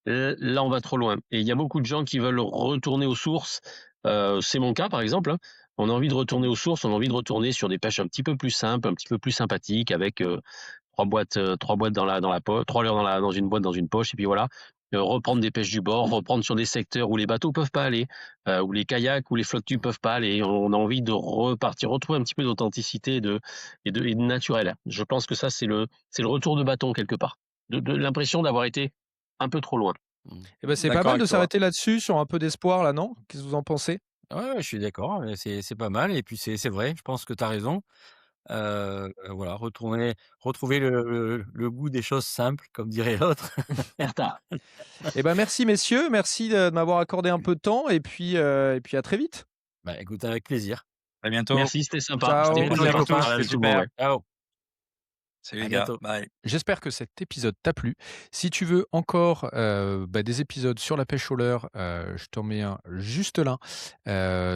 on va trop loin. Et il y a beaucoup de gens qui veulent retourner aux sources. C'est mon cas, par exemple, hein. On a envie de retourner aux sources, on a envie de retourner sur des pêches un petit peu plus simples, un petit peu plus sympathiques, avec trois boîtes dans la poche, 3 leurres dans une boîte, dans une poche, et puis voilà. Reprendre des pêches du bord, reprendre sur des secteurs où les bateaux peuvent pas aller, où les kayaks ou les flottes tubes peuvent pas aller. On a envie de repartir, retrouver un petit peu d'authenticité et de naturel. Je pense que ça, c'est le retour de bâton quelque part. De l'impression d'avoir été un peu trop loin. Mmh. Eh ben, c'est pas D'accord mal de avec toi. s'arrêter là-dessus sur un peu d'espoir là, non? Qu'est-ce que vous en pensez? Ouais, ouais, je suis d'accord, c'est pas mal et puis c'est vrai, je pense que tu as raison. Voilà, retrouver le goût des choses simples, comme dirait l'autre. Erta. Eh ben, merci messieurs, merci de m'avoir accordé un peu de temps et puis à très vite. Bah, écoute, avec plaisir. À bientôt. Merci, c'était sympa. C'était Ciao. Bientôt cool de les copains. partager Partage avec tout le monde, super. ouais. Ciao, Salut à les gars. bientôt. Bye. J'espère que cet épisode t'a plu. Si tu veux encore, des épisodes sur la pêche au leurre, je t'en mets un juste là,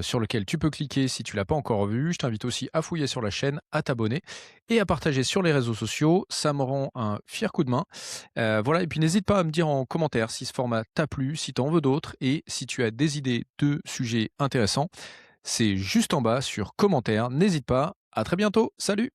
sur lequel tu peux cliquer si tu l'as pas encore vu. Je t'invite aussi à fouiller sur la chaîne, à t'abonner et à partager sur les réseaux sociaux. Ça me rend un fier coup de main. Voilà et puis n'hésite pas à me dire en commentaire si ce format t'a plu, si tu en veux d'autres et si tu as des idées de sujets intéressants. C'est juste en bas sur commentaires. N'hésite pas. À très bientôt. Salut!